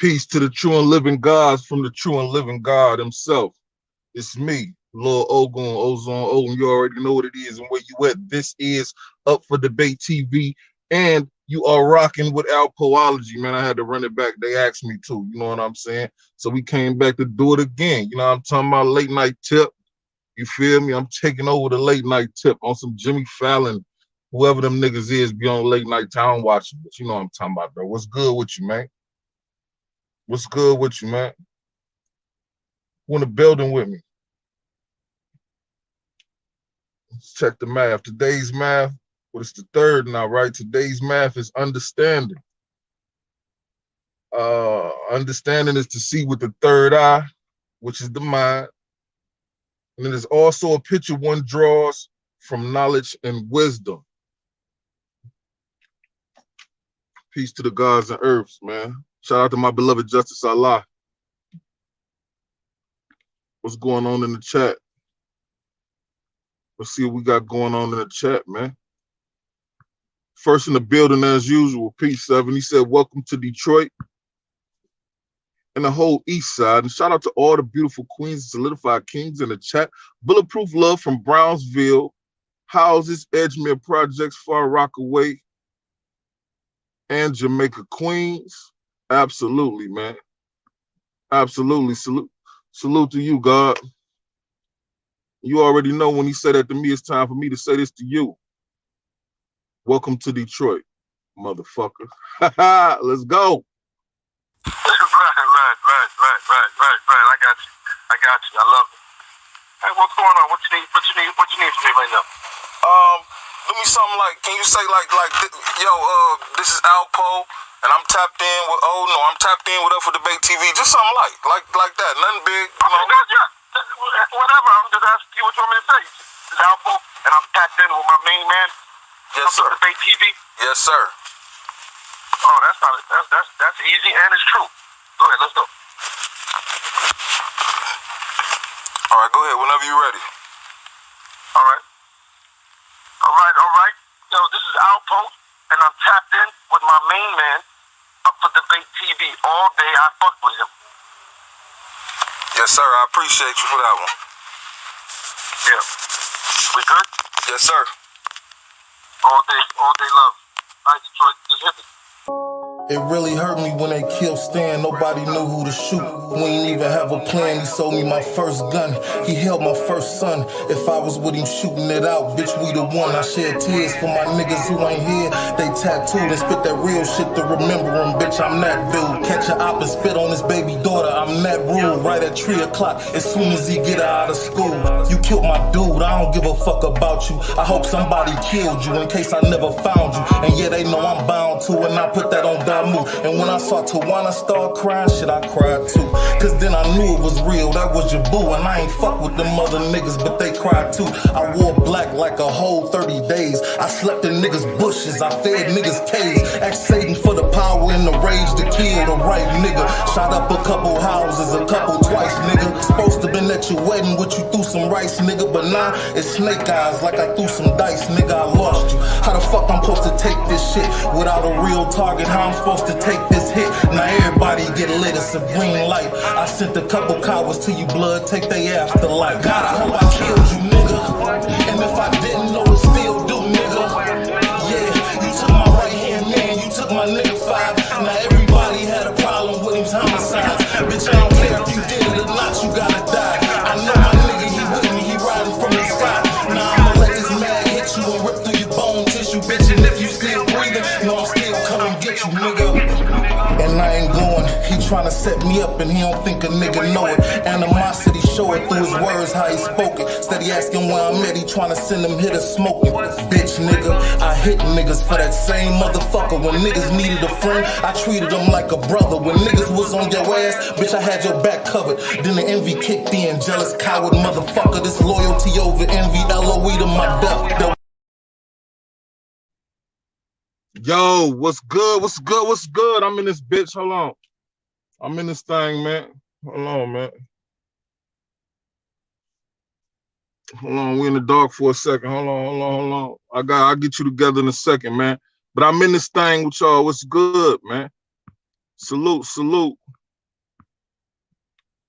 Peace to the true and living gods from the true and living God himself. It's me, Lil Ogun, Ozone Ogun. You already know what it is and where you at. This is Up for Debate TV, and you are rocking with Alpoology, man. I had to run it back. They asked me to, you know what I'm saying? So we came back to do it again. You know what I'm talking about? Late night tip. You feel me? I'm taking over the late night tip on some Jimmy Fallon, whoever them niggas is, be on late night town watching. But you know what I'm talking about, bro. What's good with you, man? What's good with you, man? Who in the building with me? Let's check the math. Today's math, well, it's the third now, right? Today's math is understanding. Understanding is to see with the third eye, which is the mind. And then there's also a picture one draws from knowledge and wisdom. Peace to the gods and earths, man. Shout out to my beloved Justice Allah. What's going on in the chat? Let's see what we got going on in the chat, man. First in the building as usual, Peace 7. He said, welcome to Detroit and the whole East Side. And shout out to all the beautiful queens and solidified kings in the chat. Bulletproof love from Brownsville, Houses, Edgemere Projects, Far Rockaway, and Jamaica, Queens. Absolutely, man. Absolutely. Salute to you, God. You already know when he said that to me, it's time for me to say this to you. Welcome to Detroit, motherfucker. Let's go. Right. I got you. I love it. Hey, what's going on? What you need from me right now? Do me something like, can you say like, yo, this is Alpo, and I'm tapped in with, I'm tapped in with Up for Debate TV. Just something like that. Nothing big. Whatever. I'm just asking you what you want me to say. This is Alpo, and I'm tapped in with my main man. Yes, sir. Up for Debate TV. Yes, sir. Oh, that's easy and it's true. Go ahead, let's go. All right, go ahead. Whenever you're ready. All right. Yo, this is Alpo, and I'm tapped in with my main man, Up for Debate TV. All day I fuck with him. Yes, sir. I appreciate you for that one. Yeah. We good? Yes, sir. All day love. All right, Detroit, just hit me. It really hurt me when they killed Stan. Nobody knew who to shoot. We ain't even have a plan. He sold me my first gun. He held my first son. If I was with him shooting it out, bitch, we the one. I shed tears for my niggas who ain't here. They tattooed and spit that real shit to remember him. Bitch, I'm that dude. Catch a op and spit on his baby daughter. I'm that rule. Right at 3 o'clock as soon as he get her out of school. You killed my dude. I don't give a fuck about you. I hope somebody killed you in case I never found you. And yeah, they know I'm bound to, and I put that on Damu. And when I saw Tawana start crying, shit, I cried too. Cause then I knew it was real, that was your boo. And I ain't fuck with them other niggas, but they cried too. I wore black like a whole 30 days. I slept in niggas' bushes, I fed niggas' caves. Asked Satan for the power and the rage to kill the right nigga. Shot up a couple houses, a couple twice, nigga. Supposed to been at your wedding with you threw some rice, nigga. But nah, it's snake eyes like I threw some dice, nigga. I lost you. How the fuck I'm supposed to take this shit without a real target? How I'm supposed to take this hit? Now everybody get lit, it's a green light. I sent a couple cowards to you, blood, take they afterlife. God, I hope I killed you, nigga. And if I didn't know it, still do, nigga. Yeah, you took my right hand man, you took my nigga 5. Now everybody had a problem with his homicides. Bitch, I don't care if you did it or not, you gotta die. I know my nigga, he with me, he riding from the sky. Now I'ma let this mag hit you and rip through your bone tissue, bitch. And if you still breathing, no, I'm still coming get you, nigga. And I ain't going, he tryna set me up and he don't think a nigga know it. Animosity show it through his words, how he spoke it. Steady asking where I'm at, he tryna send him hitters smoking. Bitch nigga, I hit niggas for that same motherfucker. When niggas needed a friend, I treated them like a brother. When niggas was on your ass, bitch, I had your back covered. Then the envy kicked in, jealous coward motherfucker. This loyalty over envy, LOE to my death. Yo, what's good? What's good? What's good? I'm in this bitch. Hold on. I'm in this thing, man. Hold on, man. Hold on. We in the dark for a second. Hold on. I'll get you together in a second, man. But I'm in this thing with y'all. What's good, man? Salute, salute.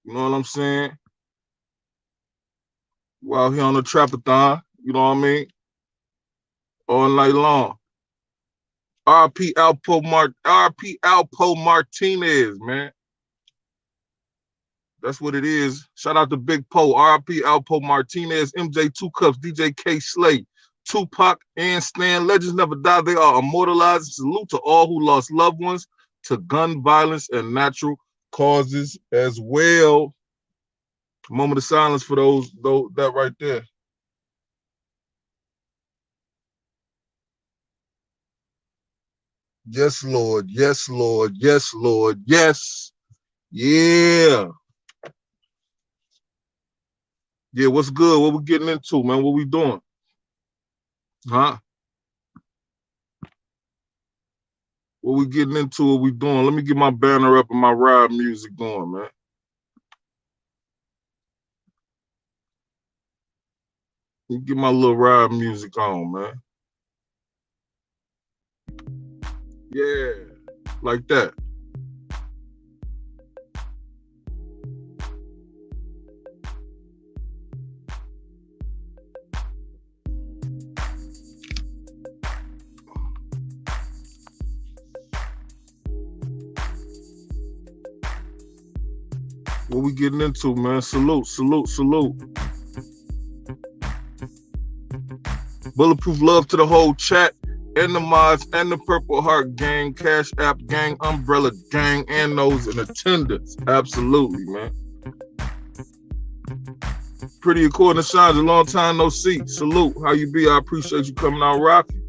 You know what I'm saying? While here on the trapathon, you know what I mean? All night long. RP Alpo Martinez, man. That's what it is. Shout out to Big Poe, RP Alpo Martinez, MJ Two Cups, DJ K Slay, Tupac and Stan. Legends never die. They are immortalized. Salute to all who lost loved ones to gun violence and natural causes as well. Moment of silence for those that right there. Yes, Lord. Yes, Lord. Yes, Lord. Yes. Yeah. Yeah, what's good? What we getting into, man? What we doing? Huh? What we getting into? What we doing? Let me get my banner up and my ride music going, man. Let me get my little ride music on, man. Yeah, like that. What we getting into, man? Salute, salute, salute. Bulletproof love to the whole chat and the mods and the Purple Heart gang, Cash App gang, Umbrella gang, and those in attendance. Absolutely, man. Pretty according to Shines, a long time no see. Salute. How you be? I appreciate you coming out rocking.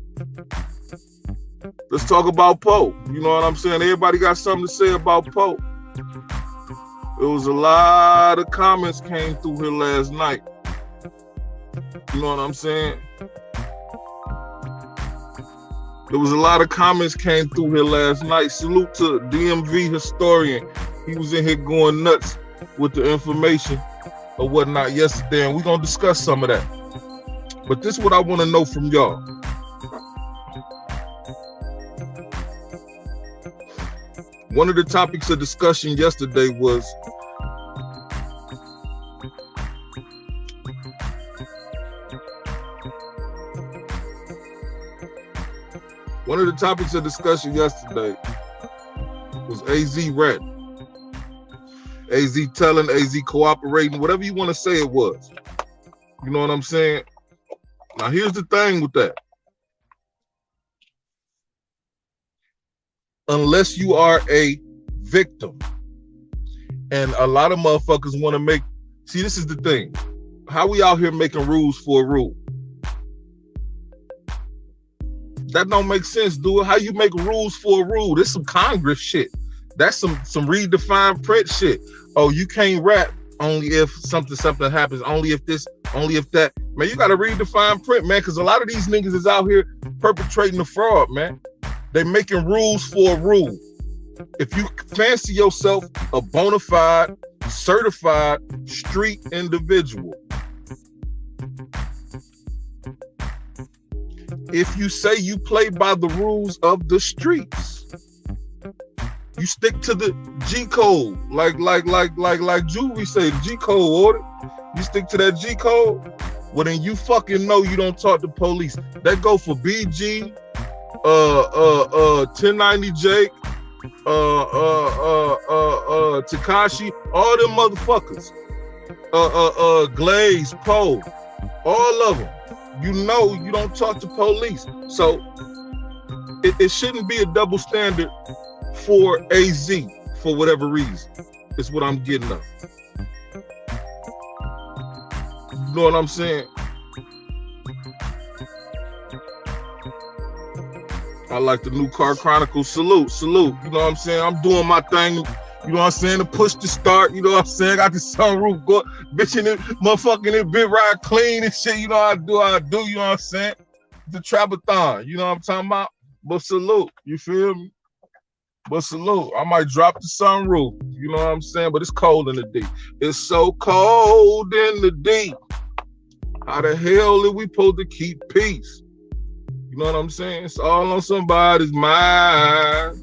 Let's talk about Poe. You know what I'm saying? Everybody got something to say about Poe. There was a lot of comments came through here last night. You know what I'm saying? There was a lot of comments came through here last night. Salute to DMV historian. He was in here going nuts with the information or whatnot yesterday, and we're going to discuss some of that. But this is what I want to know from y'all. One of the topics of discussion yesterday was Azie Rd. Azie telling, Azie cooperating, whatever you want to say it was. You know what I'm saying? Now here's the thing with that. Unless you are a victim, and a lot of motherfuckers want to make, see, this is the thing. How we out here making rules for a rule? That don't make sense, dude. How you make rules for a rule? This some Congress shit. That's some redefined print shit. Oh, you can't rap only if something happens, only if this, only if that. Man, you gotta redefine print, man, because a lot of these niggas is out here perpetrating the fraud, man. They making rules for a rule. If you fancy yourself a bona fide, certified street individual, if you say you play by the rules of the streets, you stick to the G code, like Jewelry say, the G code order. You stick to that G code, well then you fucking know you don't talk to police. That go for BG, 1090 Jake, Tekashi, all them motherfuckers, Glaze, Poe, all of them. You know you don't talk to police. So it shouldn't be a double standard for AZ for whatever reason. It's what I'm getting at. You know what I'm saying? I like the New Car Chronicles. Salute, salute. You know what I'm saying? I'm doing my thing. You know what I'm saying? To push the start. You know what I'm saying? Got the sunroof go, bitch in it, motherfucking it, bit ride clean and shit. You know how I do. You know what I'm saying? The trapathon. You know what I'm talking about? But salute. You feel me? But salute. I might drop the sunroof. You know what I'm saying? But it's cold in the deep. It's so cold in the deep. How the hell are we supposed to keep peace? You know what I'm saying? It's all on somebody's mind.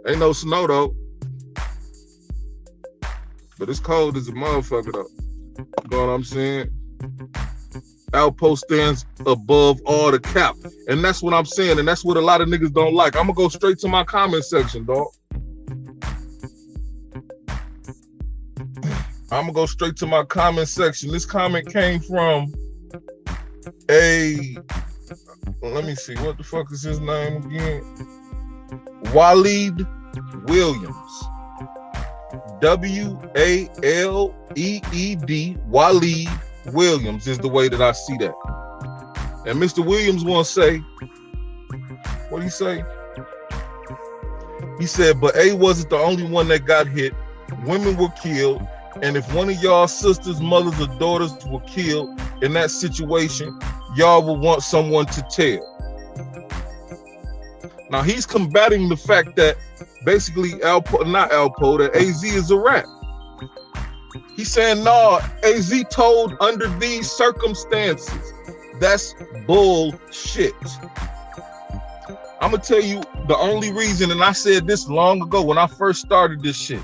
Ain't no snow though. But it's cold as a motherfucker though. You know what I'm saying? Alpo stands above all the cap. And that's what I'm saying. And that's what a lot of niggas don't like. I'm gonna go straight to my comment section, dog. I'm gonna go straight to my comment section. This comment came from let me see, what the fuck is his name again? Waleed Williams. W-A-L-E-E-D. Waleed Williams is the way that I see that. And Mr. Williams want to say, what did he say? He said, but A wasn't the only one that got hit. Women were killed. And if one of y'all sisters, mothers, or daughters were killed in that situation, y'all will want someone to tell. Now he's combating the fact that basically that Azie is a rat. He's saying, no, Azie told under these circumstances. That's bullshit. I'm gonna tell you the only reason, and I said this long ago when I first started this shit.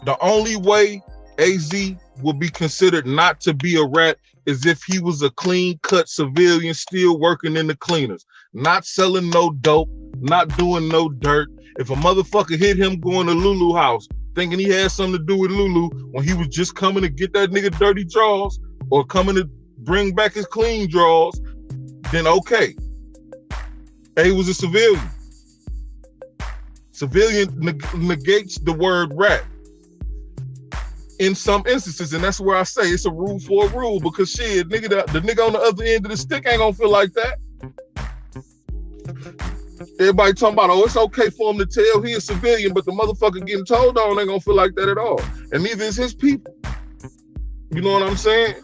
The only way Azie would be considered not to be a rat is if he was a clean-cut civilian still working in the cleaners, not selling no dope, not doing no dirt. If a motherfucker hit him going to Lulu house, thinking he had something to do with Lulu when he was just coming to get that nigga dirty drawers or coming to bring back his clean drawers, then okay. A was a civilian. Civilian negates the word rat in some instances, and that's where I say it's a rule for a rule, because shit, nigga, the nigga on the other end of the stick ain't gonna feel like that. Everybody talking about, oh, it's okay for him to tell he a civilian, but the motherfucker getting told on ain't gonna feel like that at all. And neither is his people. You know what I'm saying?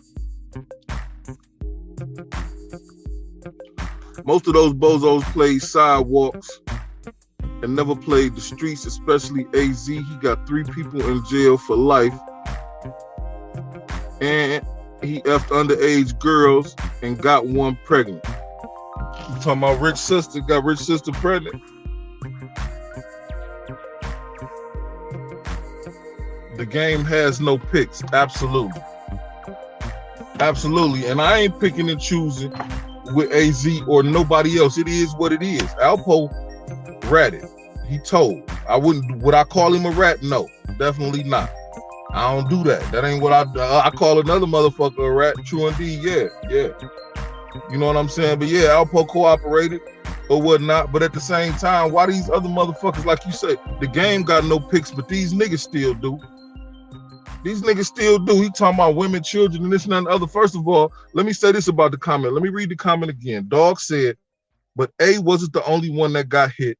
Most of those bozos played sidewalks and never played the streets, especially Azie. He got 3 people in jail for life. And he effed underage girls and got 1 pregnant. You talking about rich sister, got rich sister pregnant? The game has no picks, absolutely. Absolutely, and I ain't picking and choosing with Azie or nobody else. It is what it is. Alpo ratted. He told. Would I call him a rat? No, definitely not. I don't do that. That ain't what I call another motherfucker a rat. True indeed, yeah. You know what I'm saying? But yeah, Alpo cooperated or whatnot. But at the same time, why these other motherfuckers, like you say, the game got no picks, but these niggas still do. These niggas still do. He talking about women, children, and this and that and other. First of all, let me say this about the comment. Let me read the comment again. Dog said, but A wasn't the only one that got hit.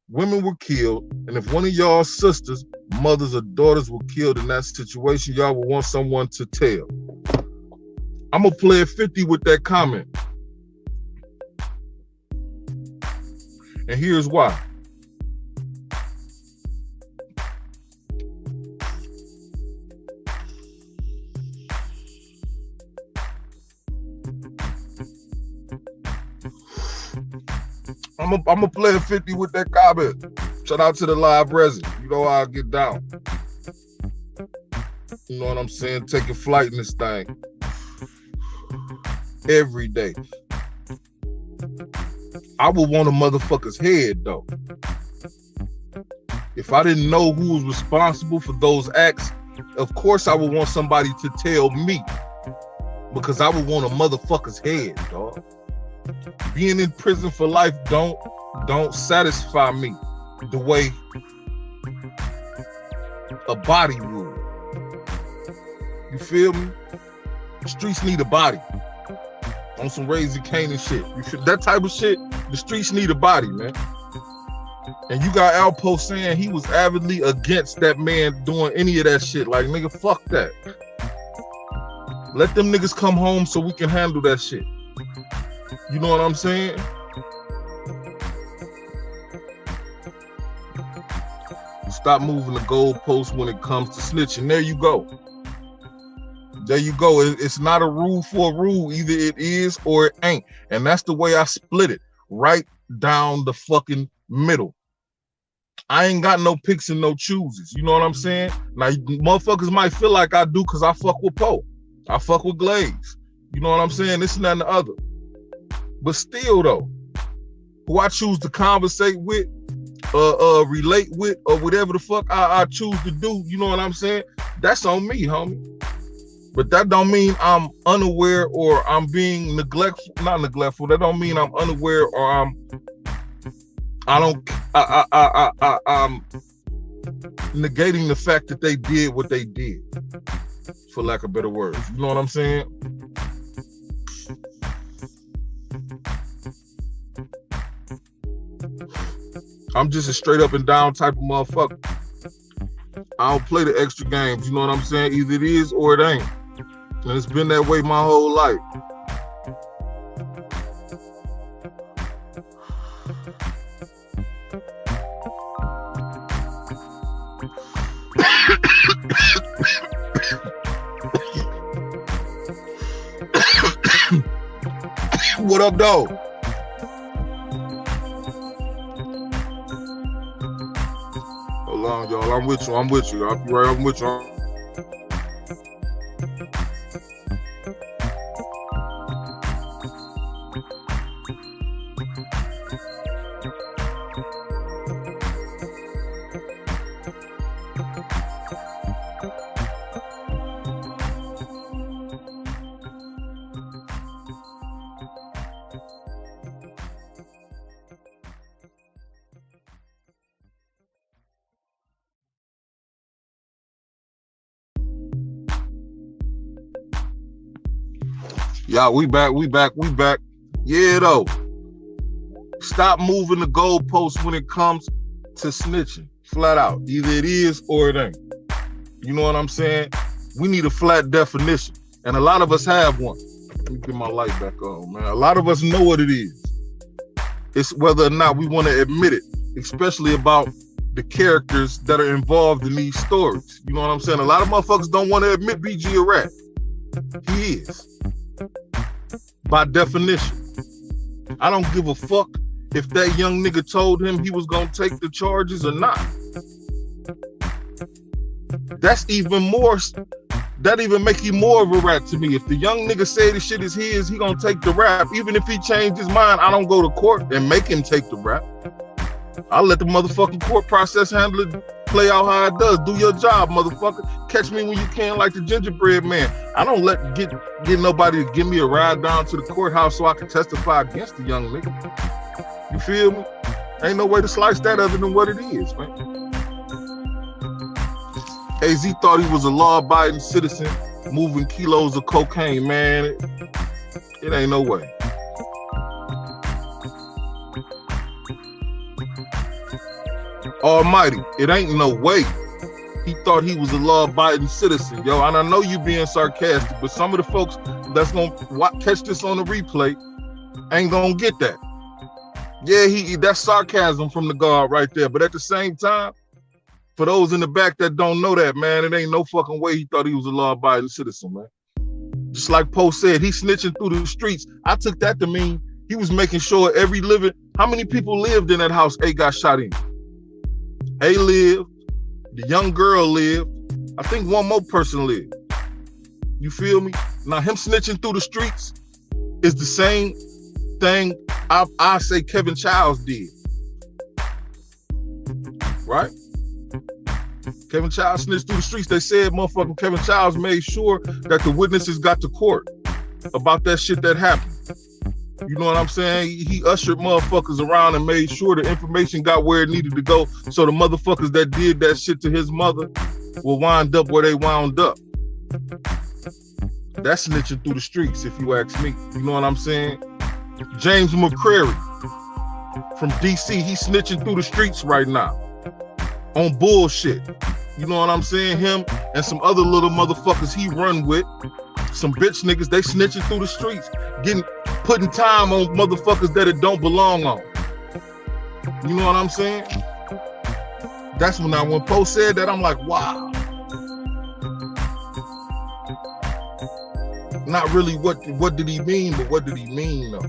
Women were killed, and if one of y'all sisters, mothers, or daughters were killed in that situation, y'all will want someone to tell. I'm gonna play 50 with that comment. And here's why. I'm gonna play 50 with that comment. Shout out to the live resident. You know how I get down. You know what I'm saying? Taking flight in this thing. Every day. I would want a motherfucker's head though. If I didn't know who was responsible for those acts, of course I would want somebody to tell me, because I would want a motherfucker's head, dog. Being in prison for life don't satisfy me the way a body would. You feel me? The streets need a body. On some Raising Cane and shit. That type of shit, the streets need a body, man. And you got Alpo saying he was avidly against that man doing any of that shit. Like, nigga, fuck that. Let them niggas come home so we can handle that shit. You know what I'm saying? Stop moving the goalposts when it comes to snitching. There you go. There you go. It's not a rule for a rule. Either it is or it ain't. And that's the way I split it. Right down the fucking middle. I ain't got no picks and no chooses. You know what I'm saying? Now, motherfuckers might feel like I do because I fuck with Poe. I fuck with Glaze. You know what I'm saying? This and that and the other. But still, though, who I choose to conversate with, relate with, or whatever the fuck I choose to do, you know what I'm saying? That's on me, homie. But that don't mean I'm unaware or I'm being neglectful. Not neglectful. That don't mean I'm unaware or I'm negating the fact that they did what they did, for lack of better words. You know what I'm saying? I'm just a straight up and down type of motherfucker. I don't play the extra games, you know what I'm saying? Either it is or it ain't. And it's been that way my whole life. What up, dog? Hold on, y'all. I'm with you. I'll be right. I'm with you. Yeah, we back. Yeah, though. Stop moving the goalposts when it comes to snitching. Flat out. Either it is or it ain't. You know what I'm saying? We need a flat definition. And a lot of us have one. Let me get my light back on, man. A lot of us know what it is. It's whether or not we want to admit it, especially about the characters that are involved in these stories. You know what I'm saying? A lot of motherfuckers don't want to admit BG a rat. He is. By definition. I don't give a fuck if that young nigga told him he was gonna take the charges or not. That's even more, that even make him more of a rat to me. If the young nigga say the shit is his, he gonna take the rap. Even if he changed his mind, I don't go to court and make him take the rap. I'll let the motherfucking court process handle it, play out how it does. Do your job, motherfucker. Catch me when you can, like the gingerbread man. I don't get nobody to give me a ride down to the courthouse so I can testify against the young nigga. You feel me? Ain't no way to slice that other than what it is, man. Azie thought he was a law-abiding citizen moving kilos of cocaine, man. It ain't no way. Almighty, it ain't no way. He thought he was a law-abiding citizen, yo. And I know you being sarcastic, but some of the folks that's gonna catch this on the replay ain't gonna get that. Yeah, that's sarcasm from the guard right there. But at the same time, for those in the back that don't know that, man, it ain't no fucking way he thought he was a law-abiding citizen, man. Just like Poe said, he snitching through the streets. I took that to mean he was making sure every living, how many people lived in that house A got shot in? A lived, the young girl lived, I think one more person lived. You feel me? Now him snitching through the streets is the same thing I say Kevin Childs did. Right? Kevin Childs snitched through the streets. They said motherfucking Kevin Childs made sure that the witnesses got to court about that shit that happened. You know what I'm saying? He ushered motherfuckers around and made sure the information got where it needed to go so the motherfuckers that did that shit to his mother will wind up where they wound up. That's snitching through the streets, if you ask me. You know what I'm saying? James McCrary from DC, he's snitching through the streets right now on bullshit. You know what I'm saying? Him and some other little motherfuckers he run with, some bitch niggas, they snitching through the streets, putting time on motherfuckers that it don't belong on. You know what I'm saying? That's when Poe said that, I'm like, wow. Not really what did he mean, but what did he mean though?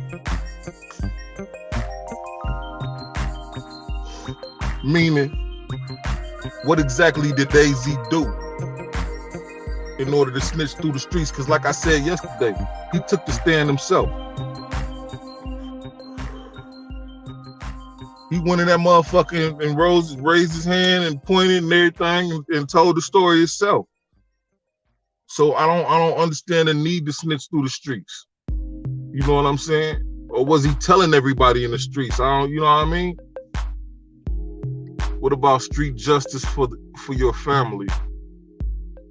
Meaning, What exactly did Azie do in order to snitch through the streets? Because like I said yesterday, he took the stand himself. He went in that motherfucker and raised his hand and pointed and everything and told the story himself. So I don't understand the need to snitch through the streets. You know what I'm saying? Or was he telling everybody in the streets? You know what I mean? What about street justice for your family?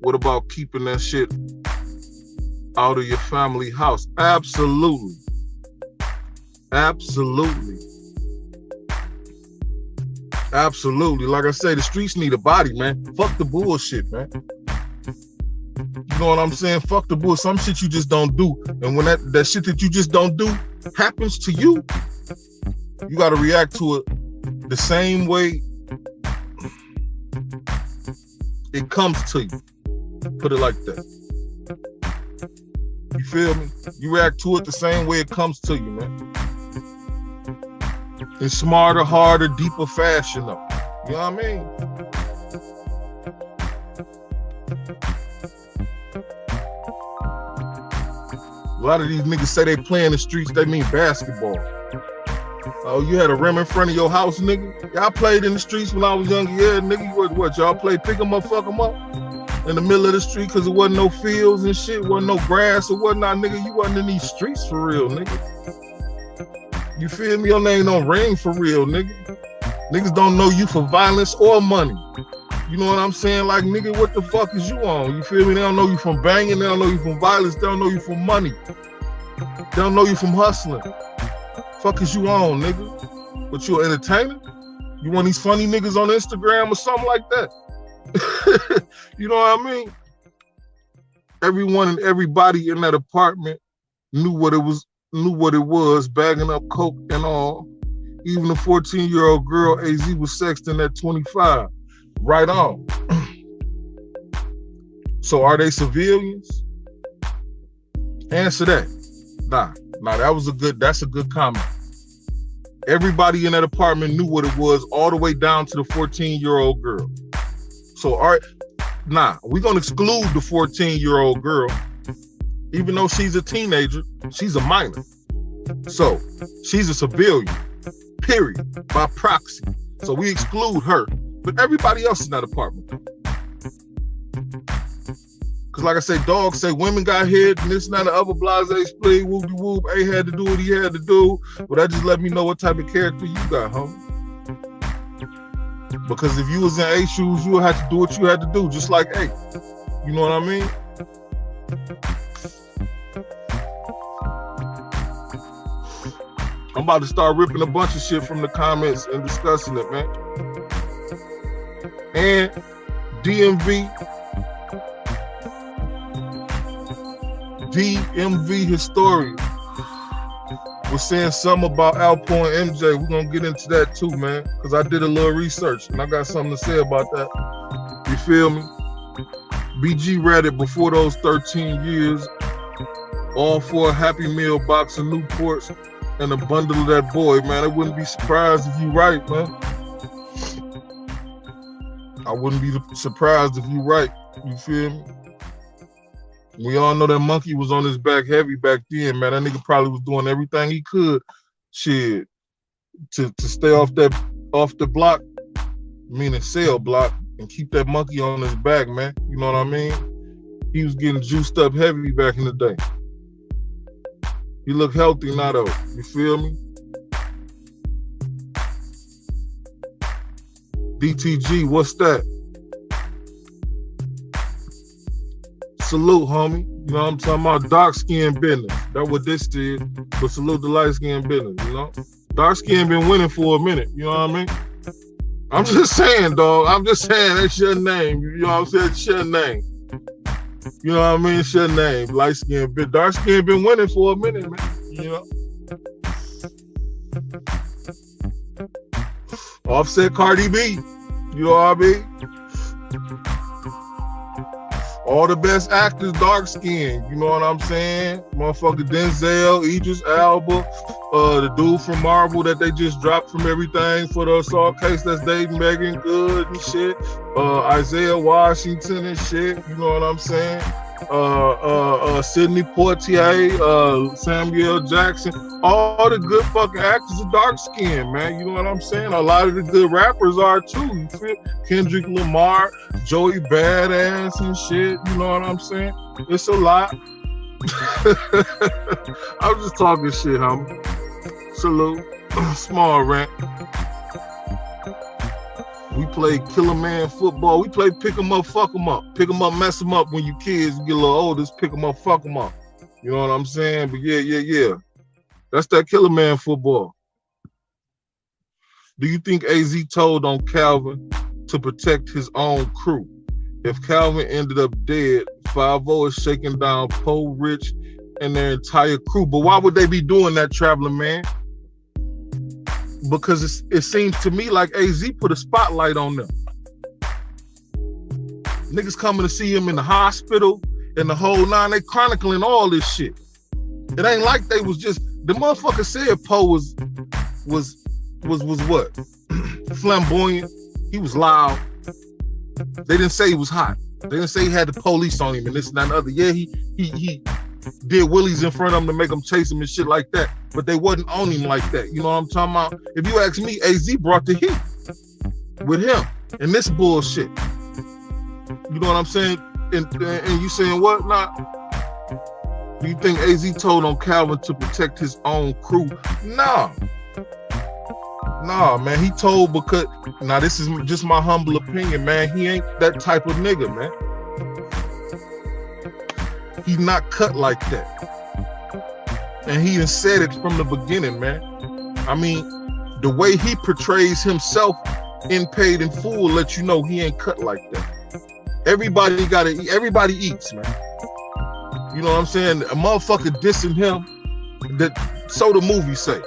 What about keeping that shit out of your family house? Absolutely. Absolutely. Absolutely. Like I say, the streets need a body, man. Fuck the bullshit, man. You know what I'm saying? Fuck the bullshit. Some shit you just don't do. And when that shit that you just don't do happens to you, you got to react to it the same way it comes to you. Put it like that. You feel me? You react to it the same way it comes to you, man. In smarter, harder, deeper fashion, though. You know what I mean? A lot of these niggas say they play in the streets, they mean basketball. Oh, you had a rim in front of your house, nigga? Y'all played in the streets when I was younger. Yeah, nigga, what y'all played pick 'em up, fuck 'em up? In the middle of the street because there wasn't no fields and shit, wasn't no grass or whatnot, nigga. You wasn't in these streets for real, nigga. You feel me? Your name don't ring for real, nigga. Niggas don't know you for violence or money. You know what I'm saying? Like, nigga, what the fuck is you on? You feel me? They don't know you from banging. They don't know you from violence. They don't know you from money. They don't know you from hustling. Fuck is you on, nigga? But you an entertainer? You one of these funny niggas on Instagram or something like that? You know what I mean? Everyone and everybody in that apartment knew what it was, bagging up coke and all. Even the 14-year-old girl, Azie, was sexting at 25. Right on. So are they civilians? Answer that. Nah, that's a good comment. Everybody in that apartment knew what it was, all the way down to the 14-year-old girl. So we're gonna exclude the 14-year-old girl. Even though she's a teenager, she's a minor. So she's a civilian, period, by proxy. So we exclude her. But everybody else in that apartment. Because like I say, dogs say women got hit and this and that, the other blase split, whoop-de-whoop, A had to do what he had to do. But that just let me know what type of character you got, homie. Because if you was in A shoes, you would have to do what you had to do, just like A. You know what I mean? I'm about to start ripping a bunch of shit from the comments and discussing it, man. And DMV historian was saying something about Alpo and MJ. We're gonna get into that too, man, because I did a little research and I got something to say about that. You feel me? BG read it before those 13 years, all for a Happy Meal box of Newports and a bundle of that boy, man. I wouldn't be surprised if you right, man. I wouldn't be surprised if you right. You feel me? We all know that monkey was on his back heavy back then, man. That nigga probably was doing everything he could, shit, to stay off the block, meaning cell block, and keep that monkey on his back, man. You know what I mean? He was getting juiced up heavy back in the day. He look healthy now, though. You feel me? DTG, what's that? Salute, homie. You know what I'm talking about? Dark skin business. That's what this did. But salute the light skin business, you know? Dark skin been winning for a minute, you know what I mean? I'm just saying, dog. I'm just saying that's your name. You know what I'm saying? It's your name. You know what I mean? It's your name. Light skin, dark skin been winning for a minute, man. You know? Offset Cardi B. You know what I mean? All the best actors, dark skinned. You know what I'm saying? Motherfucker Denzel, Idris Elba, the dude from Marvel that they just dropped from everything for the assault case that's dating Megan Good and shit. Isaiah Washington and shit. You know what I'm saying? Sidney Poitier, Samuel Jackson, all the good fucking actors are dark skinned, man. You know what I'm saying? A lot of the good rappers are too. You feel? Kendrick Lamar, Joey Badass and shit. You know what I'm saying? It's a lot. I'm just talking shit, homie. Salute. Small rant. We play Killer Man football. We play pick 'em up, fuck 'em up. Pick 'em up, mess 'em up when you kids get a little older. It's pick 'em up, fuck 'em up. You know what I'm saying? But yeah. That's that Killer Man football. Do you think Azie told on Calvin to protect his own crew? If Calvin ended up dead, 5-0 is shaking down Poe, Rich, and their entire crew. But why would they be doing that, Traveling Man? Because it seems to me like Azie put a spotlight on them. Niggas coming to see him in the hospital and the whole nine. They chronicling all this shit. It ain't like they was just, the motherfucker said Poe was what? Flamboyant. He was loud. They didn't say he was hot. They didn't say he had the police on him and this and that and other. Yeah, he did willies in front of him to make him chase him and shit like that. But they wasn't on him like that. You know what I'm talking about? If you ask me, Azie brought the heat with him and this bullshit. You know what I'm saying? And you saying what? Nah. Do you think Azie told on Calvin to protect his own crew? Nah, man. He told because, now this is just my humble opinion, man. He ain't that type of nigga, man. He's not cut like that. And he done said it from the beginning, man. I mean, the way he portrays himself in Paid in Full lets you know he ain't cut like that. Everybody gotta eat. Everybody eats, man. You know what I'm saying? A motherfucker dissing him, so the movie say.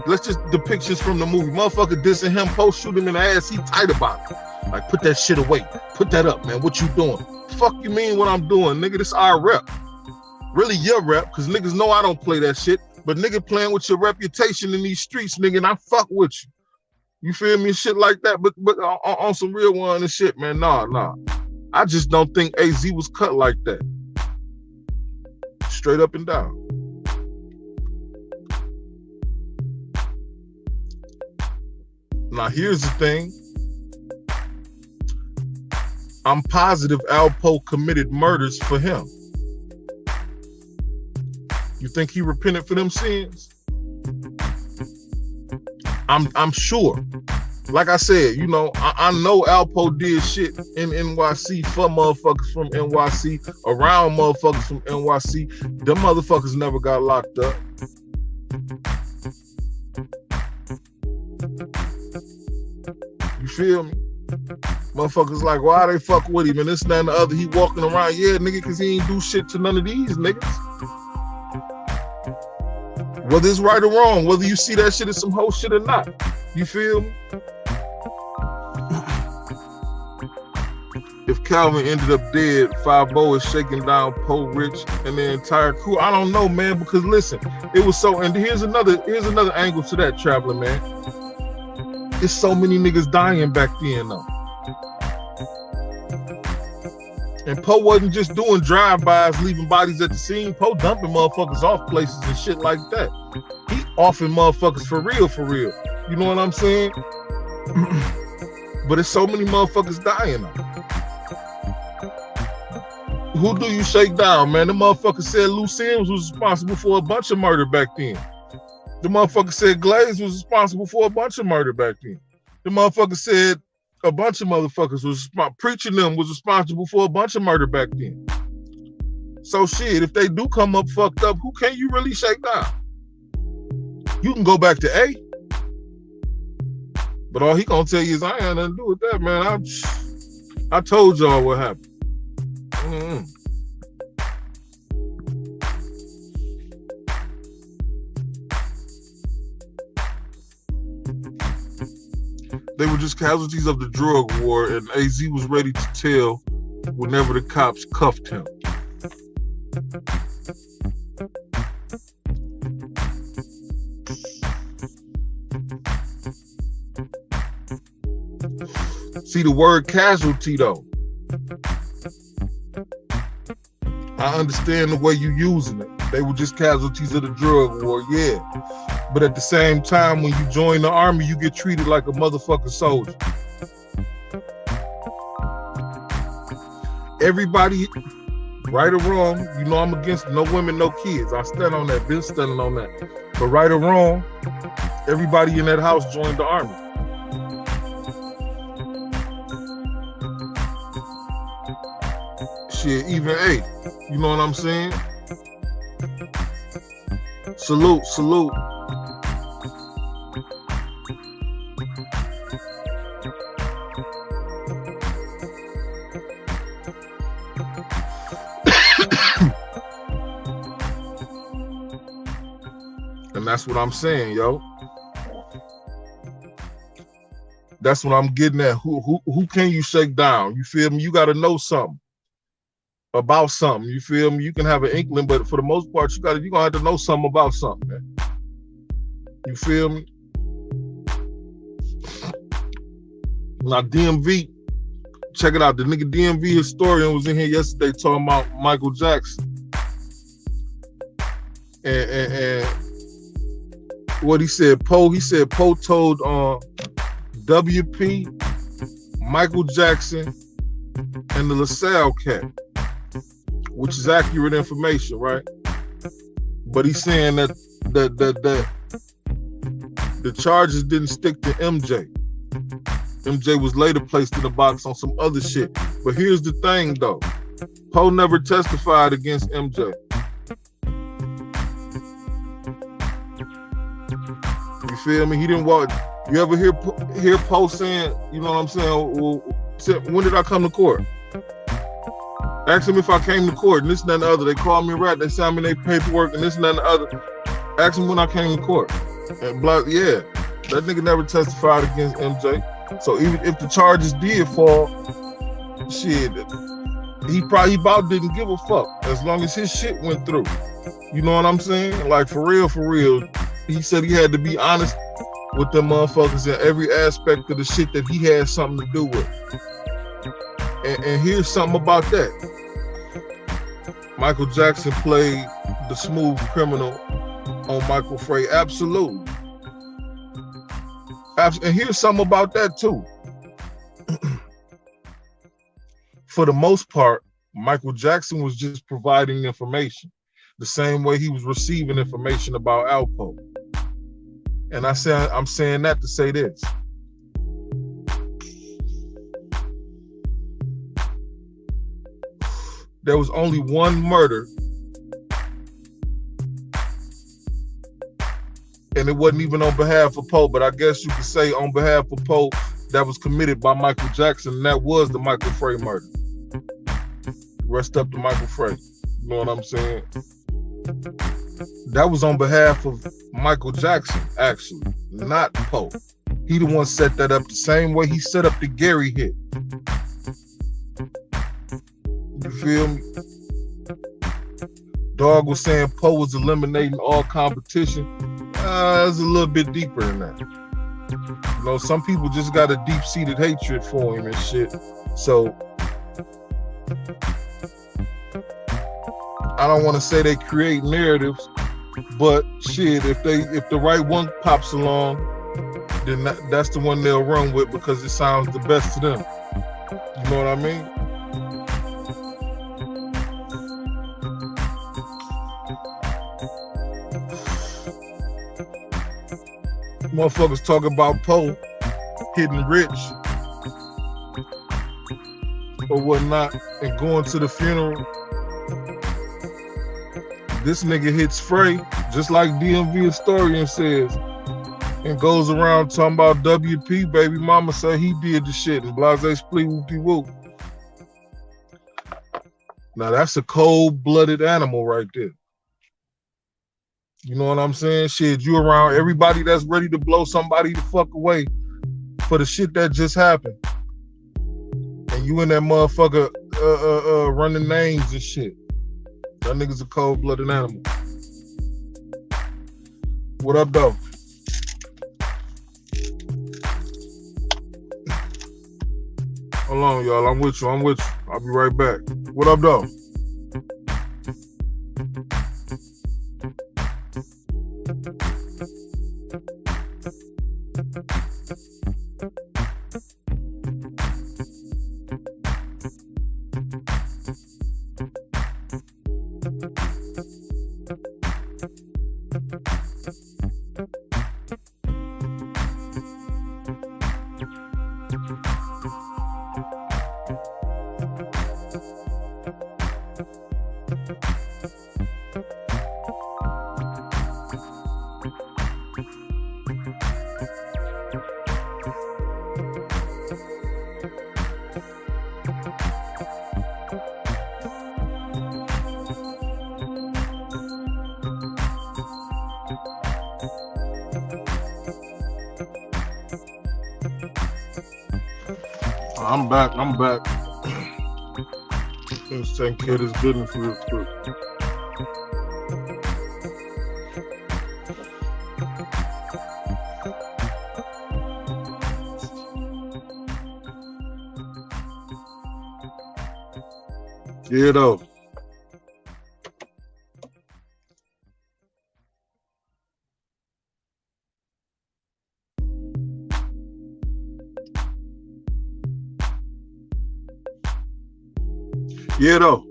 Let's just depictions from the movie. Motherfucker dissing him, post shoot him in the ass, he tight about it. Like, put that shit away. Put that up, man. What you doing? Fuck you mean what I'm doing, nigga? This our rep. Really your rep, because niggas know I don't play that shit. But nigga playing with your reputation in these streets, nigga, and I fuck with you. You feel me? Shit like that. But on some real one and shit, man. Nah. I just don't think Azie was cut like that. Straight up and down. Now here's the thing. I'm positive Alpo committed murders for him. You think he repented for them sins? I'm sure. Like I said, you know, I know Alpo did shit in NYC for motherfuckers from NYC, around motherfuckers from NYC. Them motherfuckers never got locked up. You feel me? Motherfuckers like, why they fuck with him and this, that, and the other? He walking around, yeah, nigga, because he ain't do shit to none of these niggas. Whether it's right or wrong, whether you see that shit as some whole shit or not. You feel me? If Calvin ended up dead, 5-0 is shaking down Poe, Rich, and the entire crew. I don't know, man, because listen, it was so, and here's another angle to that, Traveler, man. There's so many niggas dying back then, though. And Poe wasn't just doing drive-bys, leaving bodies at the scene. Poe dumping motherfuckers off places and shit like that. He offing motherfuckers for real. You know what I'm saying? But there's so many motherfuckers dying though. Who do you shake down, man? The motherfucker said Lou Sims was responsible for a bunch of murder back then. The motherfucker said Glaze was responsible for a bunch of murder back then. The motherfucker said a bunch of motherfuckers was preaching them was responsible for a bunch of murder back then. So shit, if they do come up fucked up, who can you really shake down? You can go back to A. But all he gonna tell you is I ain't had nothing to do with that, man. I told y'all what happened. They were just casualties of the drug war, and Azie was ready to tell whenever the cops cuffed him. See the word casualty though. I understand the way you using it. They were just casualties of the drug war, yeah. But at the same time, when you join the army, you get treated like a motherfucking soldier. Everybody, right or wrong, you know I'm against no women, no kids. I stand on that, been standing on that. But right or wrong, everybody in that house joined the army. Shit, even A, you know what I'm saying? Salute, salute. And that's what I'm saying, yo. That's what I'm getting at. Who can you shake down? You feel me? You got to know something about something. You feel me? You can have an inkling, but for the most part, you're gonna have to know something about something, man. You feel me? Now DMV, check it out. The nigga DMV historian was in here yesterday talking about Michael Jackson. And what he said, Poe told WP, Michael Jackson, and the LaSalle cat, which is accurate information, right? But he's saying that the charges didn't stick to MJ. MJ was later placed in the box on some other shit. But here's the thing, though. Poe never testified against MJ. You feel me? He didn't walk. You ever hear Poe saying, you know what I'm saying? Well, when did I come to court? Ask him if I came to court and this and that and the other. They called me a rat. They signed me their paperwork and this and that and the other. Ask him when I came to court. And blah, yeah, that nigga never testified against MJ. So even if the charges did fall, shit, he about didn't give a fuck as long as his shit went through. You know what I'm saying? Like for real. He said he had to be honest with them motherfuckers in every aspect of the shit that he had something to do with. And here's something about that. Michael Jackson played the smooth criminal on Michael Frey. Absolutely. And here's something about that too. For the most part, Michael Jackson was just providing information the same way he was receiving information about Alpo. And I'm saying that to say this. There was only one murder, and it wasn't even on behalf of Poe, but I guess you could say on behalf of Poe, that was committed by Michael Jackson, and that was the Michael Frey murder. Rest up to Michael Frey. You know what I'm saying? That was on behalf of Michael Jackson, actually, not Poe. He the one set that up the same way he set up the Gary hit. You feel me? Dog was saying Poe was eliminating all competition. It's a little bit deeper than that. You know, some people just got a deep-seated hatred for him and shit. So I don't want to say they create narratives, but shit, if the right one pops along, then that's the one they'll run with because it sounds the best to them. You know what I mean? Motherfuckers talking about Poe hitting Rich or whatnot and going to the funeral. This nigga hits Frey, just like DMV historian says, and goes around talking about WP, baby mama said he did the shit, and blase split whoopty-whoop. Now that's a cold-blooded animal right there. You know what I'm saying? Shit, you around everybody that's ready to blow somebody the fuck away for the shit that just happened. And you in that motherfucker running names and shit. That nigga's a cold-blooded animal. What up, though? Hold on, y'all. I'm with you. I'll be right back. What up, though? I'm back. Let's take care of this business real quick. Yeah, though. Yeah, though.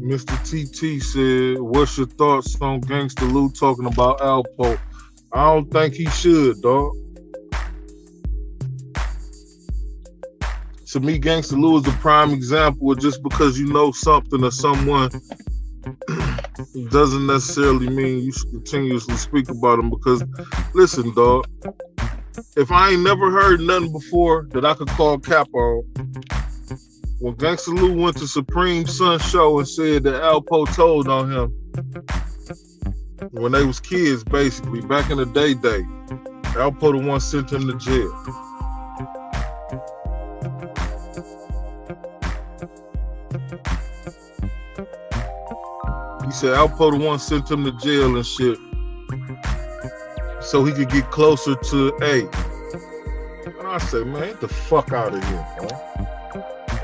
Mr. TT said, what's your thoughts on Gangsta Lou talking about Alpo? I don't think he should, dog. To me, Gangsta Lou is a prime example of just because you know something or someone doesn't necessarily mean you should continuously speak about them. Because, listen, dog, if I ain't never heard nothing before that I could call cap on, when Gangsta Lou went to Supreme Sun show and said that Alpo told on him when they was kids, basically, back in the day, Alpo the one sent him to jail. He said Alpo the one sent him to jail and shit so he could get closer to A. And I said, man, get the fuck out of here, bro.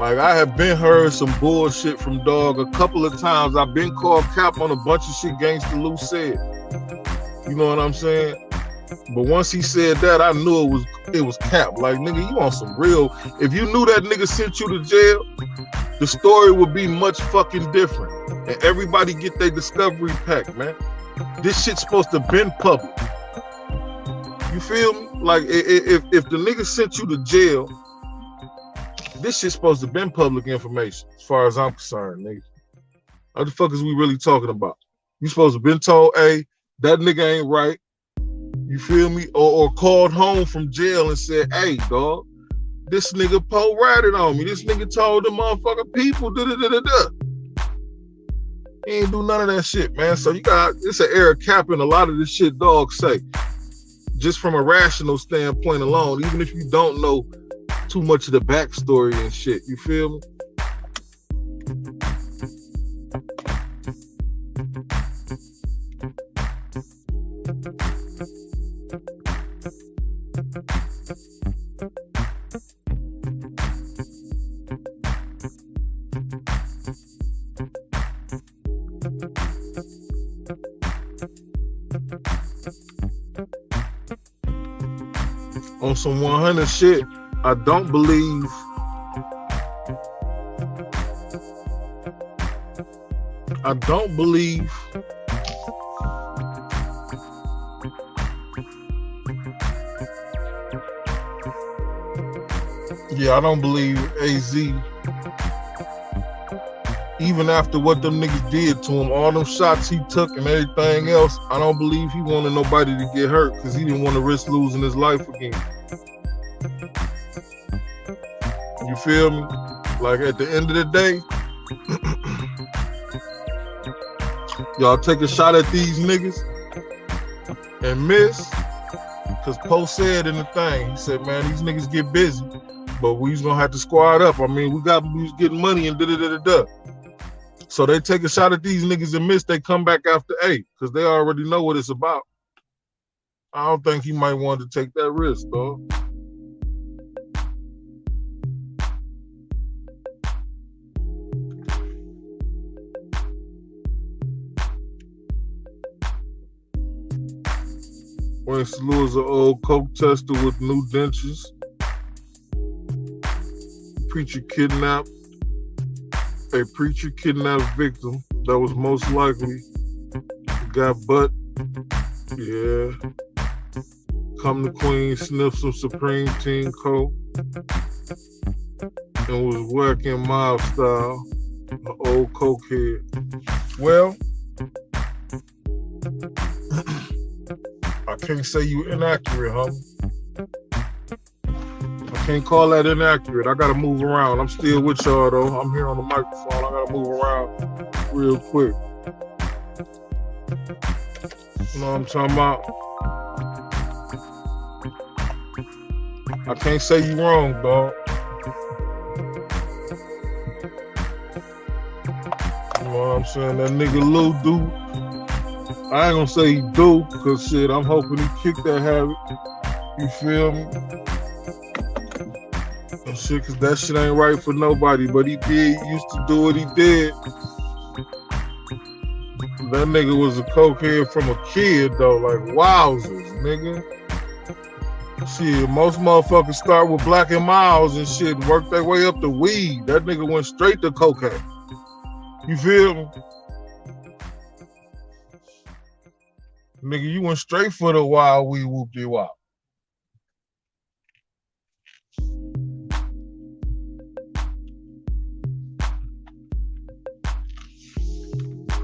Like, I have been heard some bullshit from dog a couple of times. I've been called cap on a bunch of shit Gangsta Lou said. You know what I'm saying? But once he said that, I knew it was cap. Like, nigga, you on some real. If you knew that nigga sent you to jail, the story would be much fucking different. And everybody get their discovery pack, man. This shit's supposed to been public. You feel me? Like, if the nigga sent you to jail, this shit's supposed to been public information, as far as I'm concerned, nigga. What the fuck is we really talking about? You supposed to been told, hey, that nigga ain't right. You feel me? Or called home from jail and said, hey, dog, this nigga Poe ratted on me. This nigga told the motherfucking people, da-da-da-da-da. He ain't do none of that shit, man. So it's an error capping a lot of this shit dogs say. Just from a rational standpoint alone, even if you don't know too much of the backstory and shit. You feel me? On some 100 shit, I don't believe I don't believe Azie, even after what them niggas did to him, all them shots he took and everything else, I don't believe he wanted nobody to get hurt because he didn't want to risk losing his life again. You feel me? Like, at the end of the day, y'all take a shot at these niggas and miss, Because Poe said in the thing, he said, man, these niggas get busy, but we was gonna have to squad up. I mean, we was getting money and da-da-da-da-da. So they take a shot at these niggas and miss, they come back after 8, because they already know what it's about. I don't think he might want to take that risk, though. Wayne Salou is an old coke tester with new dentures. Preacher kidnapped a preacher kidnapped victim that was most likely got butt. Yeah. Come to Queens, sniffed some Supreme Team coke and was whacking mob style, an old cokehead. Well, I can't say you inaccurate, homie. I can't call that inaccurate. I gotta move around. I'm still with y'all though. I'm here on the microphone. I gotta move around real quick. You know what I'm talking about? I can't say you wrong, dog. You know what I'm saying? That nigga Lou do. I ain't gonna say he do, cause shit, I'm hoping he kick that habit. You feel me? And shit, cause that shit ain't right for nobody, but he used to do what he did. That nigga was a cokehead from a kid though, like wowzers, nigga. Shit, most motherfuckers start with Black and Miles and shit and work their way up to weed. That nigga went straight to cocaine. You feel me? Nigga, you went straight for the wild weed whoop-de-wop.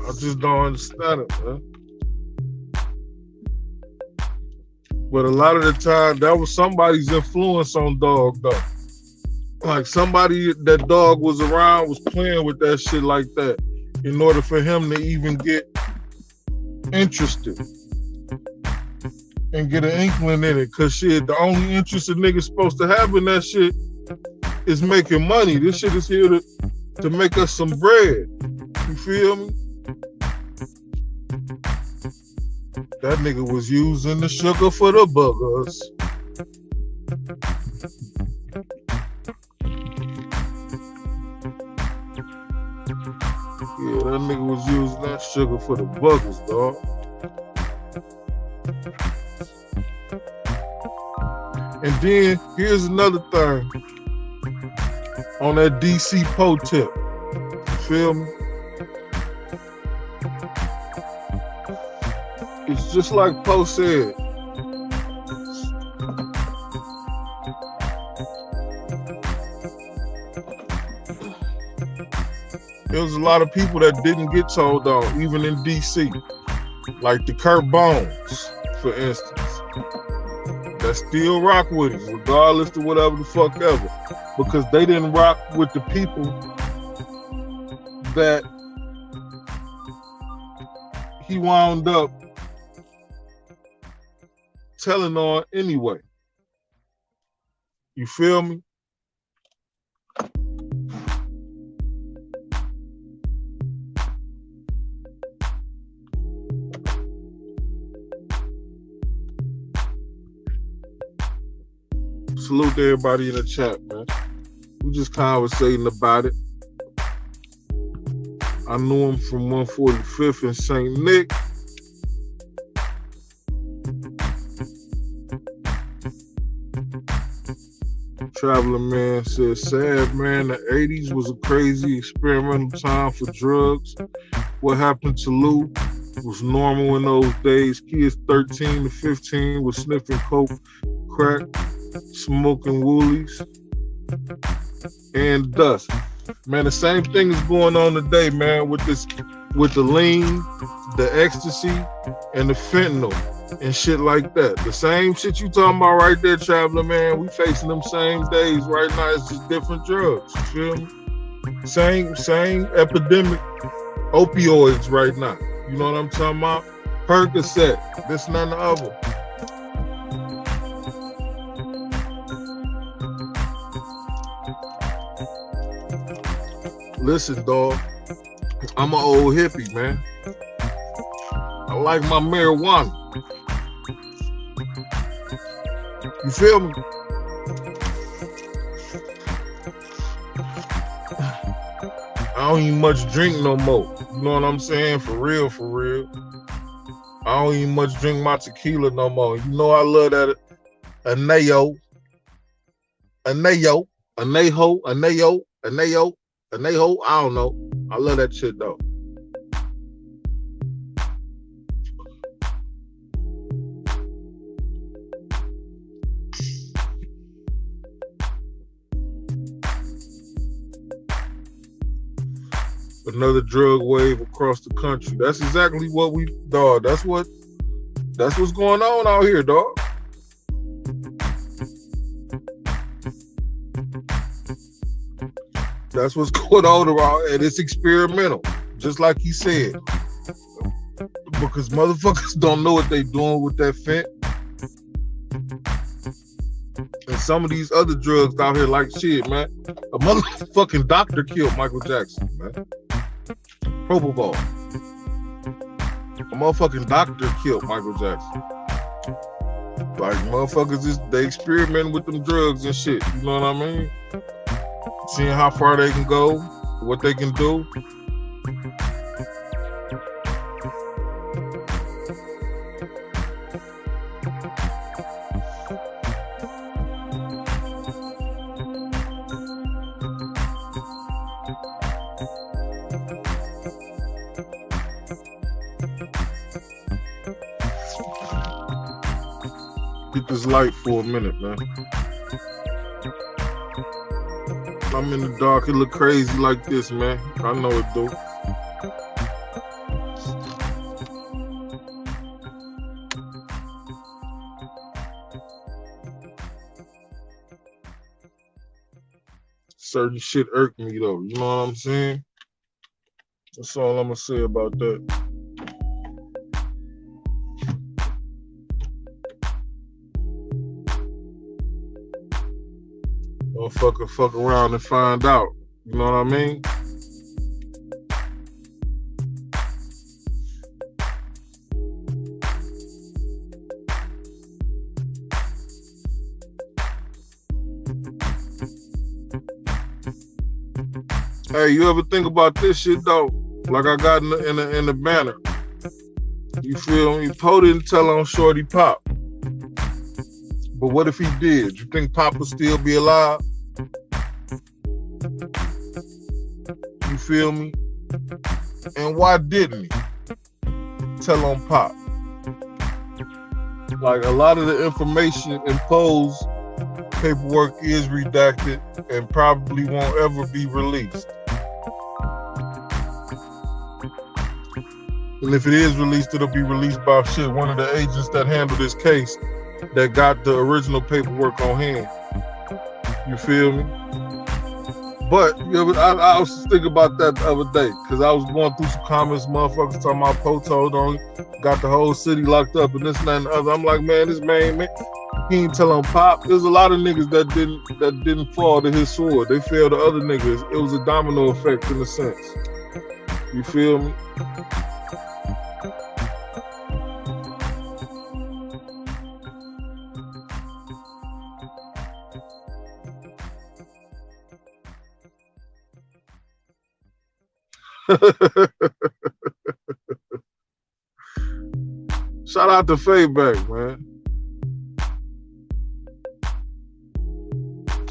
I just don't understand it, man. But a lot of the time, that was somebody's influence on dog, though. Like somebody that dog was around was playing with that shit like that in order for him to even get interested and get an inkling in it. Cause shit, the only interest a nigga's supposed to have in that shit is making money. This shit is here to make us some bread. You feel me? That nigga was using the sugar for the buggers. Yeah, that nigga was using that sugar for the buggers, dog. And then, here's another thing. On that DC Poe tip. You feel me? It's just like Poe said. There was a lot of people that didn't get told on, even in DC. Like the Kurt Bones, for instance. That still rock with him, regardless of whatever the fuck ever. Because they didn't rock with the people that he wound up telling on anyway. You feel me? Salute to everybody in the chat, man. We just conversating about it. I knew him from 145th in St. Nick. Traveler Man says, sad man, the 80s was a crazy experimental time for drugs. What happened to Lou was normal in those days. Kids 13 to 15 were sniffing coke, crack, smoking woolies, and dust. Man, the same thing is going on today, man, with the lean, the ecstasy, and the fentanyl and shit like that. The same shit you talking about right there, Traveler Man. We facing them same days right now. It's just different drugs. You feel me? Same epidemic opioids right now. You know what I'm talking about? Percocet, this and that and the other. Listen, dog. I'm an old hippie, man. I like my marijuana. You feel me? I don't even much drink no more. You know what I'm saying? For real, for real. I don't even much drink my tequila no more. You know I love that anejo. Anejo. Anejo. Anejo. Anejo. Anejo. I don't know. I love that shit though. Another drug wave across the country. That's exactly what we, dog. That's what's going on out here, dog. That's what's going on around, and it's experimental, just like he said. Because motherfuckers don't know what they doing with that fent. And some of these other drugs out here like shit, man. A motherfucking doctor killed Michael Jackson, man. Propofol. A motherfucking doctor killed Michael Jackson. Like, motherfuckers, they experimenting with them drugs and shit. You know what I mean? Seeing how far they can go, what they can do. Get this light for a minute, man. I'm in the dark, it look crazy like this, man. I know it do. Certain shit irk me though, you know what I'm saying? That's all I'm gonna say about that. Motherfucker fuck around and find out. You know what I mean? Hey, you ever think about this shit though? Like I got in the banner. You feel me? Poe didn't tell on Shorty Pop. But what if he did? You think Pop would still be alive? You feel me? And why didn't he tell on Pop? Like, a lot of the information in Poe's paperwork is redacted and probably won't ever be released. And if it is released, it'll be released by one of the agents that handled this case that got the original paperwork on hand. You feel me? But I was thinking about that the other day because I was going through some comments, motherfuckers talking about Poto got the whole city locked up and this and that and the other. I'm like, man, this man, he ain't tell on Pop. There's a lot of niggas that didn't fall to his sword. They fell to other niggas. It was a domino effect in a sense. You feel me? Shout out to Fayback, man.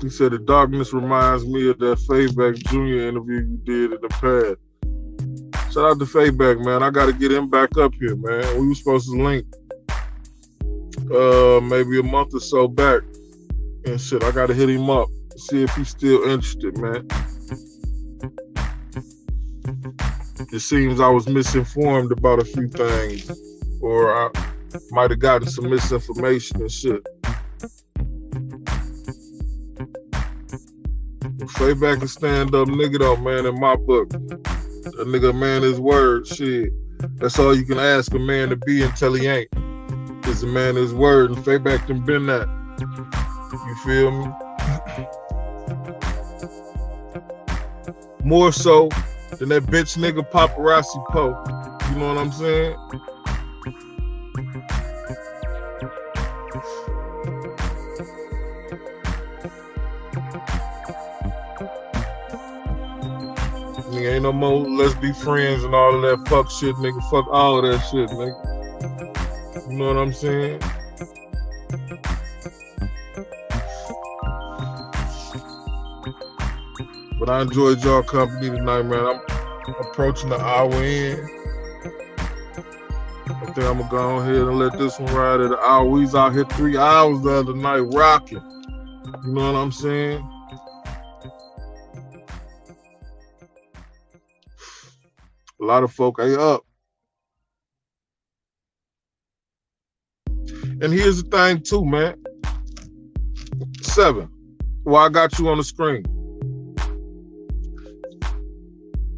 He said the darkness reminds me of that Fayback Jr. interview you did in the past. Shout out to Fayback, man. I gotta get him back up here, man. We were supposed to link maybe a month or so back. And shit, I gotta hit him up, see if he's still interested, man. It seems I was misinformed about a few things, or I might have gotten some misinformation and shit. Fayback is stand-up nigga though, man, in my book. A nigga man his word, shit. That's all you can ask a man to be until he ain't. Is a man his word, and Fayback done been that. You feel me? More so than that bitch nigga paparazzi Poe. You know what I'm saying? Nigga, ain't no more let's be friends and all of that fuck shit, nigga. Fuck all of that shit, nigga. You know what I'm saying? But I enjoyed y'all company tonight, man. I'm approaching the hour in. I think I'm gonna go ahead and let this one ride at an hour. We was out here 3 hours the other night rocking. You know what I'm saying? A lot of folk ain't up. And here's the thing too, man. 7. Well, I got you on the screen.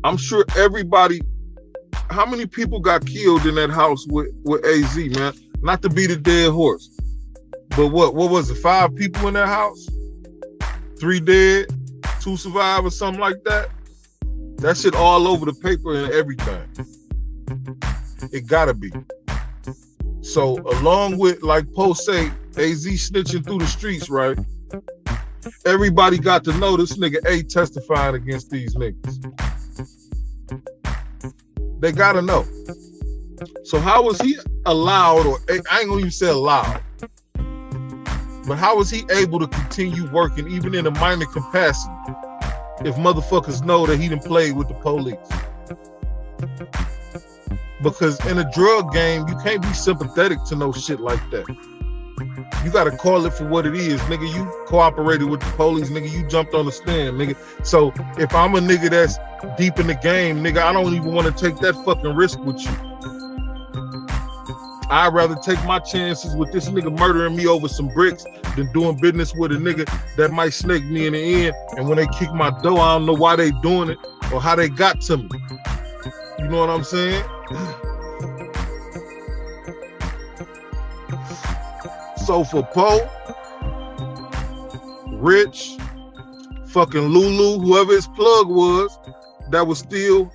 I'm sure everybody, how many people got killed in that house with Azie, man? Not to be the dead horse. But what was it? 5 people in that house? 3 dead, 2 survivors, something like that? That shit all over the paper and everything. It gotta be. So along with, like Poe say, Azie snitching through the streets, right? Everybody got to know this nigga A testifying against these niggas. They gotta know. So how was he allowed, or I ain't gonna even say allowed, but how was he able to continue working even in a minor capacity if motherfuckers know that he done played with the police? Because in a drug game, you can't be sympathetic to no shit like that. You gotta call it for what it is. Nigga, you cooperated with the police. Nigga, you jumped on the stand, nigga. So if I'm a nigga that's deep in the game, nigga, I don't even want to take that fucking risk with you. I'd rather take my chances with this nigga murdering me over some bricks than doing business with a nigga that might snake me in the end. And when they kick my door, I don't know why they doing it or how they got to me. You know what I'm saying? So for Poe, Rich, fucking Lulu, whoever his plug was, that was still,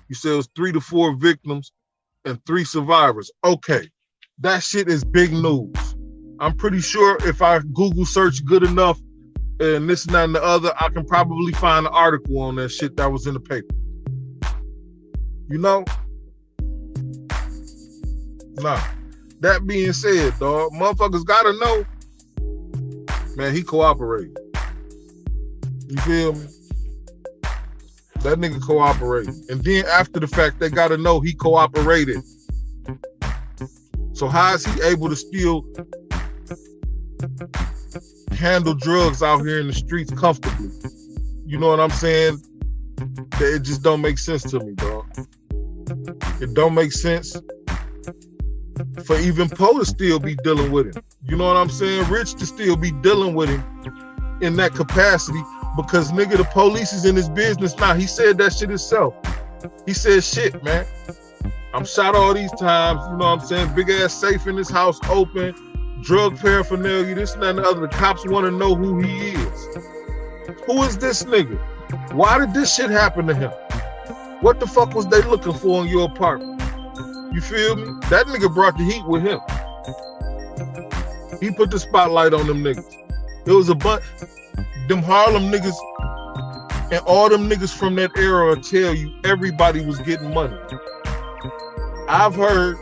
you said it was 3 to 4 victims and 3 survivors. Okay, that shit is big news. I'm pretty sure if I Google search good enough and this and that and the other, I can probably find an article on that shit that was in the paper. You know? Nah. That being said, dog, motherfuckers gotta know, man, he cooperated. You feel me? That nigga cooperated. And then after the fact, they gotta know he cooperated. So how is he able to still handle drugs out here in the streets comfortably? You know what I'm saying? It just don't make sense to me, dog. It don't make sense for even Poe to still be dealing with him. You know what I'm saying? Rich to still be dealing with him in that capacity because, nigga, the police is in his business now. He said that shit himself. He said, shit, man. I'm shot all these times, you know what I'm saying? Big ass safe in this house open, drug paraphernalia, this and that and the other. The cops want to know who he is. Who is this nigga? Why did this shit happen to him? What the fuck was they looking for in your apartment? You feel me? That nigga brought the heat with him. He put the spotlight on them niggas. It was a bunch, them Harlem niggas and all them niggas from that era will tell you everybody was getting money. I've heard,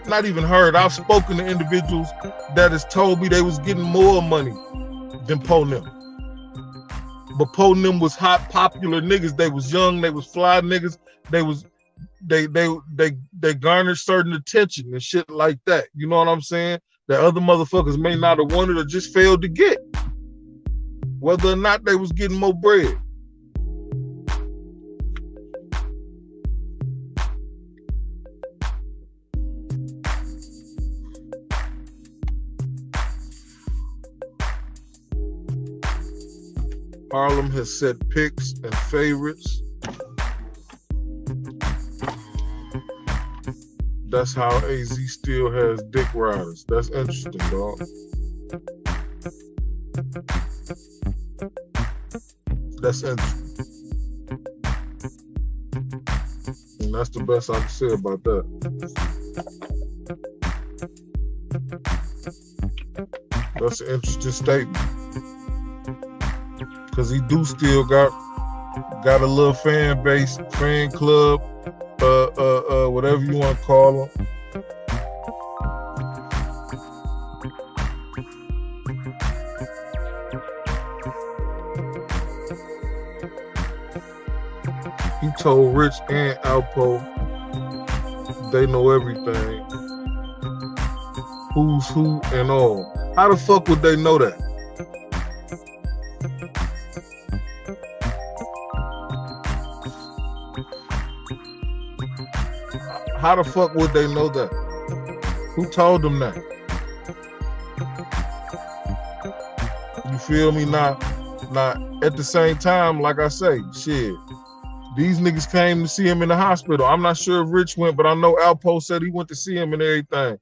not even heard, I've spoken to individuals that has told me they was getting more money than Poe and them. But Poe and them was hot, popular niggas. They was young, they was fly niggas. They garnered certain attention and shit like that. You know what I'm saying? That other motherfuckers may not have wanted or just failed to get. Whether or not they was getting more bread. Harlem has set picks and favorites. That's how Azie still has dick riders. That's interesting, dog. That's interesting. And that's the best I can say about that. That's an interesting statement. Cause he do still got a little fan base, fan club, whatever you want to call them. He told Rich and Alpo they know everything. Who's who and all. How the fuck would they know that? How the fuck would they know that? Who told them that? You feel me? Not at the same time, like I say, shit. These niggas came to see him in the hospital. I'm not sure if Rich went, but I know Alpo said he went to see him and everything.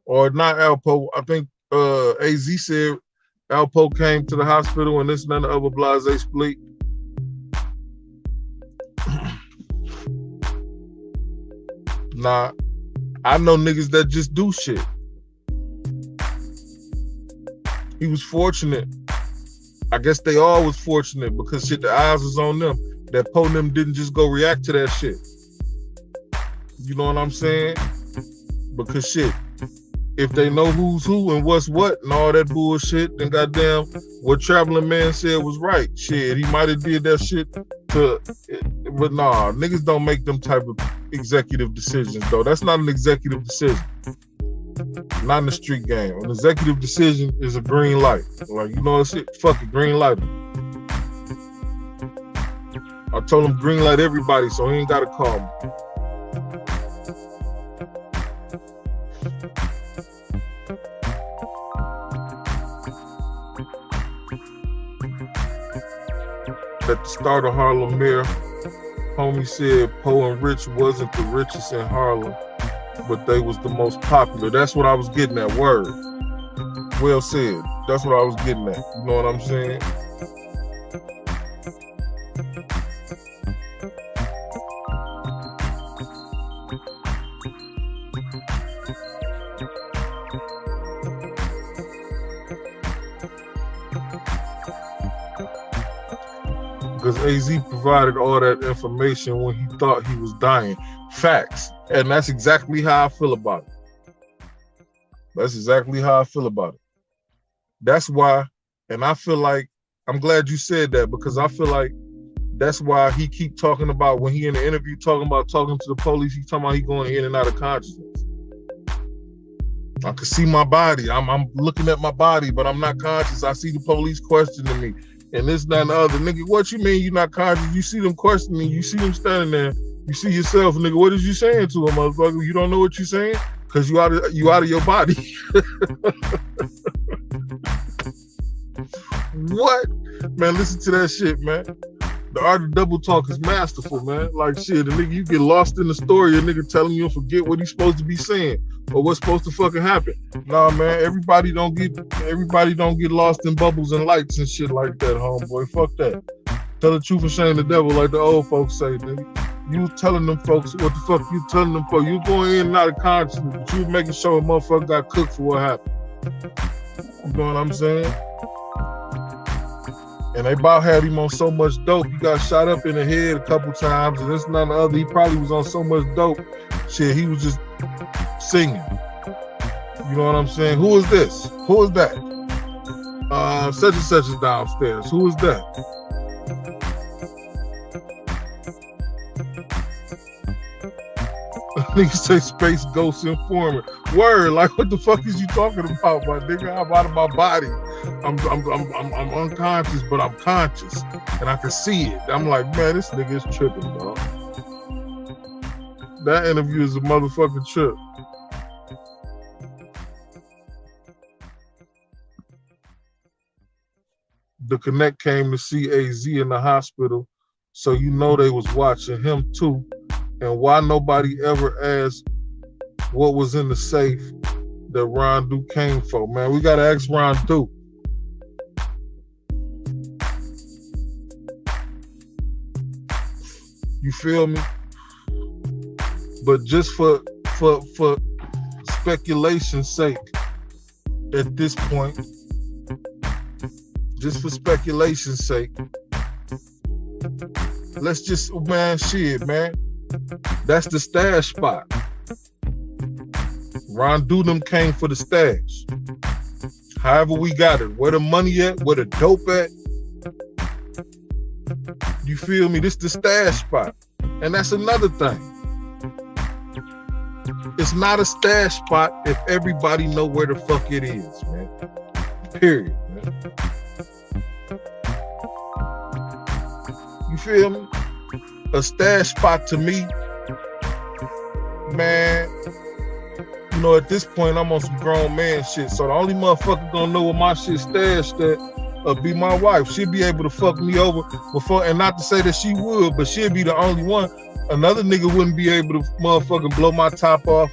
Or not Alpo. I think Azie said Alpo came to the hospital and this and then the other blase split. Nah, I know niggas that just do shit. He was fortunate. I guess they all was fortunate because shit, the eyes was on them. That Poe and them didn't just go react to that shit. You know what I'm saying? Because shit, if they know who's who and what's what and all that bullshit, then goddamn, what Traveling Man said was right. Shit, he might have did that shit but nah, niggas don't make them type of executive decisions though. That's not an executive decision. Not in the street game. An executive decision is a green light. Like, you know what shit? Fuck it, green light. I told him green light everybody, so he ain't gotta call me. At the start of Harlem Mayor, homie said Poe and Rich wasn't the richest in Harlem, but they was the most popular. That's what I was getting at. Word. Well said. That's what I was getting at. You know what I'm saying? Because Azie provided all that information when he thought he was dying. Facts. And that's exactly how I feel about it. That's exactly how I feel about it. That's why, and I feel like, I'm glad you said that, because I feel like that's why he keep talking about, when he in the interview talking to the police, he talking about he going in and out of consciousness. I can see my body. I'm looking at my body, but I'm not conscious. I see the police questioning me. And this, that, and the other. Nigga, what you mean you not conscious? You see them questioning, you see them standing there, you see yourself, nigga, what is you saying to him, motherfucker? You don't know what you're saying? Because you out of your body. What? Man, listen to that shit, man. The art of double talk is masterful, man. Like shit, the nigga, you get lost in the story, a nigga telling you to forget what he's supposed to be saying or what's supposed to fucking happen. Nah, man, everybody don't get lost in bubbles and lights and shit like that, homeboy. Fuck that. Tell the truth and shame the devil, like the old folks say, nigga. You telling them folks what the fuck you telling them for? You going in and out of consciousness, but you making sure a motherfucker got cooked for what happened. You know what I'm saying? And they about had him on so much dope. He got shot up in the head a couple times, and this and that and the other. He probably was on so much dope. Shit, he was just singing. You know what I'm saying? Who is this? Who is that? Such and such is downstairs. Who is that? Niggas say space ghost informant. Word, like what the fuck is you talking about, my nigga? I'm out of my body. I'm unconscious, but I'm conscious, and I can see it. I'm like, man, this nigga is tripping, bro. That interview is a motherfucking trip. The Connect came to see Azie in the hospital, so you know they was watching him too. And why nobody ever asked what was in the safe that Ron Duke came for, man? We gotta ask Ron Duke. You feel me? But just for speculation's sake, at this point, just for speculation's sake, let's just, man, shit, man. That's the stash spot. Ron Dudum came for the stash. However we got it. Where the money at? Where the dope at? You feel me? This the stash spot. And that's another thing. It's not a stash spot if everybody know where the fuck it is, man. Period, man. You feel me? A stash spot to me, man, you know, at this point, I'm on some grown man shit. So the only motherfucker gonna know where my shit stashed at be my wife. She'll be able to fuck me over before, and not to say that she would, but she'll be the only one. Another nigga wouldn't be able to motherfucking blow my top off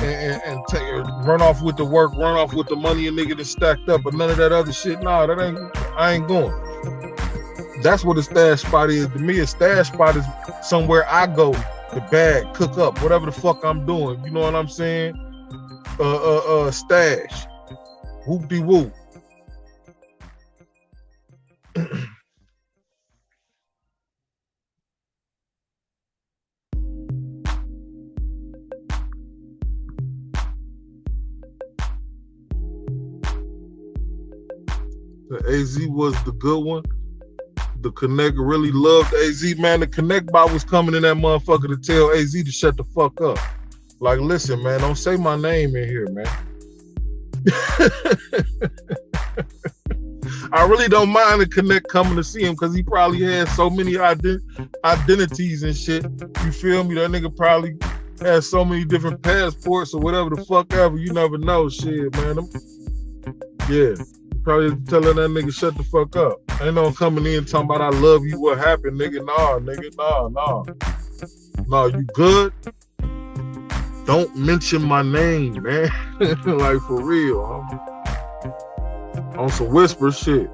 and take run off with the work, run off with the money a nigga that's stacked up, but none of that other shit. Nah, I ain't going. That's what a stash spot is to me. A stash spot is somewhere I go to bag, cook up, whatever the fuck I'm doing. You know what I'm saying? Stash. Whoop-de-whoop. The Azie was the good one. The Connect really loved Azie, man. The Connect bot was coming in that motherfucker to tell Azie to shut the fuck up. Like, listen, man, don't say my name in here, man. I really don't mind the Connect coming to see him because he probably has so many identities and shit. You feel me? That nigga probably has so many different passports or whatever the fuck ever. You never know, shit, man. Yeah. Probably telling that nigga shut the fuck up. Ain't no coming in talking about I love you, what happened, nigga. Nah, nigga, nah. Nah, you good? Don't mention my name, man. Like, for real, huh? On some whisper shit.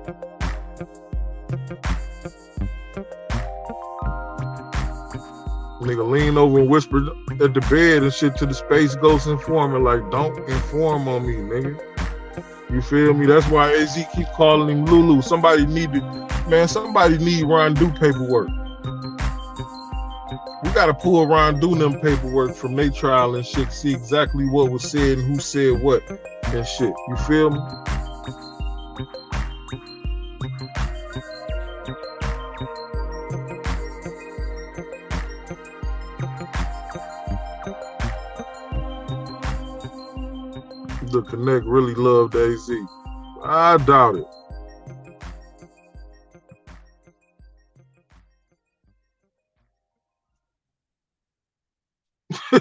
Nigga lean over and whisper at the bed and shit to the Space Ghost informant, like, don't inform on me, nigga. You feel me? That's why Azie keep calling him Lulu. Somebody need Rondu paperwork. We gotta pull Rondu them paperwork from their trial and shit, see exactly what was said and who said what and shit. You feel me? The Connect really loved Azie. I doubt it.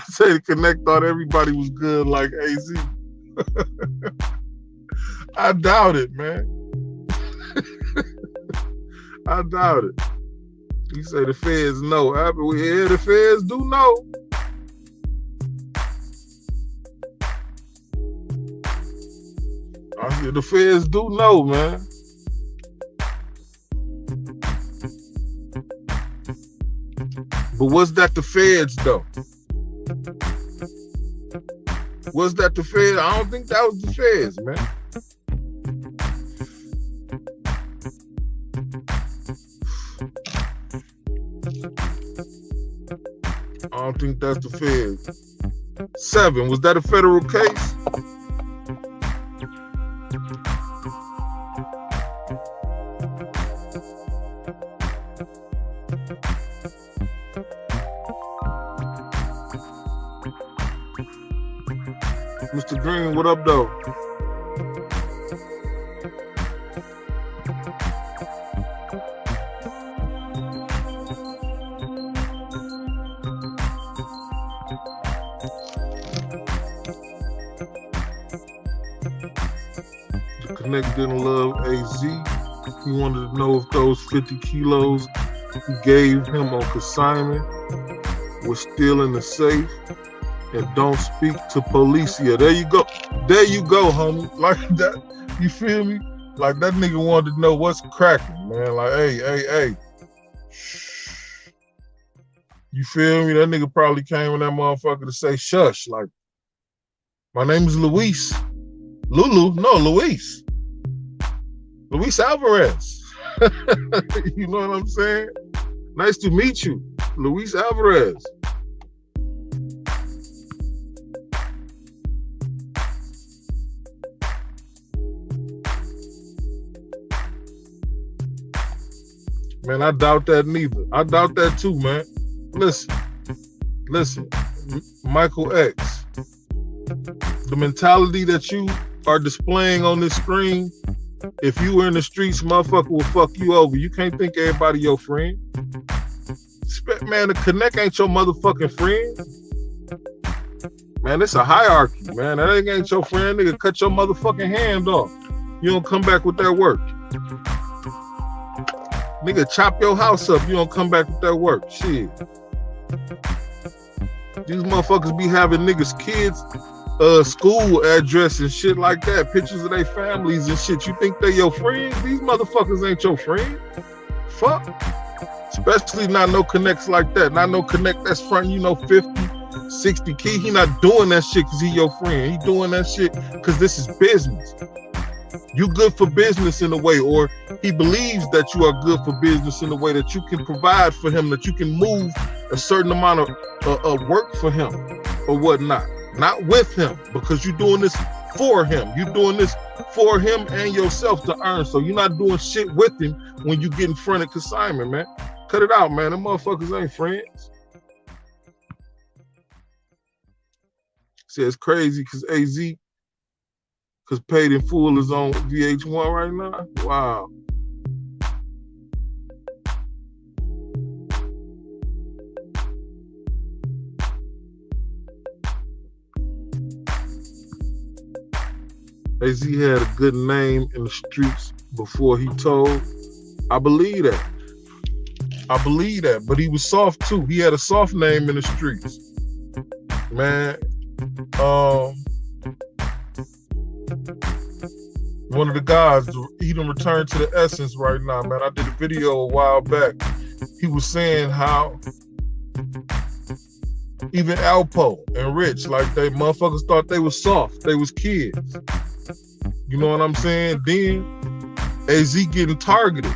Say the Connect thought everybody was good like Azie. I doubt it, man. I doubt it. You say the feds know. Yeah, the feds do know. The feds do know, man. But was that the feds, though? Was that the feds? I don't think that was the feds, man. I don't think that's the feds. 7, was that a federal case? Mr. Green, what up, though? The Connect didn't love Azie. He wanted to know if those 50 kilos he gave him on consignment was still in the safe. And don't speak to police. Yeah, there you go. There you go, homie. Like that, you feel me? Like that nigga wanted to know what's cracking, man. Like, hey. You feel me? That nigga probably came in that motherfucker to say shush. Like, my name is Luis. Lulu? No, Luis. Luis Alvarez. You know what I'm saying? Nice to meet you, Luis Alvarez. Man, I doubt that neither. I doubt that too, man. Listen, Michael X. The mentality that you are displaying on this screen, if you were in the streets, motherfucker will fuck you over. You can't think everybody your friend. Man, the connect ain't your motherfucking friend. Man, it's a hierarchy, man. That ain't your friend. Nigga, cut your motherfucking hand off. You don't come back with that work. Nigga, chop your house up. You don't come back with that work. Shit. These motherfuckers be having niggas' kids' school address and shit like that. Pictures of their families and shit. You think they your friends? These motherfuckers ain't your friend. Fuck. Especially not no connects like that. Not no connect that's fronting, you know, 50, 60 key. He not doing that shit because he your friend. He doing that shit because this is business. You good for business in a way, or he believes that you are good for business in a way that you can provide for him, that you can move a certain amount of work for him or whatnot. Not with him, because you're doing this for him. You're doing this for him and yourself to earn. So you're not doing shit with him when you get in front of consignment, man. Cut it out, man. Them motherfuckers ain't friends. See, it's crazy because Azie, because Paid in Full is on VH1 right now. Wow. Azie had a good name in the streets before he told. I believe that. I believe that. But he was soft too. He had a soft name in the streets. Man. One of the guys, he done returned to the essence right now, man. I did a video a while back. He was saying how even Alpo and Rich, like they motherfuckers thought they was soft. They was kids. You know what I'm saying? Then Azie getting targeted.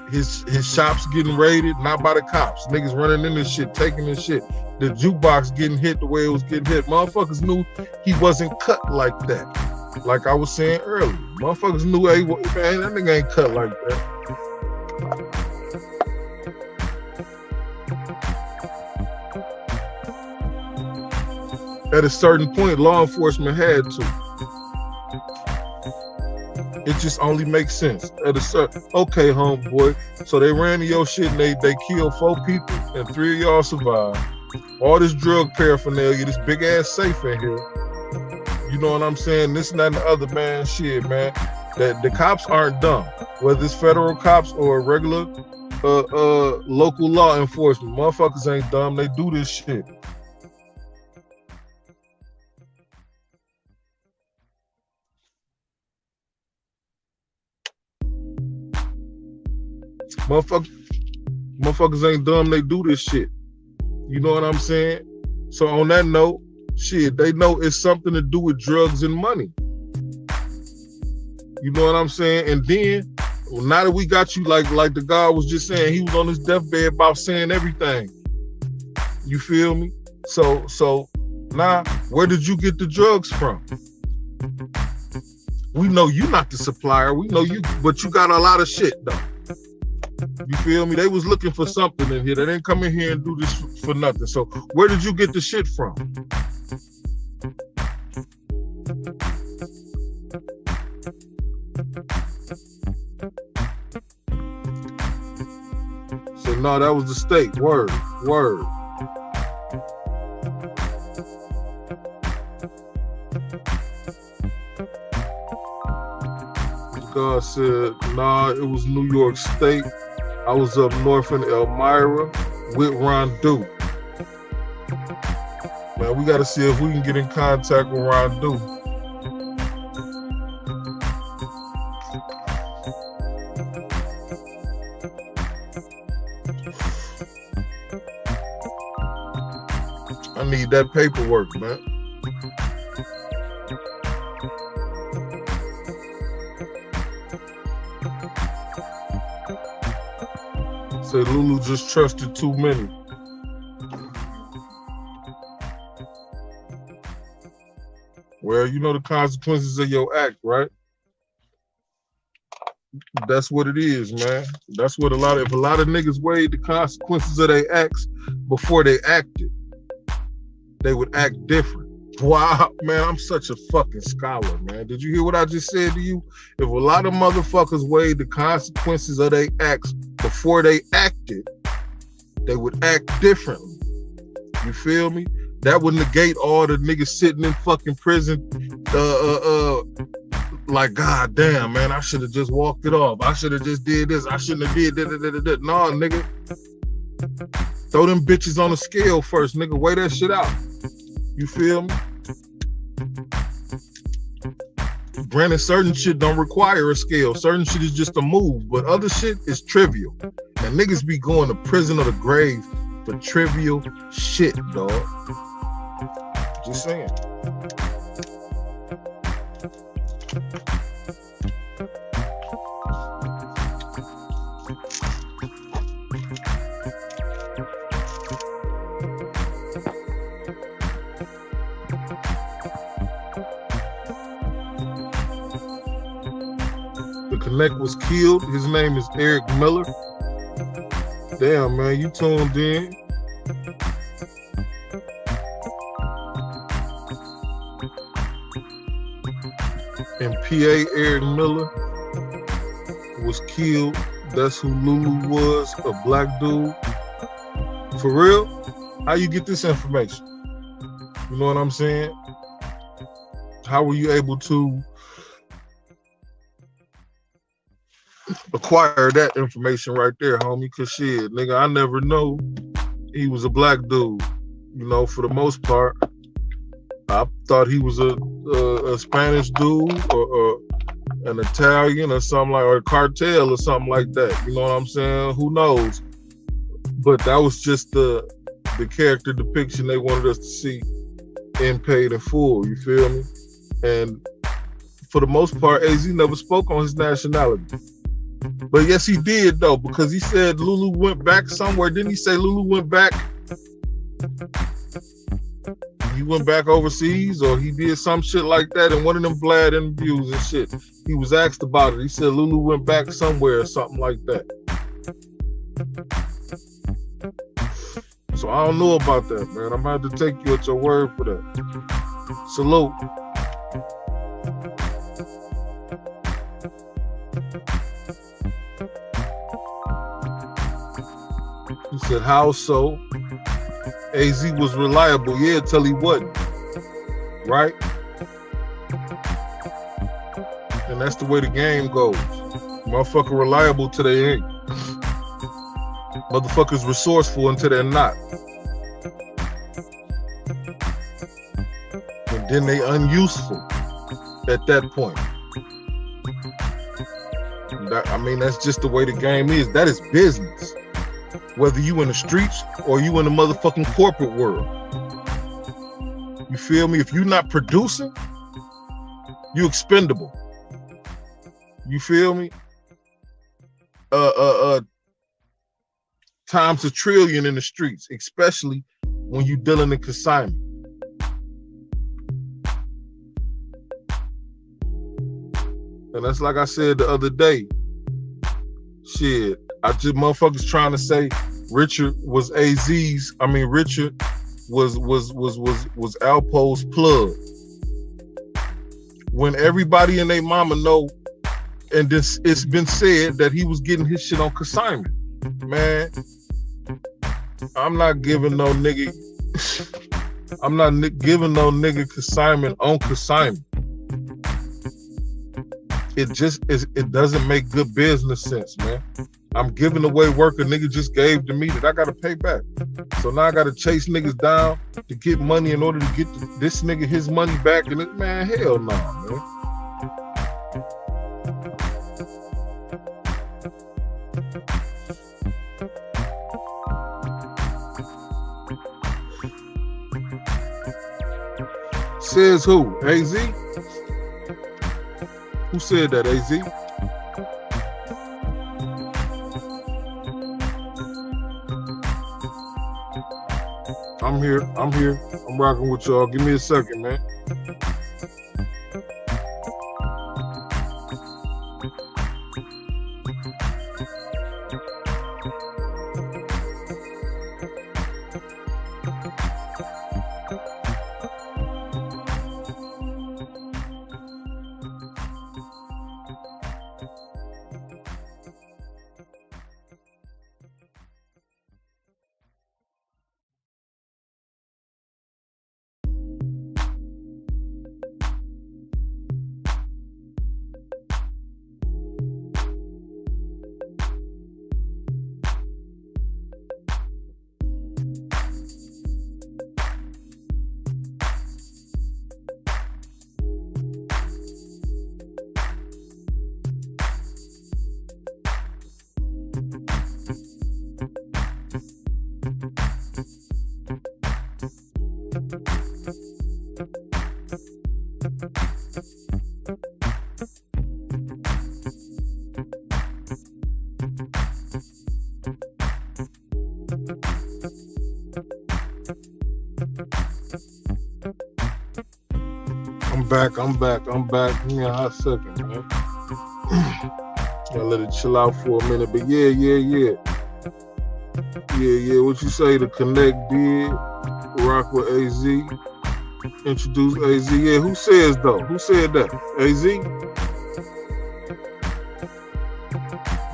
His shops getting raided, not by the cops. Niggas running in this shit, taking this shit. The jukebox getting hit the way it was getting hit. Motherfuckers knew he wasn't cut like that. Like I was saying earlier. Motherfuckers knew, hey, man, that nigga ain't cut like that. At a certain point, law enforcement had to. It just only makes sense. At a certain, okay, homeboy. So they ran to your shit and they killed 4 people and 3 of y'all survived. All this drug paraphernalia, this big ass safe in here. You know what I'm saying? This and that and the other, man. Shit, man. That the cops aren't dumb. Whether it's federal cops or regular local law enforcement, motherfuckers ain't dumb. They do this shit. Motherfuckers ain't dumb, they do this shit. You know what I'm saying? So on that note, shit, they know it's something to do with drugs and money. You know what I'm saying? And then, now that we got you, like the guy was just saying, he was on his deathbed about saying everything. You feel me? So now, where did you get the drugs from? We know you not the supplier. We know you, but you got a lot of shit though. You feel me? They was looking for something in here. They didn't come in here and do this for nothing. So where did you get the shit from? So no, that was the state. Word. God said, nah, it was New York State. I was up north in Elmira with Rondu. Man, we got to see if we can get in contact with Rondu. I need that paperwork, man. Say Lulu just trusted too many. Well, you know the consequences of your act, right? That's what it is, man. That's what if a lot of niggas weighed the consequences of their acts before they acted, they would act different. Wow, man, I'm such a fucking scholar, man. Did you hear what I just said to you? If a lot of motherfuckers weighed the consequences of their acts before they acted, they would act differently. You feel me? That would negate all the niggas sitting in fucking prison, like, God damn, man, I should have just walked it off. I should have just did this. I shouldn't have did that. Nah, nigga. Throw them bitches on the scale first, nigga. Weigh that shit out. You feel me? Granted, certain shit don't require a scale. Certain shit is just a move, but other shit is trivial. And niggas be going to prison or the grave for trivial shit, dog. Just saying. The Connect was killed. His name is Eric Miller. Damn, man, you tuned in. In PA, Eric Miller was killed. That's who Lulu was, a black dude. For real? How you get this information? You know what I'm saying? How were you able to acquire that information right there, homie? Cause shit, nigga, I never know he was a black dude. You know, for the most part, I thought he was a Spanish dude or an Italian or something like, or a cartel or something like that. You know what I'm saying? Who knows? But that was just the character depiction they wanted us to see in Paid in Full. You feel me? And for the most part, Azie never spoke on his nationality. But yes, he did though, because he said Lulu went back somewhere. Didn't he say Lulu went back? He went back overseas, or he did some shit like that in one of them Vlad interviews and shit. He was asked about it. He said Lulu went back somewhere or something like that. So I don't know about that, man. I'm gonna have to take you at your word for that. Salute. He said, how so? Azie was reliable, yeah, till he wasn't. Right? And that's the way the game goes. Motherfucker reliable till they ain't. Motherfuckers resourceful until they're not. And then they unuseful at that point. I mean, that's just the way the game is. That is business. Whether you in the streets or you in the motherfucking corporate world. You feel me? If you're not producing, you expendable. You feel me? Times a trillion in the streets, especially when you dealing in consignment. And that's like I said the other day. Shit, I just motherfuckers trying to say Richard was Azie's. I mean, Richard was Alpo's plug. When everybody and their mama know, and this it's been said that he was getting his shit on consignment. Man, I'm not giving no nigga. I'm not giving no nigga consignment on consignment. It just is. It doesn't make good business sense, man. I'm giving away work a nigga just gave to me that I gotta pay back. So now I gotta chase niggas down to get money in order to get this nigga his money back. And it, man, hell no, man. Says who? Azie? Who said that, Azie? I'm here. I'm rocking with y'all. Give me a second, man. I'm back. Give me a hot second, man. Gotta let it chill out for a minute. But yeah. What you say? The Connect did rock with Azie. Introduce Azie. Yeah, who says though? Who said that? Azie?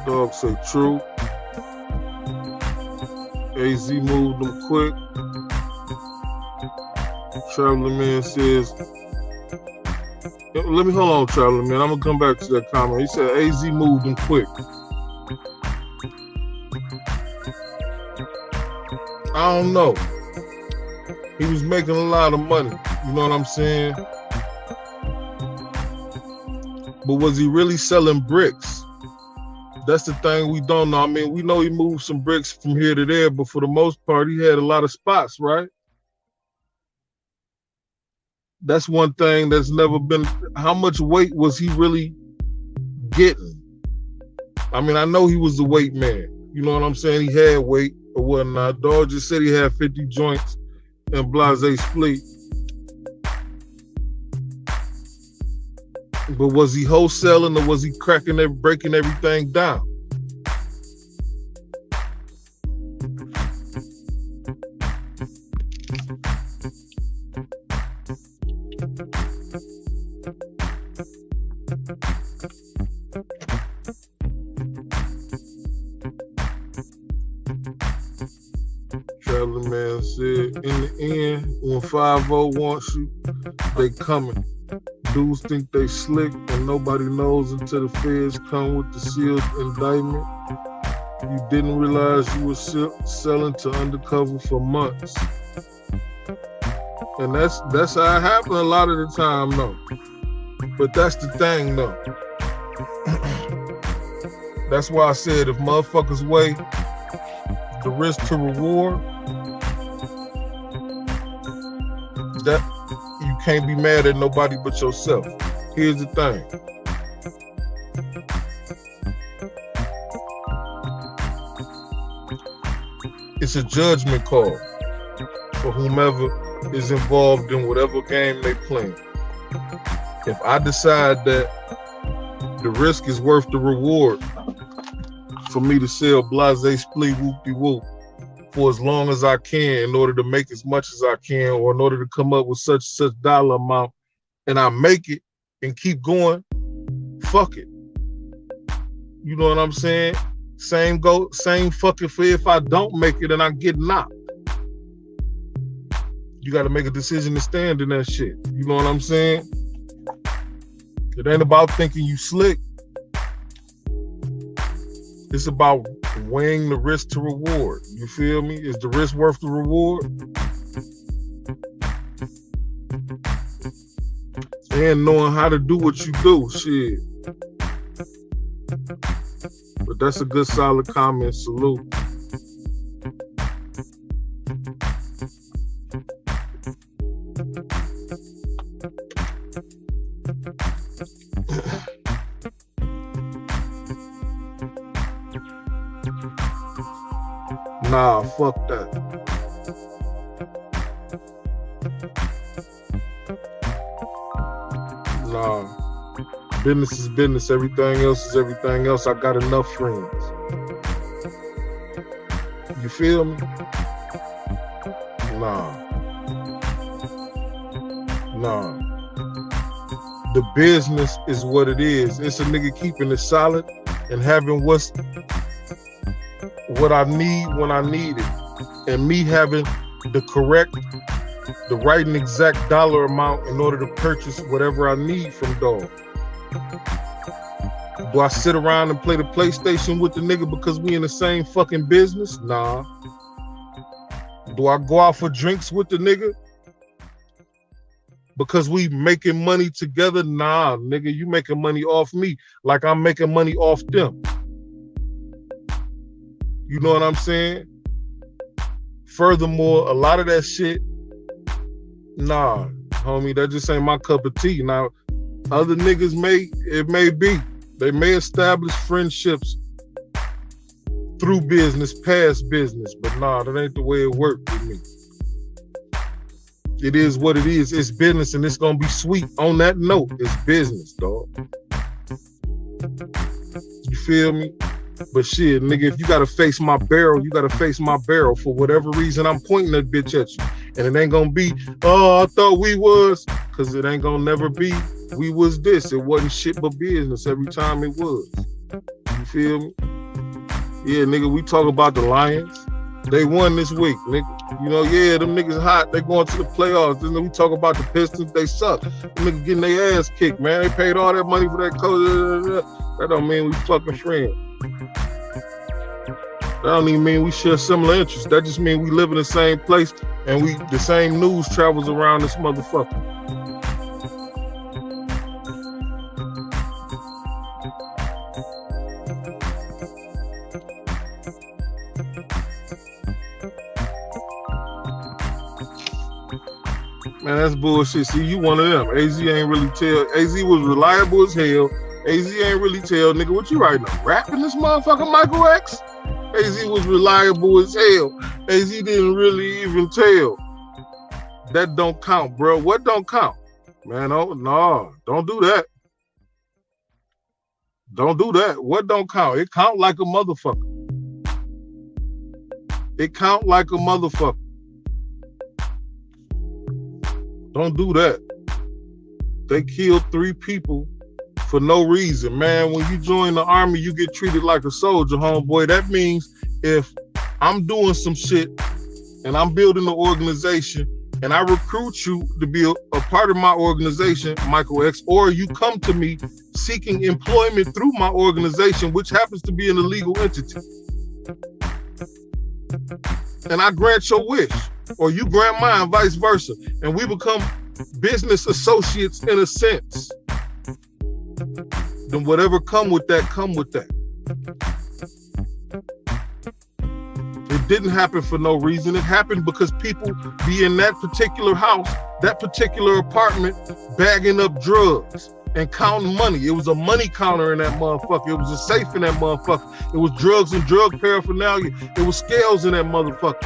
Dog say true. Azie moved them quick. Traveling Man says, let me hold on, Traveling Man. I'm gonna come back to that comment. He said Azie moved him quick. I don't know. He was making a lot of money. You know what I'm saying? But was he really selling bricks? That's the thing we don't know. I mean, we know he moved some bricks from here to there, but for the most part, he had a lot of spots, right? That's one thing that's never been. How much weight was he really getting? I mean, I know he was the weight man. You know what I'm saying? He had weight or whatnot. Dog just said he had 50 joints and blase split. But was he wholesaling or was he breaking everything down? Traveling Man said, in the end, when 5-0 wants you, they coming. Dudes think they slick and nobody knows until the feds come with the sealed indictment. You didn't realize you were selling to undercover for months. And that's how it happened a lot of the time, though. But that's the thing, though. That's why I said if motherfuckers weigh the risk to reward, that you can't be mad at nobody but yourself. Here's the thing. It's a judgment call for whomever is involved in whatever game they playing. If I decide that the risk is worth the reward for me to sell blase split whoop-de-whoop for as long as I can in order to make as much as I can, or in order to come up with such dollar amount, and I make it and keep going, fuck it. You know what I'm saying? Same fucking for if I don't make it and I get knocked. You got to make a decision to stand in that shit. You know what I'm saying? It ain't about thinking you slick. It's about weighing the risk to reward. You feel me? Is the risk worth the reward? And knowing how to do what you do, shit. But that's a good, solid comment. Salute. Nah, fuck that. Nah. Business is business. Everything else is everything else. I got enough friends. You feel me? Nah. Nah. The business is what it is. It's a nigga keeping it solid and having what I need when I need it. And me having the right and exact dollar amount in order to purchase whatever I need from dog. Do I sit around and play the PlayStation with the nigga because we in the same fucking business? Nah. Do I go out for drinks with the nigga because we making money together? Nah, nigga, you making money off me like I'm making money off them. You know what I'm saying? Furthermore, a lot of that shit, nah, homie, that just ain't my cup of tea. Now, other niggas may be. They may establish friendships through business, past business, but nah, that ain't the way it worked with me. It is what it is. It's business and it's gonna be sweet. On that note, it's business, dog. You feel me? But shit, nigga, if you gotta face my barrel, you gotta face my barrel. For whatever reason, I'm pointing that bitch at you. And it ain't gonna be, oh, I thought we was, cause it ain't gonna never be, we was this. It wasn't shit but business every time it was. You feel me? Yeah, nigga, we talk about the Lions. They won this week, nigga. You know, yeah, them niggas hot. They going to the playoffs. Then we talk about the Pistons. They suck. Them niggas getting their ass kicked, man. They paid all that money for that coach. That don't mean we fucking friends. That don't even mean we share similar interests. That just means we live in the same place and the same news travels around this motherfucker. Man, that's bullshit. See, you one of them. Azie ain't really tell. Azie was reliable as hell. Azie ain't really tell. Nigga, what you writing? Rapping this motherfucker Michael X? Azie was reliable as hell. Azie didn't really even tell. That don't count, bro. What don't count? Man, oh, no. Don't do that. Don't do that. What don't count? It count like a motherfucker. It count like a motherfucker. Don't do that. They killed 3 people for no reason, man. When you join the army, you get treated like a soldier, homeboy. That means if I'm doing some shit and I'm building an organization and I recruit you to be a part of my organization, Michael X, or you come to me seeking employment through my organization, which happens to be an illegal entity, and I grant your wish, or you grant mine, vice versa, and we become business associates in a sense, then whatever come with that, come with that. It didn't happen for no reason. It happened because people be in that particular house, that particular apartment, bagging up drugs and counting money. It was a money counter in that motherfucker. It was a safe in that motherfucker. It was drugs and drug paraphernalia. It was scales in that motherfucker.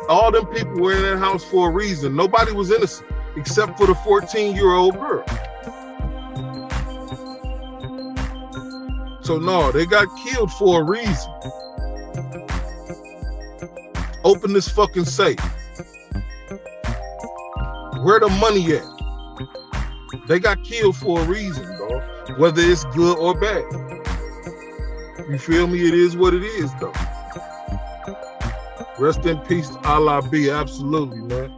All them people were in that house for a reason. Nobody was innocent except for the 14-year-old girl. So no, they got killed for a reason. Open this fucking safe. Where the money at? They got killed for a reason, dog. Whether it's good or bad. You feel me? It is what it is, though. Rest in peace to Allah B. Absolutely, man.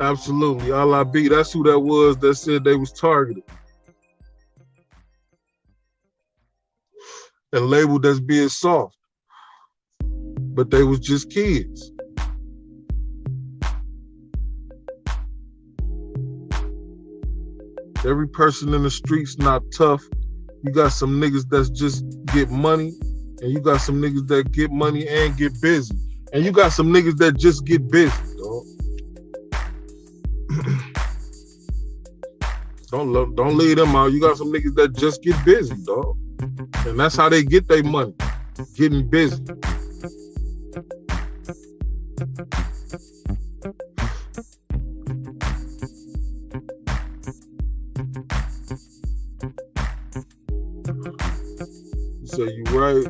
Absolutely. Allah B. That's who that was that said they was targeted. And labeled as being soft. But they was just kids. Every person in the street's not tough. You got some niggas that just get money, and you got some niggas that get money and get busy. And you got some niggas that just get busy, dog. Don't leave them out. You got some niggas that just get busy, dog. And that's how they get their money, getting busy. So you right.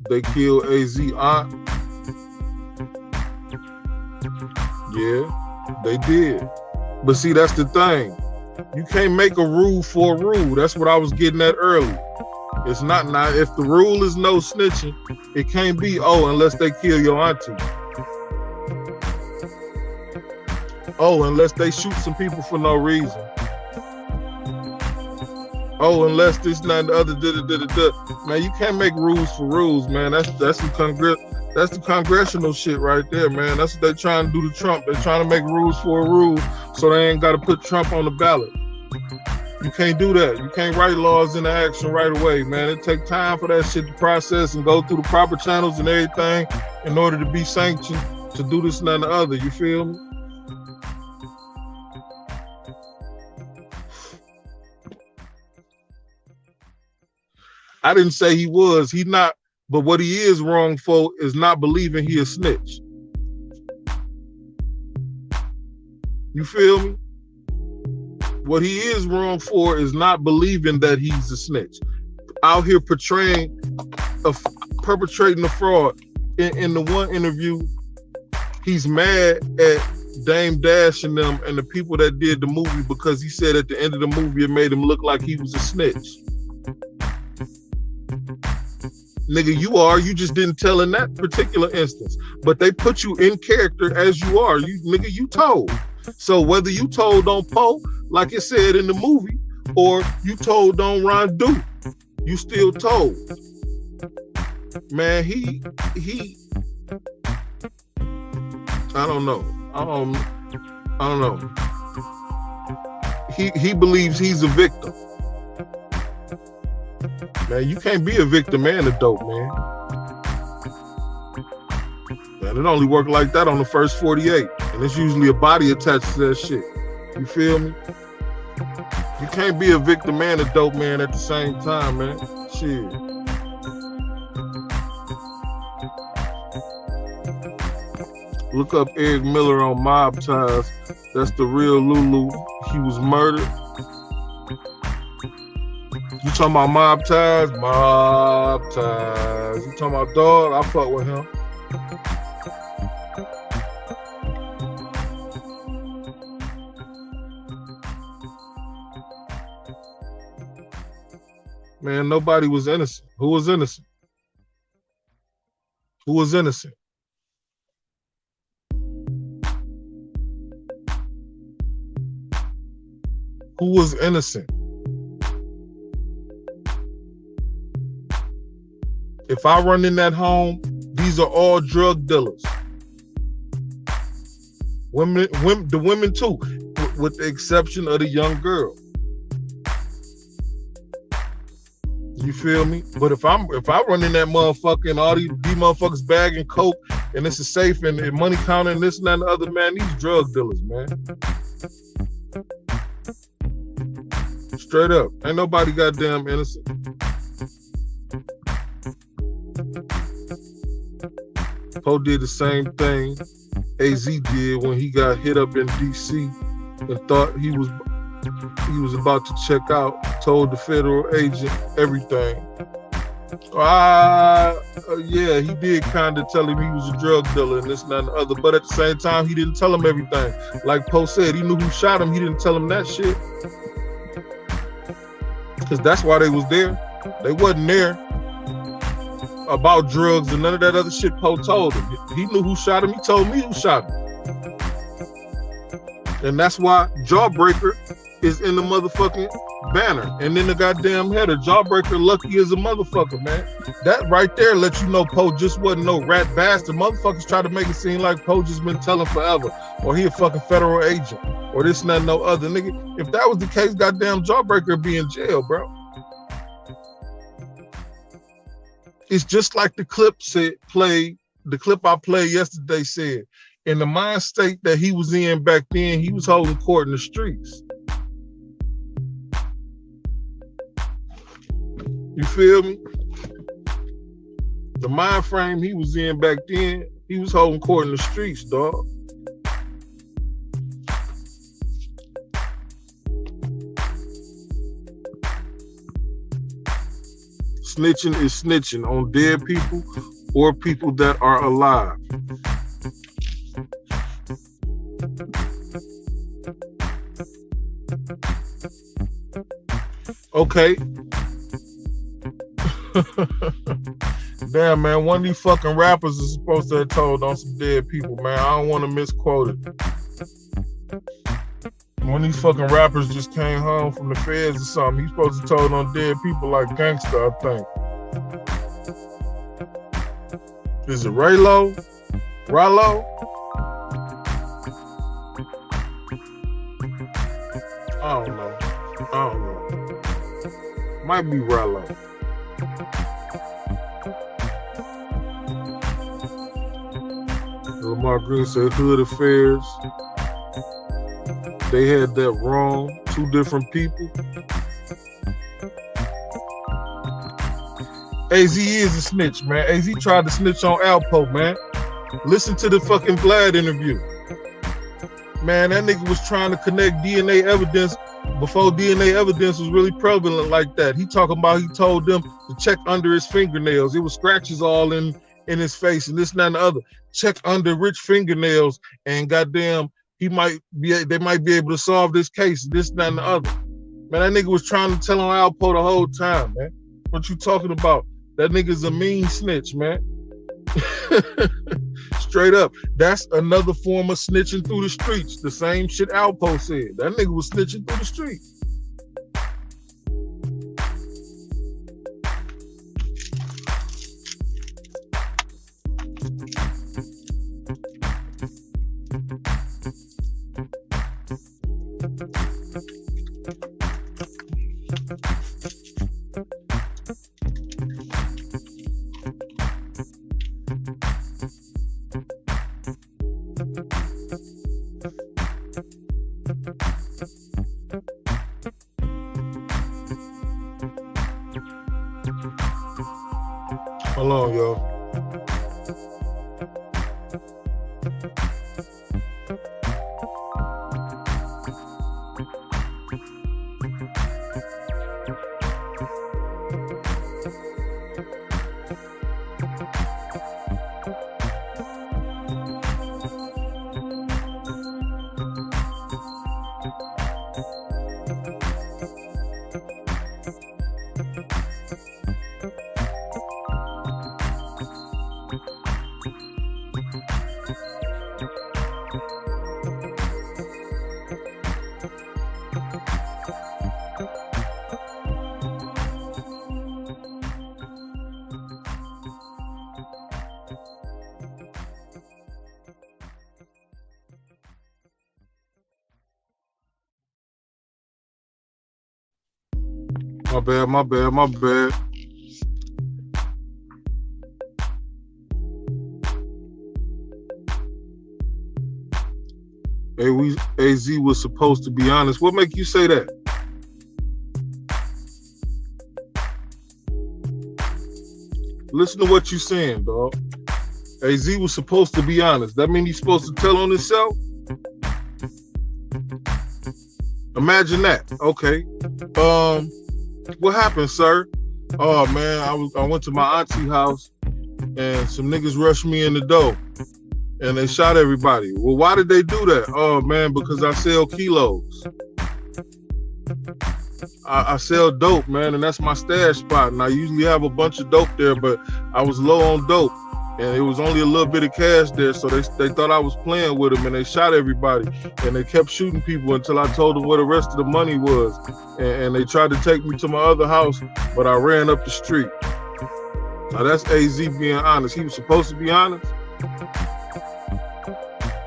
They killed Azie aunt. Yeah, they did. But see, that's the thing. You can't make a rule for a rule. That's what I was getting at earlier. It's not now. If the rule is no snitching, it can't be, oh, unless they kill your auntie. Oh, unless they shoot some people for no reason. Oh, unless this, not the other, Man, you can't make rules for rules, man. That's the congressional shit right there, man. That's what they're trying to do to Trump. They're trying to make rules for a rule so they ain't got to put Trump on the ballot. You can't do that. You can't write laws into action right away, man. It takes time for that shit to process and go through the proper channels and everything in order to be sanctioned to do this and that and the other. You feel me? I didn't say he was. He not. But what he is wrong for is not believing he a snitch. You feel me? What he is wrong for is not believing that he's a snitch. Out here perpetrating the fraud. In the one interview, he's mad at Dame Dash and them and the people that did the movie because he said at the end of the movie it made him look like he was a snitch. Nigga, you just didn't tell in that particular instance. But they put you in character as you are. You told. So whether you told on Poe, like it said in the movie, or you told on Rondu, you still told. Man, he I don't know. I don't know. He believes he's a victim. Man, you can't be a victim and a dope, man. Man, it only worked like that on the first 48. And it's usually a body attached to that shit. You feel me? You can't be a victim and a dope man at the same time, man. Shit. Look up Eric Miller on Mob Ties. That's the real Lulu. He was murdered. You talking about Mob Ties? Mob Ties. You talking about dog? I fuck with him. Man, nobody was innocent. Who was innocent? Who was innocent? Who was innocent? If I run in that home, these are all drug dealers. The women too, with the exception of the young girl. You feel me? But if I run in that motherfucker and all these motherfuckers bagging coke and it's a safe and money counter and this and that and the other, man, these drug dealers, man. Straight up. Ain't nobody goddamn innocent. Poe did the same thing Azie did when he got hit up in DC and thought he was about to check out, told the federal agent everything. Yeah, he did kind of tell him he was a drug dealer and this and that and the other, but at the same time, he didn't tell him everything. Like Poe said, he knew who shot him, he didn't tell him that shit. Because that's why they was there. They wasn't there about drugs and none of that other shit Poe told him. He knew who shot him, he told me who shot him. And that's why Jawbreaker is in the motherfucking banner. And then the goddamn header, Jawbreaker lucky as a motherfucker, man. That right there lets you know Poe just wasn't no rat bastard. Motherfuckers try to make it seem like Poe just been telling forever. Or he a fucking federal agent. Or this and that, no other. Nigga, if that was the case, goddamn Jawbreaker would be in jail, bro. It's just like the clip I played yesterday said. In the mind state that he was in back then, he was holding court in the streets. You feel me? The mind frame he was in back then, he was holding court in the streets, dog. Snitching is snitching on dead people or people that are alive. Okay. Damn, man, one of these fucking rappers is supposed to have told on some dead people, man. I don't want to misquote it. One of these fucking rappers just came home from the feds or something. He's supposed to told on dead people like Gangsta, I think. Is it Raylo? Rallo? I don't know. Might be Rallo. Lamar Green said hood affairs. They had that wrong. Two different people. Azie is a snitch, man. Azie tried to snitch on Alpo, man. Listen to the fucking Vlad interview. Man, that nigga was trying to connect DNA evidence before DNA evidence was really prevalent like that. He talking about he told them to check under his fingernails. It was scratches all in his face and this and that and the other. Check under rich fingernails and goddamn, they might be able to solve this case, this and that and the other. Man, that nigga was trying to tell on Alpo the whole time, man. What you talking about? That nigga's a mean snitch, man. Straight up. That's another form of snitching through the streets. The same shit Alpo said. That nigga was snitching through the streets. Hold on, y'all. My bad. AZ was supposed to be honest. What make you say that? Listen to what you saying, dog. AZ was supposed to be honest. That mean he's supposed to tell on himself? Imagine that. Okay. What happened, sir? Oh man, I went to my auntie house and some niggas rushed me in the door and they shot everybody. Well, why did they do that? Oh man, because I sell kilos. I sell dope, man, and that's my stash spot. And I usually have a bunch of dope there, but I was low on dope. And it was only a little bit of cash there, so they thought I was playing with them, and they shot everybody. And they kept shooting people until I told them where the rest of the money was. And they tried to take me to my other house, but I ran up the street. Now that's AZ being honest. He was supposed to be honest.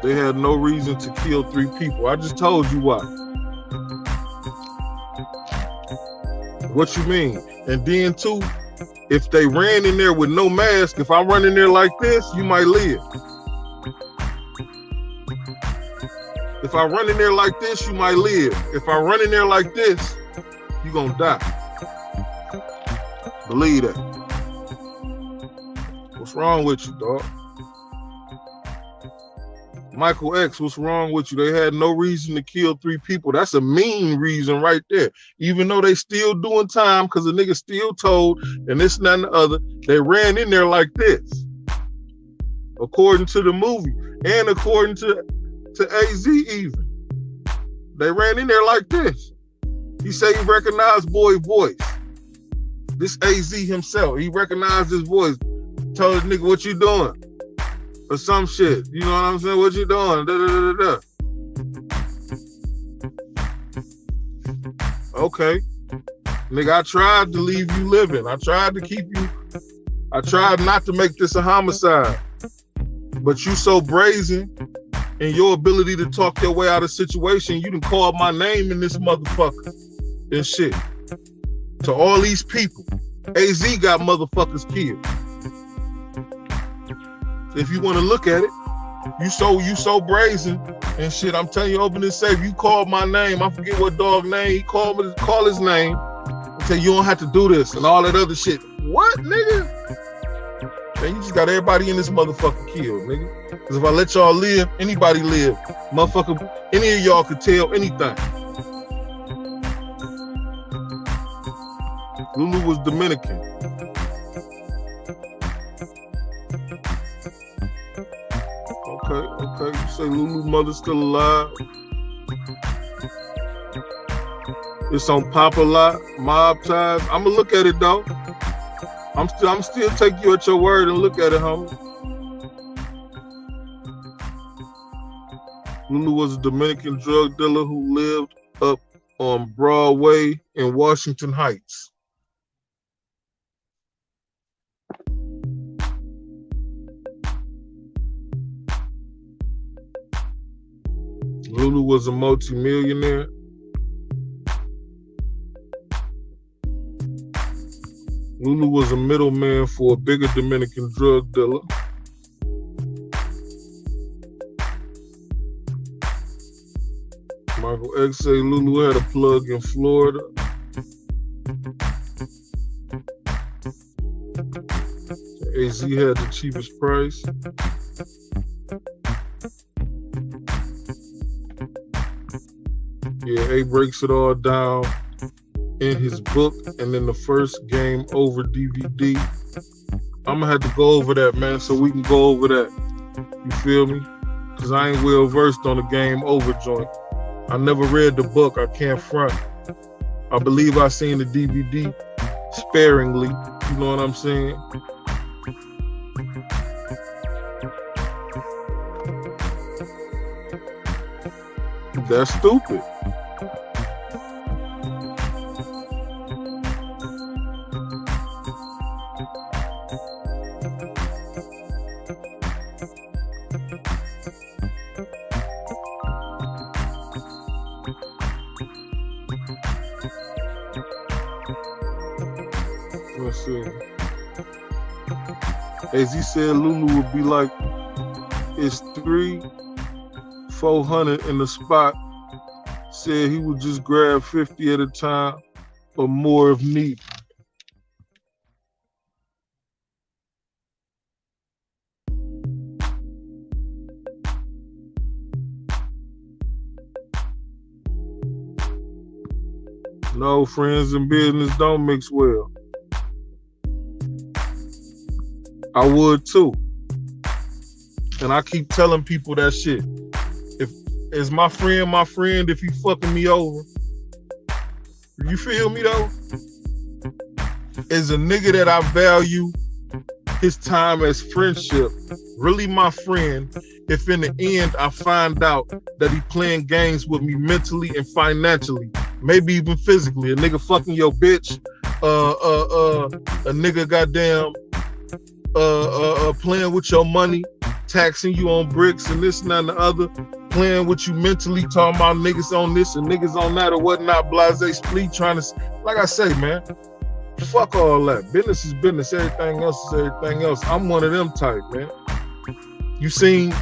They had no reason to kill 3 people. I just told you why. What you mean? And then too, if they ran in there with no mask, if I run in there like this, you might live. If I run in there like this, you might live. If I run in there like this, you're gonna die. Believe that. What's wrong with you, dog? Michael X, what's wrong with you? They had no reason to kill 3 people. That's a mean reason right there. Even though they still doing time because the nigga still told and this and that and the other, they ran in there like this. According to the movie and according to Azie even. They ran in there like this. He said he recognized boy voice. This Azie himself, he recognized his voice. Told the nigga, what you doing? Or some shit. You know what I'm saying? What you doing? Da, da, da, da, da. Okay. Nigga, I tried to leave you living. I tried to keep you. I tried not to make this a homicide. But you so brazen in your ability to talk your way out of situation, you done called my name in this motherfucker and shit. To all these people. AZ got motherfuckers killed. If you want to look at it, you so brazen and shit. I'm telling you, open and safe. You called my name. I forget what dog name. He called me. Call his name and say you don't have to do this and all that other shit. What, nigga? Man, you just got everybody in this motherfucker killed, nigga. Because if I let y'all live, anybody live. Motherfucker, any of y'all could tell anything. Lulu was Dominican. Okay. You say Lulu's mother's still alive. It's on Papa Lot, Mob Ties. I'ma look at it though. I'm still take you at your word and look at it, homie. Lulu was a Dominican drug dealer who lived up on Broadway in Washington Heights. Lulu was a multi-millionaire. Lulu was a middleman for a bigger Dominican drug dealer. Michael X say Lulu had a plug in Florida. AZ had the cheapest price. Yeah, A breaks it all down in his book and in the first Game Over DVD. I'm gonna have to go over that, man, so we can go over that. You feel me? Because I ain't well versed on the Game Over joint. I never read the book, I can't front. I believe I seen the DVD sparingly, you know what I'm saying? That's stupid. Let's see. As he said, Lulu would be like, it's 300-400 in the spot. Said he would just grab 50 at a time or more if needed. No, friends and business don't mix well. I would too. And I keep telling people that shit. If is my friend if he fucking me over. You feel me though? Is a nigga that I value his time as friendship really my friend if in the end I find out that he playing games with me mentally and financially, maybe even physically. A nigga fucking your bitch, a nigga goddamn playing with your money, taxing you on bricks and this and that and the other, playing with you mentally, talking about niggas on this and niggas on that or whatnot, blase split, trying to, like I say, man, fuck all that. Business is business, everything else is everything else. I'm one of them type, man. You seen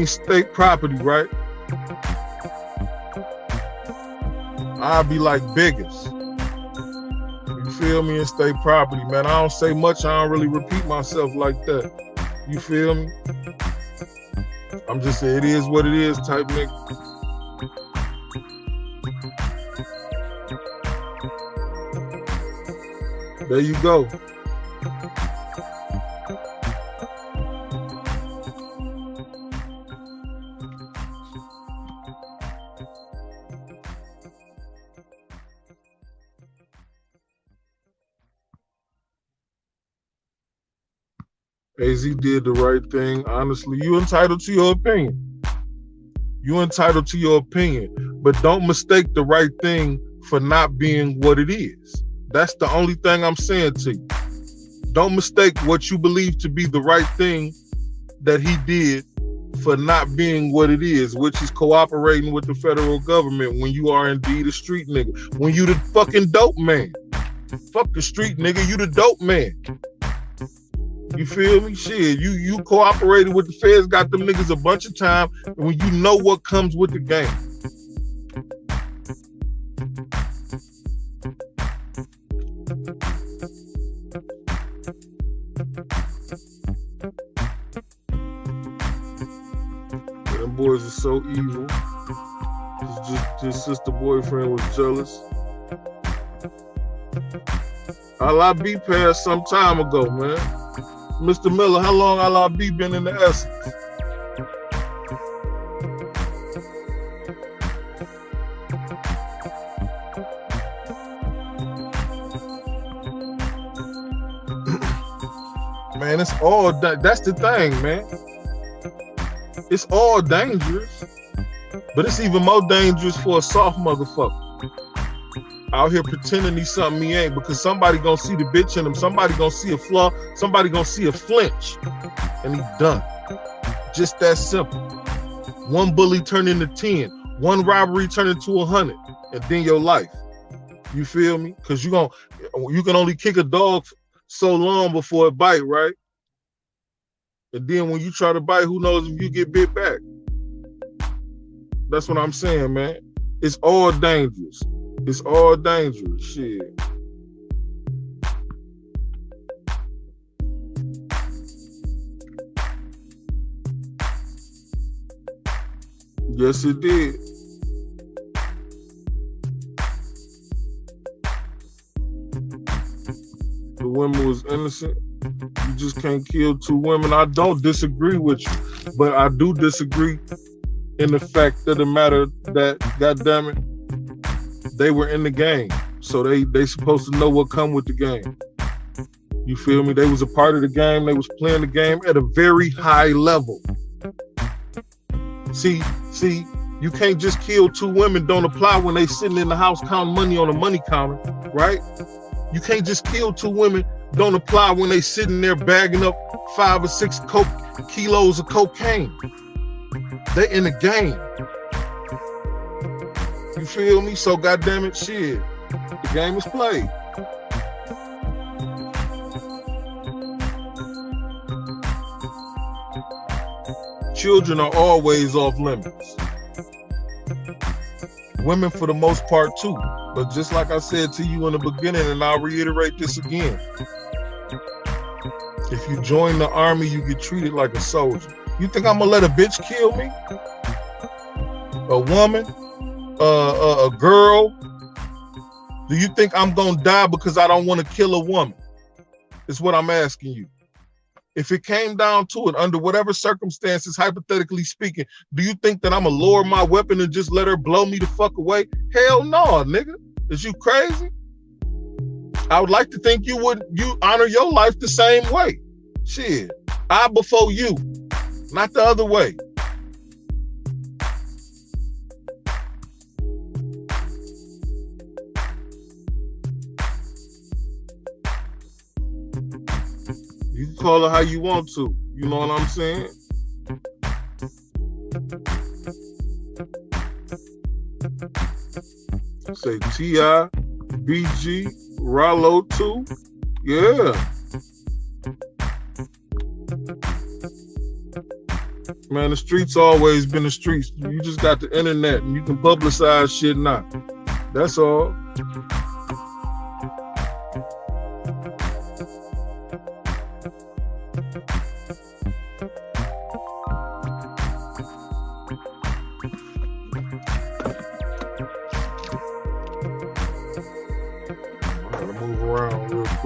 state property, right? I'll be like biggest. You feel me, and stay property, man. I don't say much. I don't really repeat myself like that. You feel me? I'm just saying it is what it is type nigga. There you go. Azie did the right thing. Honestly, you entitled to your opinion. You entitled to your opinion, but don't mistake the right thing for not being what it is. That's the only thing I'm saying to you. Don't mistake what you believe to be the right thing that he did for not being what it is, which is cooperating with the federal government when you are indeed a street nigga. When you the fucking dope man. Fuck the street nigga, you the dope man. You feel me? Shit, you cooperated with the feds, got them niggas a bunch of time, and when you know what comes with the game. Them boys are so evil. His sister boyfriend was jealous. Allah B passed some time ago, man. Mr. Miller, how long Allah B been in the essence? Man, it's all, that's the thing, man. It's all dangerous, but it's even more dangerous for a soft motherfucker. Out here pretending he's something he ain't, because somebody gonna see the bitch in him, somebody gonna see a flaw, somebody gonna see a flinch, and he done. Just that simple. One bully turned into 10, one robbery turned into 100, and then your life. You feel me? Because you can only kick a dog so long before it bite, right? And then when you try to bite, who knows if you get bit back? That's what I'm saying, man. It's all dangerous. It's all dangerous, shit. Yes, it did. The woman was innocent. You just can't kill two women. I don't disagree with you, but I do disagree in the fact of the matter that, goddamn it, they were in the game, so they supposed to know what come with the game. You feel me? They was a part of the game. They was playing the game at a very high level. See, you can't just kill two women. Don't apply when they sitting in the house counting money on a money counter, right? You can't just kill two women. Don't apply when they sitting there bagging up 5 or 6 kilos of cocaine. They in the game. You feel me? So goddamn it, shit. The game is played. Children are always off limits. Women for the most part too. But just like I said to you in the beginning, and I'll reiterate this again. If you join the army, you get treated like a soldier. You think I'm gonna let a bitch kill me? A woman? A girl? Do you think I'm gonna die because I don't want to kill a woman? Is what I'm asking you. If it came down to it, under whatever circumstances, hypothetically speaking, do you think that I'm gonna lower my weapon and just let her blow me the fuck away? Hell no, nigga. Is you crazy? I would like to think you honor your life the same way. Shit, I before you, not the other way. You can call it how you want to. You know what I'm saying? Say T.I., BG, Rollo too. Yeah. Man, the streets always been the streets. You just got the internet and you can publicize shit now. That's all.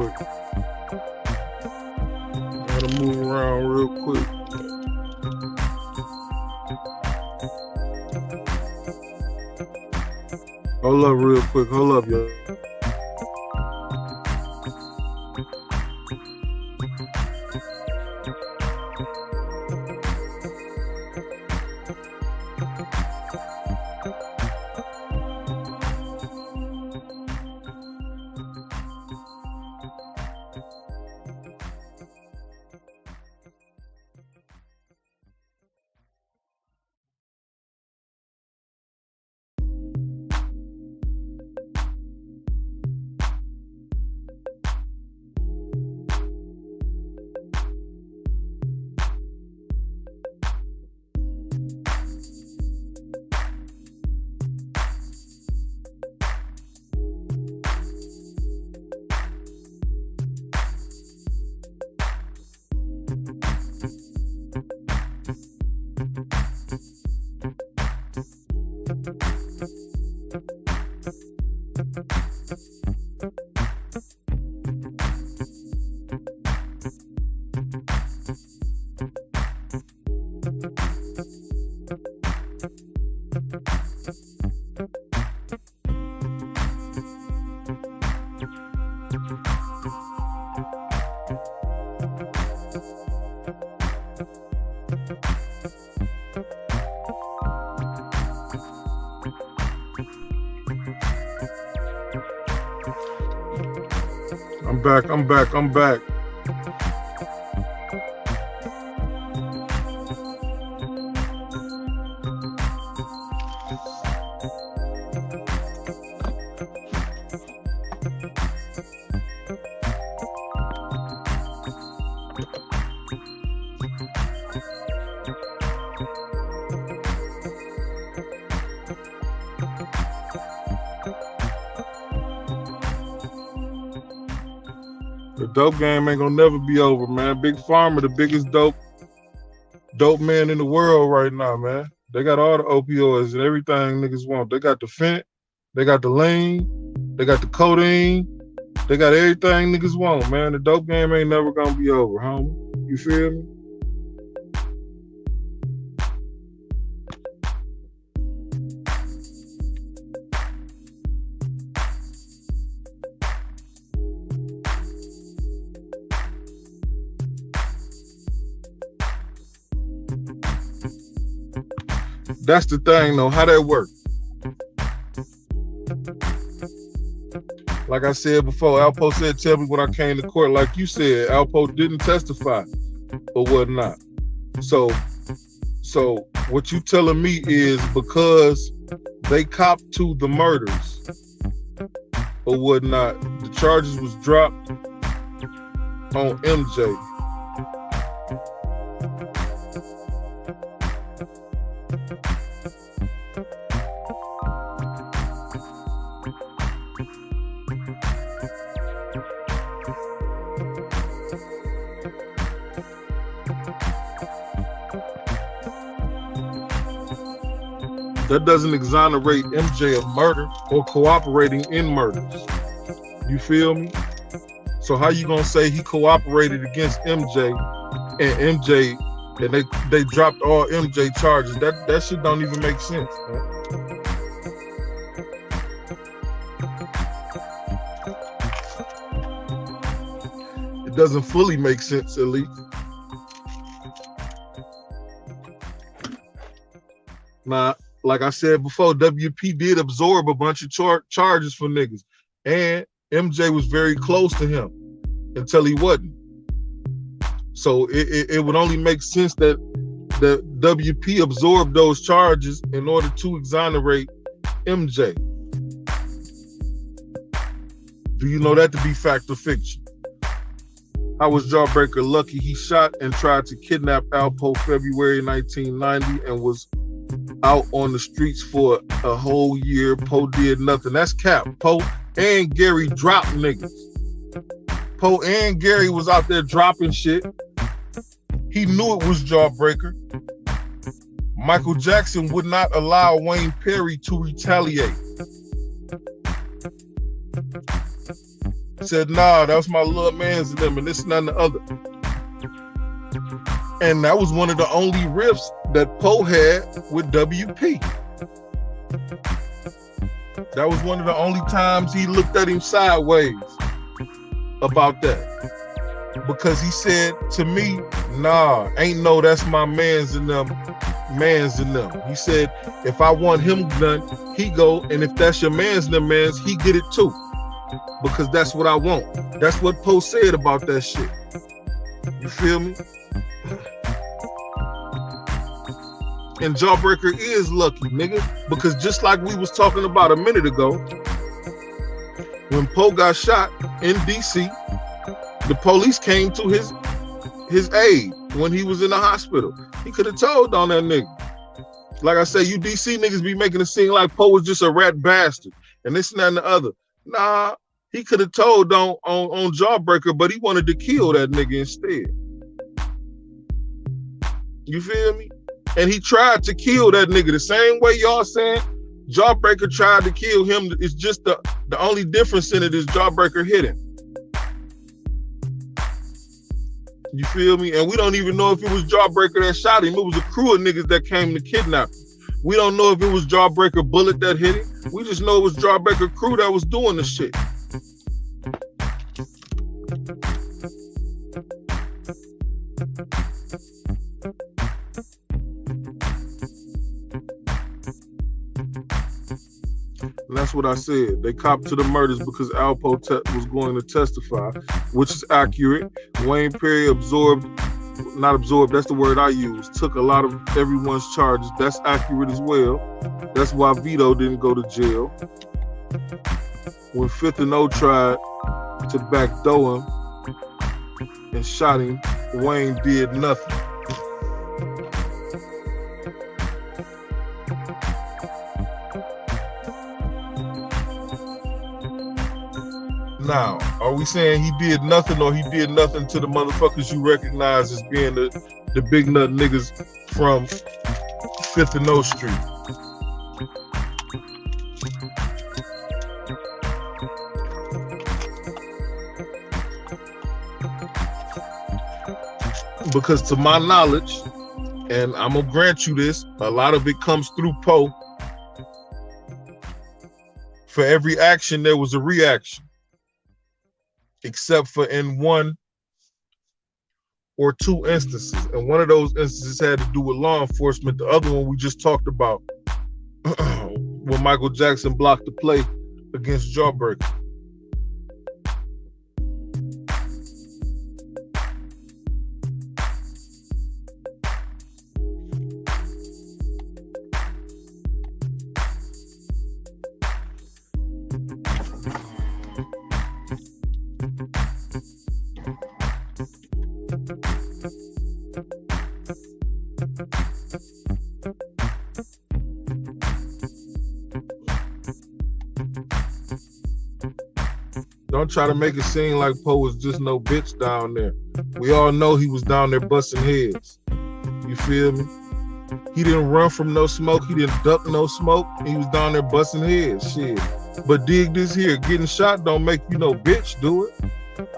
quick. Gotta move around real quick. Hold up real quick. Hold up, y'all. I'm back. The dope game ain't gonna never be over, man. Big Pharma, the biggest dope man in the world right now, man. They got all the opioids and everything niggas want. They got the fent, they got the lean, they got the codeine, they got everything niggas want, man. The dope game ain't never gonna be over, homie. You feel me? That's the thing, though. How that work? Like I said before, Alpo said, tell me when I came to court. Like you said, Alpo didn't testify or whatnot. So what you telling me is because they copped to the murders or whatnot, the charges was dropped on MJ. That doesn't exonerate MJ of murder or cooperating in murders. You feel me? So how you gonna say he cooperated against MJ and they dropped all MJ charges? That shit don't even make sense, man. It doesn't fully make sense, at least. Nah. Like I said before, WP did absorb a bunch of charges for niggas. And MJ was very close to him until he wasn't. So it would only make sense that the WP absorbed those charges in order to exonerate MJ. Do you know that to be fact or fiction? How was Jawbreaker lucky? He shot and tried to kidnap Alpo February 1990 and was out on the streets for a whole year. Poe did nothing. That's cap. Poe and Gary dropped niggas. Poe and Gary was out there dropping shit. He knew it was Jawbreaker. Michael Jackson would not allow Wayne Perry to retaliate. Said, nah, that was my little man's and them, and this and that and the other. And that was one of the only riffs that Poe had with WP. That was one of the only times he looked at him sideways about that. Because he said to me, nah, ain't no that's my man's and them, man's and them. He said, if I want him done, he go, and if that's your man's and them man's, he get it too. Because that's what I want. That's what Poe said about that shit. You feel me? And Jawbreaker is lucky, nigga. Because just like we was talking about a minute ago, when Poe got shot in DC, the police came to his aid when he was in the hospital. He could have told on that nigga. Like I said, you DC niggas be making it seem like Poe was just a rat bastard and this and that and the other. Nah, he could have told on Jawbreaker, but he wanted to kill that nigga instead. You feel me? And he tried to kill that nigga the same way y'all saying Jawbreaker tried to kill him. It's just the only difference in it is Jawbreaker hit him. You feel me? And we don't even know if it was Jawbreaker that shot him. It was a crew of niggas that came to kidnap him. We don't know if it was Jawbreaker bullet that hit him. We just know it was Jawbreaker crew that was doing the shit. And that's what I said. They copped to the murders because Alpo was going to testify, which is accurate. Wayne Perry not absorbed, that's the word I use, took a lot of everyone's charges. That's accurate as well. That's why Vito didn't go to jail. When Fifth and O tried to backdoor him and shot him, Wayne did nothing. Now, are we saying he did nothing or he did nothing to the motherfuckers you recognize as being the big nut niggas from 5th and O Street? Because to my knowledge, and I'm gonna grant you this, a lot of it comes through Poe. For every action, there was a reaction. Except for in one or two instances. And one of those instances had to do with law enforcement. The other one we just talked about when Michael Jackson blocked the play against Jawbreaker. Don't try to make it seem like Poe was just no bitch down there. We all know he was down there busting heads. You feel me? He didn't run from no smoke. He didn't duck no smoke. He was down there busting heads. Shit. But dig this here. Getting shot don't make you no bitch, do it?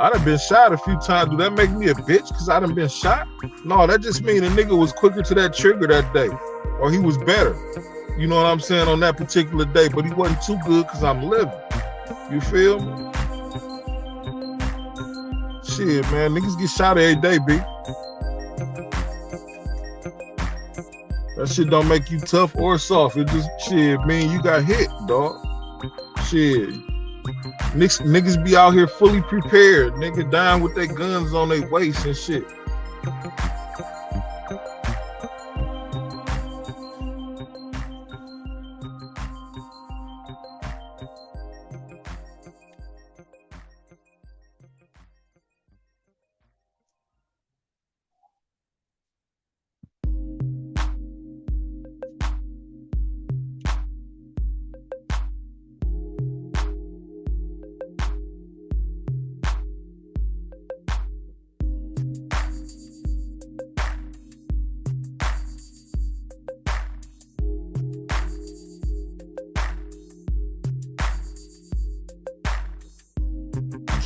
I done been shot a few times. Do that make me a bitch because I done been shot? No, that just mean a nigga was quicker to that trigger that day. Or he was better. You know what I'm saying? On that particular day. But he wasn't too good because I'm living. You feel me? Shit, man, niggas get shot every day, B. That shit don't make you tough or soft. It just, shit, man, you got hit, dog. Shit. Niggas be out here fully prepared. Nigga dying with their guns on their waist and shit.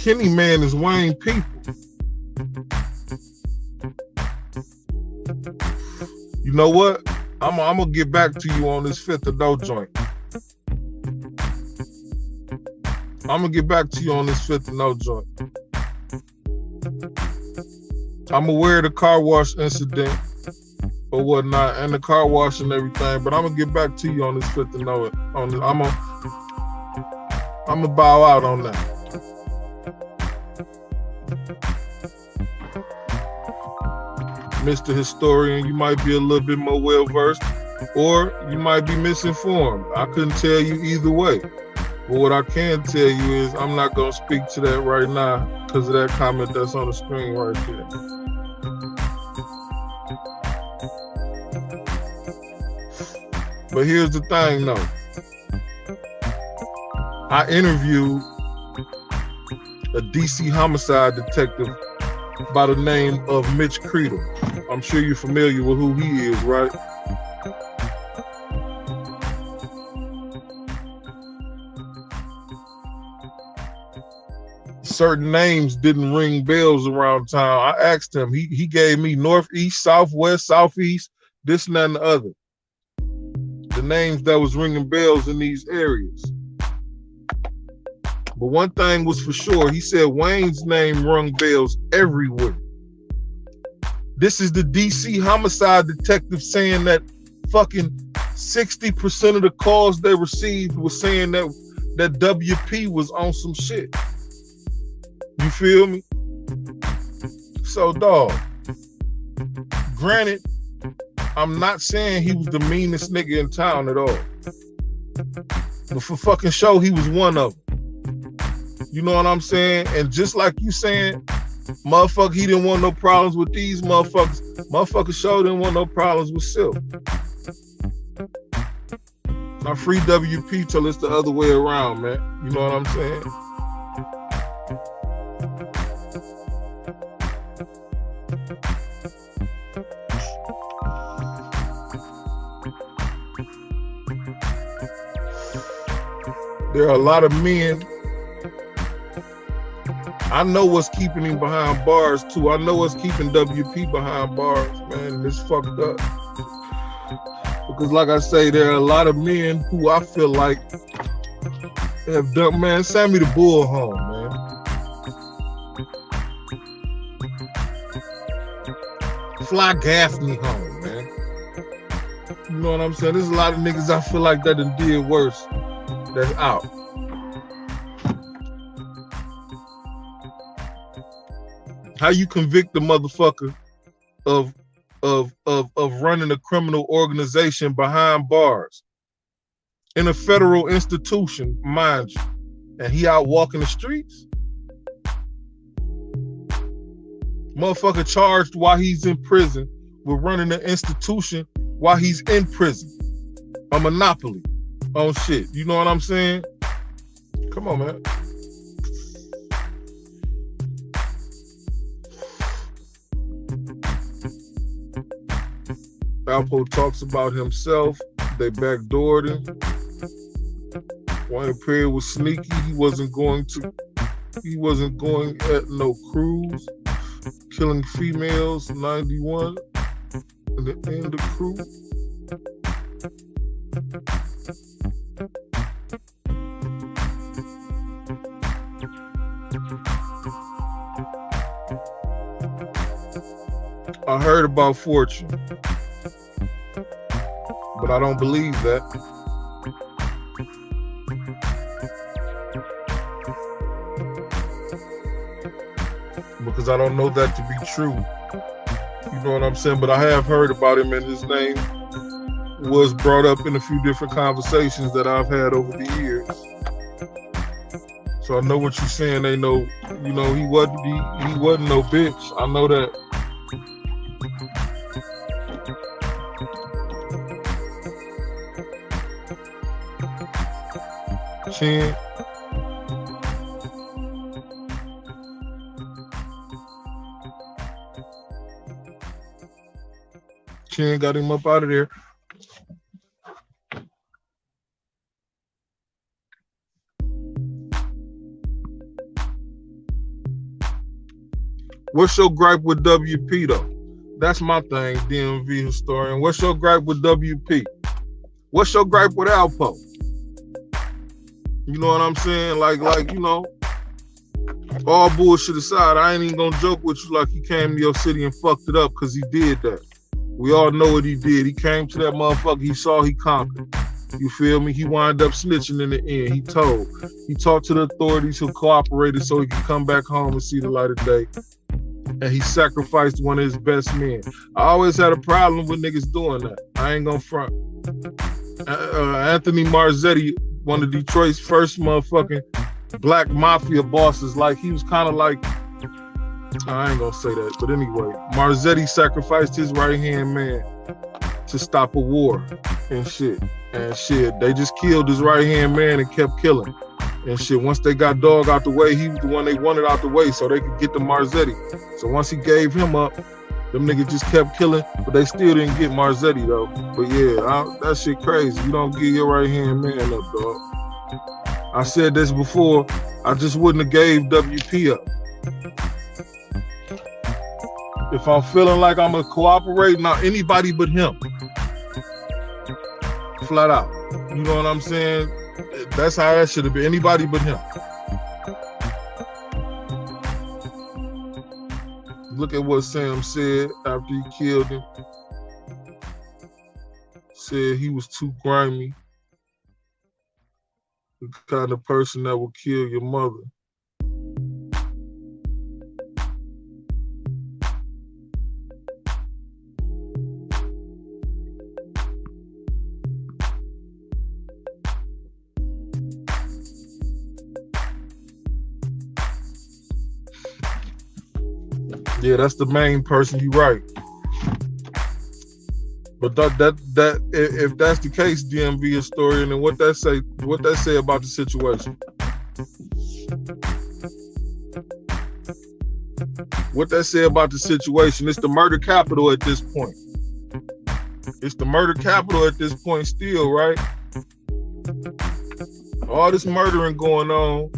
Kenny Man is Wayne people. You know what? I'm gonna get back to you on this Fifth of Dough joint. I'm gonna get back to you on this Fifth of Dough joint. I'm aware of the car wash incident or whatnot, and the car wash and everything, but I'm gonna get back to you on this Fifth of Dough. I'm gonna bow out on that. Mr. Historian, you might be a little bit more well-versed, or you might be misinformed. I couldn't tell you either way. But what I can tell you is I'm not going to speak to that right now because of that comment that's on the screen right there. But here's the thing, though. I interviewed a DC homicide detective by the name of Mitch Creedle. I'm sure you're familiar with who he is, right? Certain names didn't ring bells around town. I asked him, he gave me northeast, southwest, southeast, this and that and the other. The names that was ringing bells in these areas. But one thing was for sure, he said Wayne's name rung bells everywhere. This is the DC homicide detective saying that fucking 60% of the calls they received was saying that WP was on some shit. You feel me? So, dog, granted, I'm not saying he was the meanest nigga in town at all. But for fucking show, he was one of them. You know what I'm saying? And just like you saying, motherfucker, he didn't want no problems with these motherfuckers. Motherfucker sure didn't want no problems with Silk. Now free WP till it's the other way around, man. You know what I'm saying? There are a lot of men. I know what's keeping him behind bars too. I know what's keeping WP behind bars, man. And it's fucked up. Because like I say, there are a lot of men who I feel like have done, man, send me the bull home, man. Fly Gaffney home, man. You know what I'm saying? There's a lot of niggas I feel like that done did worse that's out. How you convict the motherfucker of running a criminal organization behind bars in a federal institution, mind you, and he out walking the streets? Motherfucker charged while he's in prison with running an institution while he's in prison. A monopoly on shit. You know what I'm saying? Come on, man. Alpo talks about himself. They backdoored him. Wayne Perry was sneaky. He wasn't going at no cruise. Killing females, 91. And the end of crew. I heard about Fortune, but I don't believe that. Because I don't know that to be true. You know what I'm saying? But I have heard about him, and his name was brought up in a few different conversations that I've had over the years. So I know what you're saying. They know, you know, he wasn't no bitch. I know that. Chin. Chin got him up out of there. What's your gripe with WP though? That's my thing, DMV historian. What's your gripe with WP? What's your gripe with Alpo? You know what I'm saying? Like, you know, all bullshit aside, I ain't even gonna joke with you like he came to your city and fucked it up, because he did that. We all know what he did. He came to that motherfucker, he saw, he conquered. You feel me? He wound up snitching in the end. He told. He talked to the authorities who cooperated so he could come back home and see the light of day. And he sacrificed one of his best men. I always had a problem with niggas doing that. I ain't gonna front. Anthony Marzetti, one of Detroit's first motherfucking black mafia bosses, like he was kind of like, I ain't gonna say that, but anyway, Marzetti sacrificed his right-hand man to stop a war and shit. And shit, they just killed his right-hand man and kept killing. And shit, once they got Dog out the way, he was the one they wanted out the way so they could get to Marzetti. So once he gave him up, them niggas just kept killing, but they still didn't get Marzetti though. But yeah, that shit crazy. You don't give your right-hand man up, dog. I said this before, I just wouldn't have gave WP up. If I'm feeling like I'm gonna cooperate, not anybody but him. Flat out. You know what I'm saying? That's how that should have been. Anybody but him. Look at what Sam said after he killed him. Said he was too grimy. The kind of person that will kill your mother. Yeah, that's the main person. You right. But that if that's the case, DMV historian, and what that say about the situation? What that say about the situation? It's the murder capital at this point. It's the murder capital at this point still, right? All this murdering going on,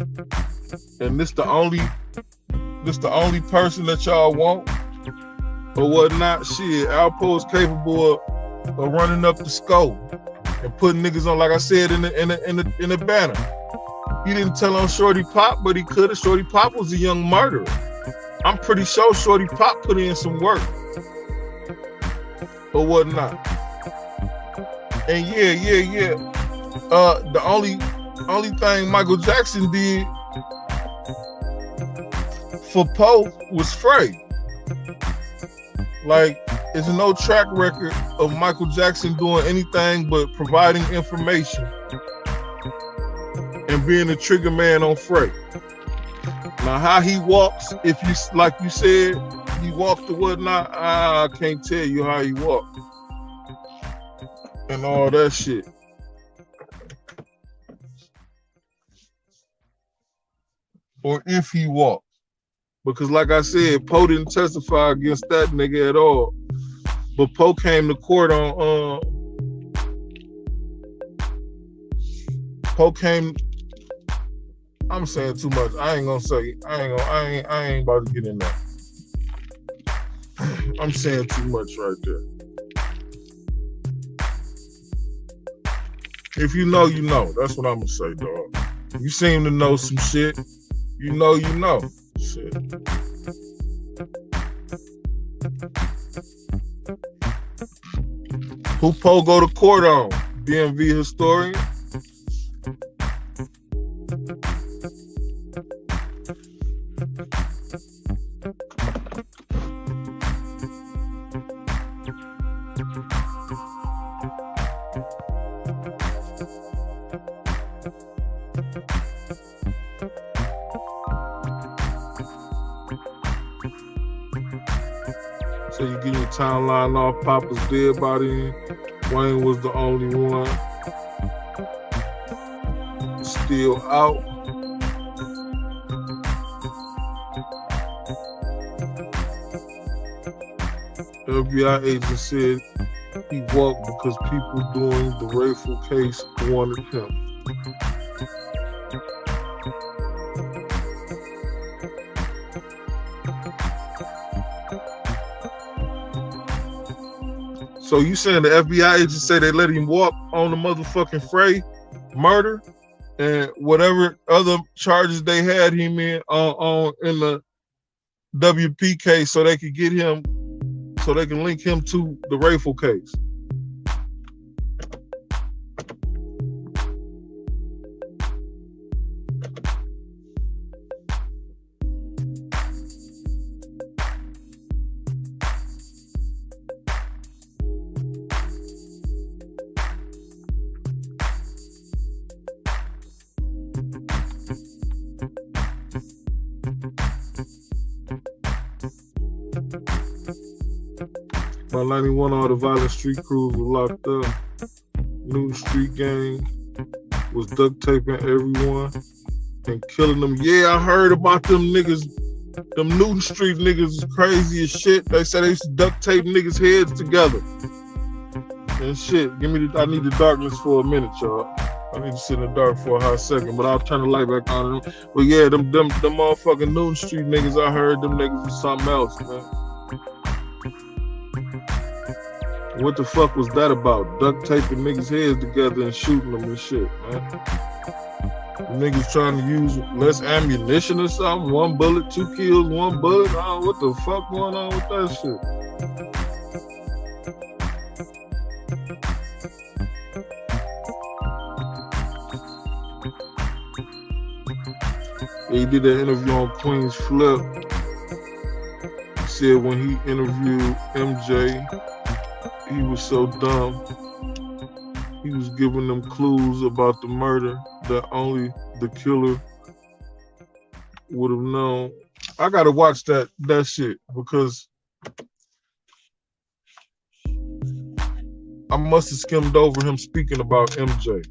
and this the only person that y'all want or whatnot. Shit, Alpo is capable of running up the scope and putting niggas on, like I said in the banner. He didn't tell on Shorty Pop, but he could have. Shorty Pop was a young murderer. I'm pretty sure Shorty Pop put in some work or whatnot. And yeah. The only thing Michael Jackson did for Poe was Frey. Like, there's no track record of Michael Jackson doing anything but providing information and being a trigger man on Frey. Now, how he walks, if you, like you said, he walked or whatnot, I can't tell you how he walked and all that shit. Or if he walked. Because like I said, Poe didn't testify against that nigga at all. But Poe came to court on I'm saying too much. I ain't gonna say. I ain't about to get in there. I'm saying too much right there. If you know, you know. That's what I'm gonna say, dog. You seem to know some shit. You know. Shit. Who Poe go to court on? DMV historian? So you get your timeline off. Papa's dead body. Wayne was the only one still out. FBI agent said he walked because people doing the Rayful case wanted him. So you saying the FBI agents say they let him walk on the motherfucking Frey murder and whatever other charges they had him in in the WP case, so they could get him, so they can link him to the Rayful case? By 91, all the violent street crews were locked up. New street gang was duct taping everyone and killing them. Yeah, I heard about them niggas. Them Newton Street niggas is crazy as shit. They said they used to duct tape niggas' heads together. And shit, I need the darkness for a minute, y'all. I need to sit in the dark for a hot second, but I'll turn the light back on. But yeah, them motherfucking Newton Street niggas, I heard them niggas was something else, man. What the fuck was that about? Duct taping niggas' heads together and shooting them and shit, man. Niggas trying to use less ammunition or something. 1 bullet, 2 kills, 1 bullet. Oh, what the fuck going on with that shit? He did that interview on Queen's Flip. He said when he interviewed MJ, he was so dumb. He was giving them clues about the murder that only the killer would have known. I gotta watch that shit because I must have skimmed over him speaking about MJ.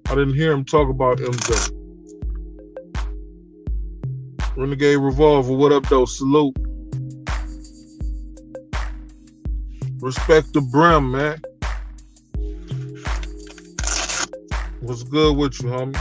I didn't hear him talk about MJ. Renegade Revolver, what up though? Salute. Respect the brim, man. What's good with you, homie?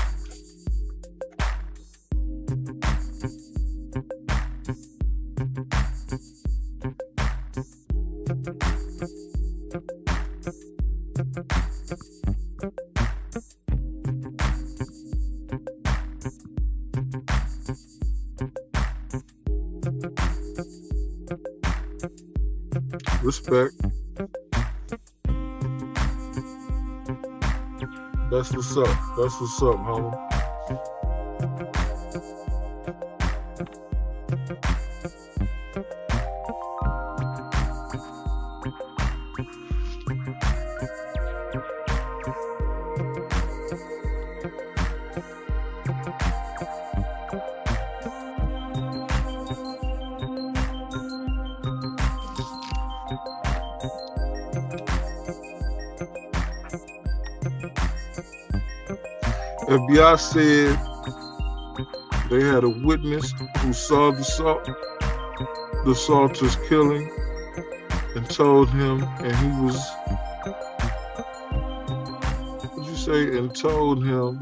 Respect. That's what's up. That's what's up, homie. FBI said they had a witness who saw the assaulter's killing and told him, and he was, what'd you say, and told him,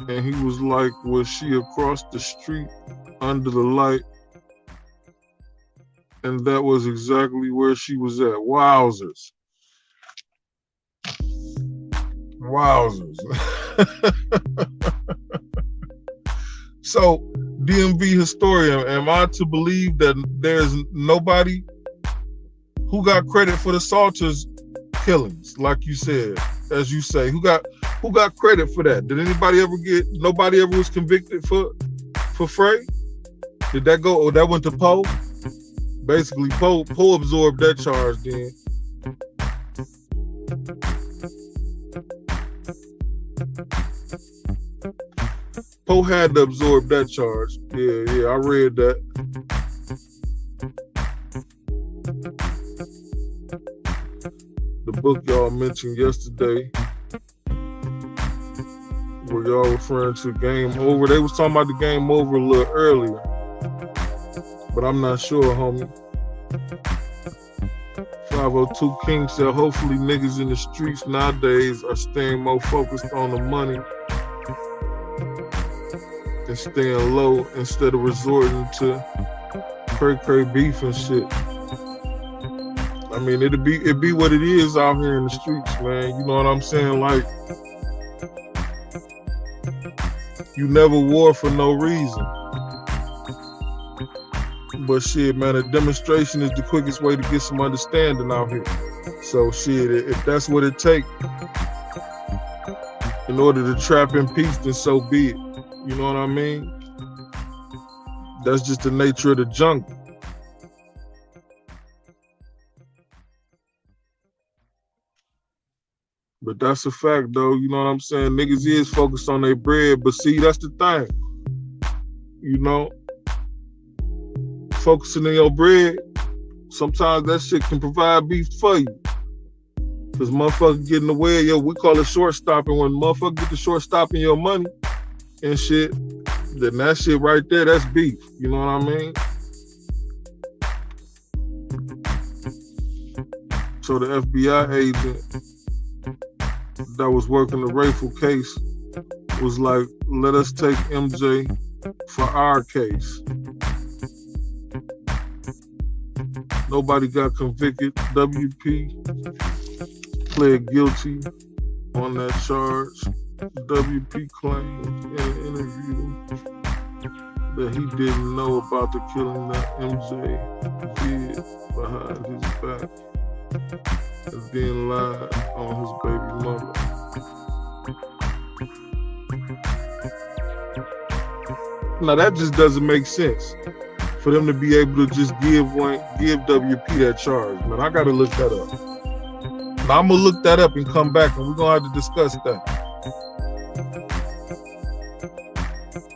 and he was like, was she across the street under the light? And that was exactly where she was at. Wowzers. Wowzers. So, DMV historian, am I to believe that there's nobody who got credit for the Salters killings, like you said, as you say? Who got credit for that? Did anybody ever nobody ever was convicted for Frey? Did that go, or that went to Poe? Basically, Poe absorbed that charge then. Poe had to absorb that charge. Yeah, I read that. The book y'all mentioned yesterday, where y'all referring to Game Over. They was talking about the Game Over a little earlier, but I'm not sure, homie. 502 King said, hopefully niggas in the streets nowadays are staying more focused on the money and staying low instead of resorting to cray beef and shit. I mean, it be what it is out here in the streets, man. You know what I'm saying? Like, you never war for no reason. But shit, man, a demonstration is the quickest way to get some understanding out here. So shit, if that's what it takes in order to trap in peace, then so be it. You know what I mean? That's just the nature of the jungle. But that's a fact, though. You know what I'm saying? Niggas is focused on their bread, but see, that's the thing. You know, focusing on your bread, sometimes that shit can provide beef for you. Because motherfuckers get in the way of your, we call it short stopping. When motherfuckers get the short stopping your money and shit, then that shit right there, that's beef. You know what I mean? So the FBI agent that was working the Rayful case was like, let us take MJ for our case. Nobody got convicted. WP pled guilty on that charge. WP claimed in an interview that he didn't know about the killing that MJ did behind his back and then lied on his baby mother. Now that just doesn't make sense for them to be able to just give WP that charge, man. I gotta look that up. Now I'm gonna look that up and come back and we're gonna have to discuss that.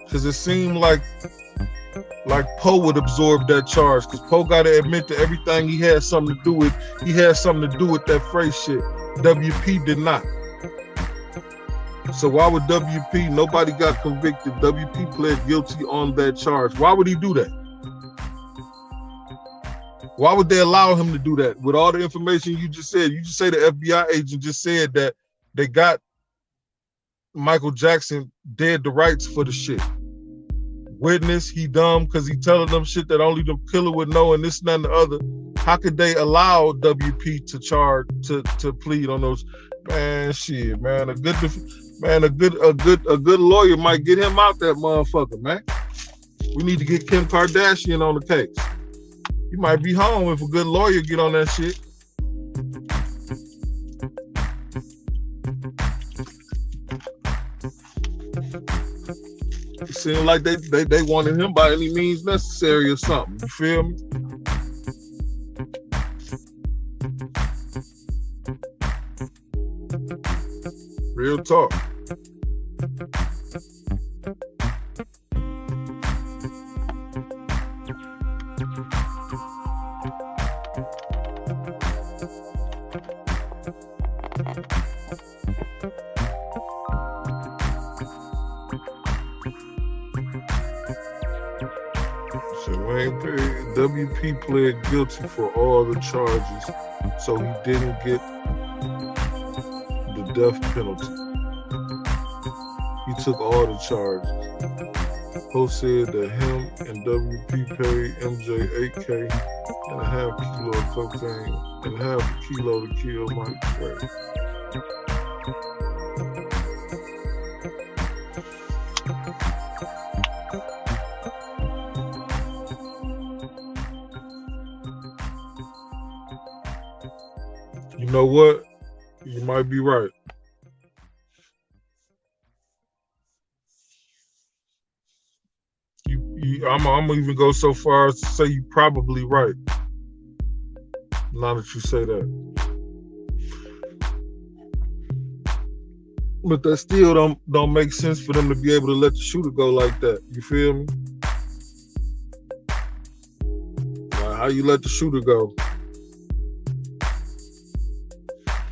Cause it seemed like Poe would absorb that charge, because Poe gotta admit to everything he had something to do with. He had something to do with that phrase shit. WP did not. So why would WP, nobody got convicted, WP pled guilty on that charge. Why would he do that? Why would they allow him to do that? With all the information you just said, you just say the FBI agent just said that they got Michael Jackson dead to rights for the shit. Witness, he dumb because he telling them shit that only the killer would know and this and that and the other. How could they allow WP to charge, to plead on those? Man, shit, man, a good lawyer might get him out that motherfucker, man. We need to get Kim Kardashian on the case. You might be home if a good lawyer get on that shit. It seemed like they wanted him by any means necessary or something. You feel me? Real talk. WP pled guilty for all the charges, so he didn't get the death penalty. He took all the charges. Poe said that him and WP paid MJ $8K and a half kilo of cocaine and half a kilo to kill Mike Trey. You know what? You might be right. I'm gonna even go so far as to say you're probably right. Now that you say that. But that still don't make sense for them to be able to let the shooter go like that. You feel me? Like, how you let the shooter go?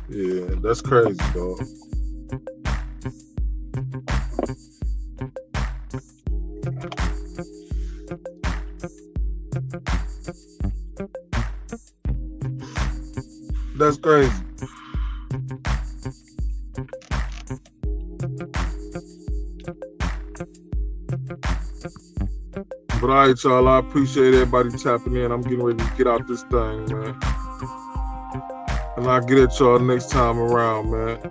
Yeah, that's crazy, dog. That's crazy. But all right, y'all, I appreciate everybody tapping in. I'm getting ready to get out this thing, man. And I'll get at y'all next time around, man.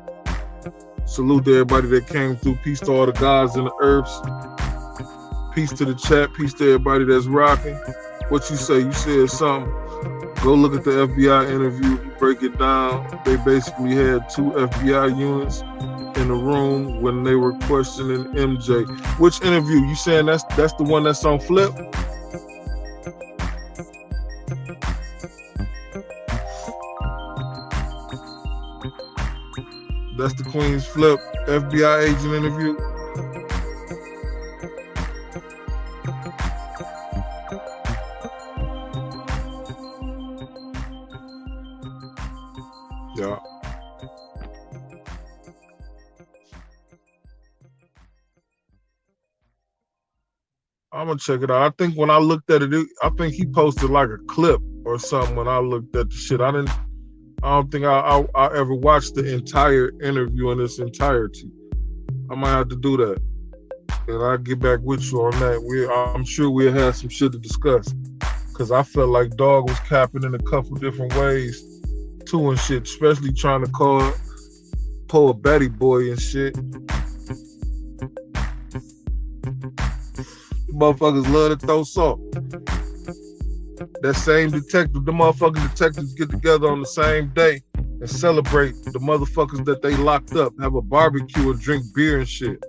Salute to everybody that came through. Peace to all the gods and the earths. Peace to the chat. Peace to everybody that's rocking. What you say? You said something. Go look at the FBI interview. Break it down. They basically had 2 FBI units in the room when they were questioning MJ. Which interview? You saying that's the one that's on Flip? That's the Queen's Flip FBI agent interview. Yeah. I'm gonna check it out. I think when I looked at it, I think he posted like a clip or something when I looked at the shit. I don't think I ever watched the entire interview in its entirety. I might have to do that. And I'll get back with you on that. I'm sure we'll have some shit to discuss. Cause I felt like Dog was capping in a couple different ways too and shit, especially trying to pull a Betty boy and shit. Motherfuckers love to throw salt. That same detective, the motherfucking detectives get together on the same day and celebrate the motherfuckers that they locked up, have a barbecue and drink beer and shit.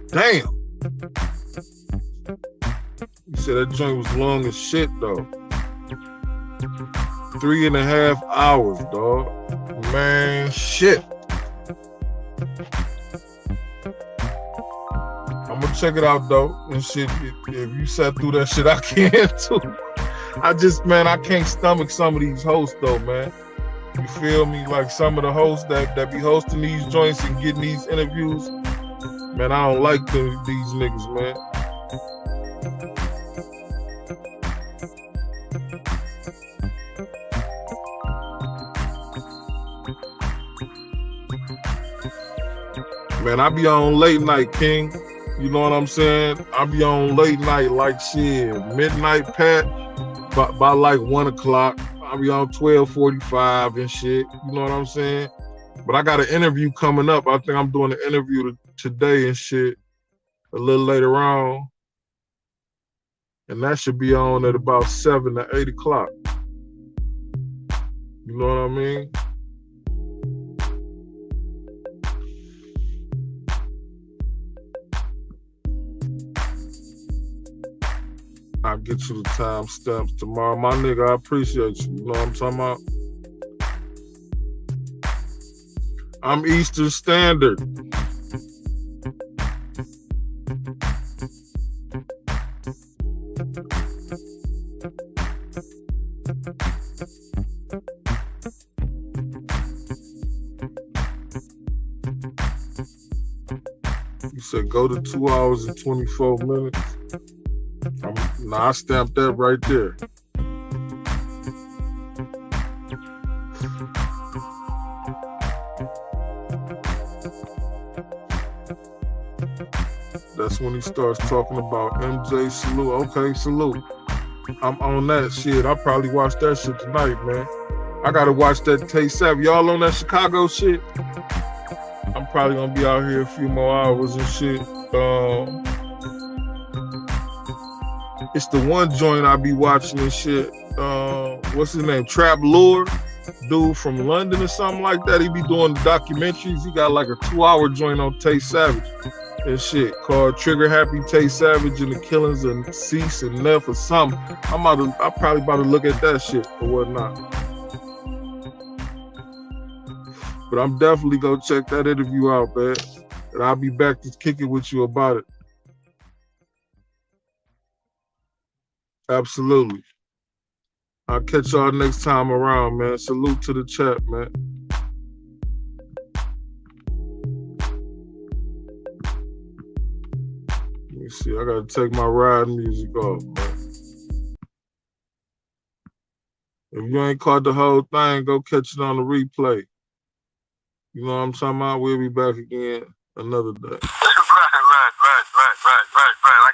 Damn. You said that joint was long as shit though. 3.5 hours, dog. Man, shit. I'm gonna check it out though, and shit. If you sat through that shit, I can too. I can't stomach some of these hosts though, man. You feel me? Like some of the hosts that be hosting these joints and getting these interviews, man, I don't like these niggas, man. Man, I be on late night, King. You know what I'm saying? I be on late night like shit, midnight pat, by like 1 o'clock. I be on 12:45 and shit. You know what I'm saying? But I got an interview coming up. I think I'm doing an interview today and shit a little later on. And that should be on at about 7 to 8 o'clock. You know what I mean? I'll get you the timestamps tomorrow. My nigga, I appreciate you. You know what I'm talking about? I'm Eastern Standard. You said go to 2 hours and 24 minutes. I stamped that right there. That's when he starts talking about MJ Salute. Okay, Salute. I'm on that shit. I'll probably watch that shit tonight, man. I gotta watch that Tay Savage. Y'all on that Chicago shit? I'm probably gonna be out here a few more hours and shit. It's the one joint I be watching and shit. What's his name? Trap Lure, dude from London or something like that. He be doing documentaries. He got like a 2-hour joint on Tay Savage and shit called Trigger Happy Tay Savage and the Killings of Cease and Neff or something. I'm probably about to look at that shit or whatnot. But I'm definitely gonna check that interview out, man. And I'll be back to kick it with you about it. Absolutely. I'll catch y'all next time around, man. Salute to the chat, man. Let me see. I gotta take my ride music off, man. If you ain't caught the whole thing, go catch it on the replay. You know what I'm talking about? We'll be back again another day. Right. I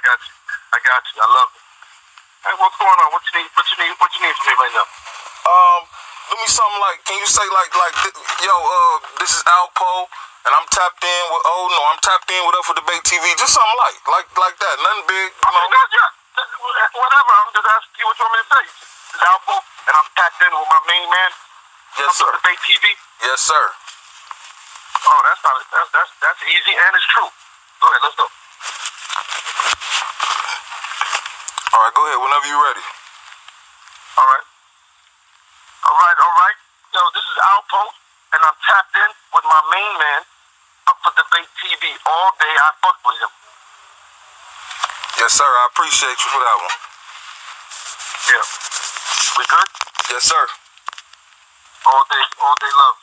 got you. I love it. Hey, what's going on? What you need from me right now? me something like, can you say like, yo, this is Alpo, and I'm tapped in with, I'm tapped in with Up for Debate TV. Just something like that. Nothing big. Whatever. I'm just asking you what you want me to say. This is Alpo, and I'm tapped in with my main man. Yes, sir. Up for Debate TV. Yes, sir. Oh, that's easy and it's true. Go ahead, let's go. All right, go ahead whenever you're ready. All right. Yo, this is Alpo, and I'm tapped in with my main man, Up for Debate TV. All day I fuck with him. Yes, sir. I appreciate you for that one. Yeah. We good? Yes, sir. All day love.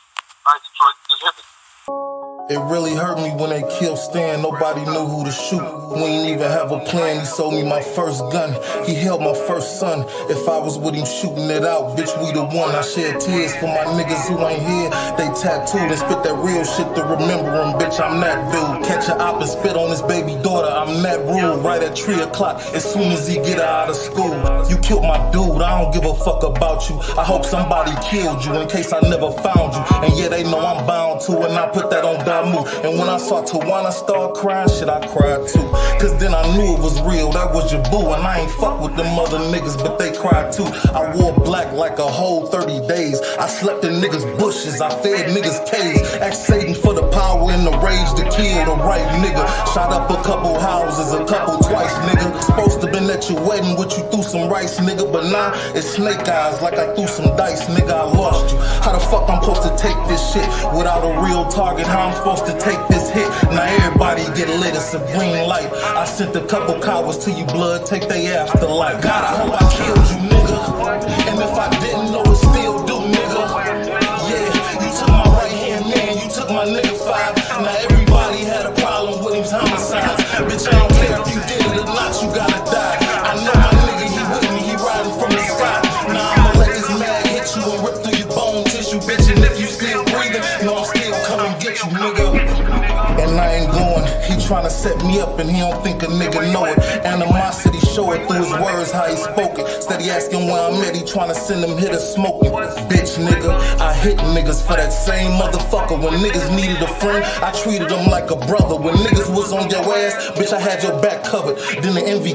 All right, Detroit, just hit me. It really hurt me when they killed Stan, nobody knew who to shoot. We ain't even have a plan, he sold me my first gun. He held my first son, if I was with him shooting it out, bitch we the one. I shed tears for my niggas who ain't here. They tattooed and spit that real shit to remember him, bitch I'm that dude. Catch a op and spit on his baby daughter, I'm that rule. Right at 3 o'clock, as soon as he get out of school. You killed my dude, I don't give a fuck about you. I hope somebody killed you in case I never found you. And yeah, they know I'm bound to, and I put that on move. And when I saw Tawana start crying, shit, I cried too. Cause then I knew it was real, that was your boo. And I ain't fuck with them other niggas, but they cried too. I wore black like a whole 30 days. I slept in niggas' bushes, I fed niggas' caves. Asked Satan for the power and the rage to kill the right nigga. Shot up a couple houses, a couple twice, nigga. Supposed to been at your wedding with you threw some rice, nigga. But nah, it's snake eyes like I threw some dice, nigga. I lost you. How the fuck I'm supposed to take this shit without a real target? How I'm supposed to take this hit? Now everybody get lit, it's a green light. I sent a couple cowards to you, blood, take they afterlife. God, I hope I killed you, nigga. And if I didn't know it, still do, nigga. Yeah, you took my right hand man, you took my nigga 5. Now everybody had a problem with his homicides. Bitch, I don't care if you did it or not, you gotta die. I know my nigga, he with me, he riding from the side. Now I'ma let this mag hit you and rip through your bone tissue, bitch. And if you still breathing, no, I'm still coming get you, nigga. And I ain't going, he tryna set me up and he don't think a nigga know it. Animosity show it through his words, how he spoke it. Steady asking where I'm at, he tryna send him hitters smoking. Bitch nigga, I hit niggas for that same motherfucker. When niggas needed a friend, I treated them like a brother. When niggas was on your ass, bitch I had your back covered. Then the envy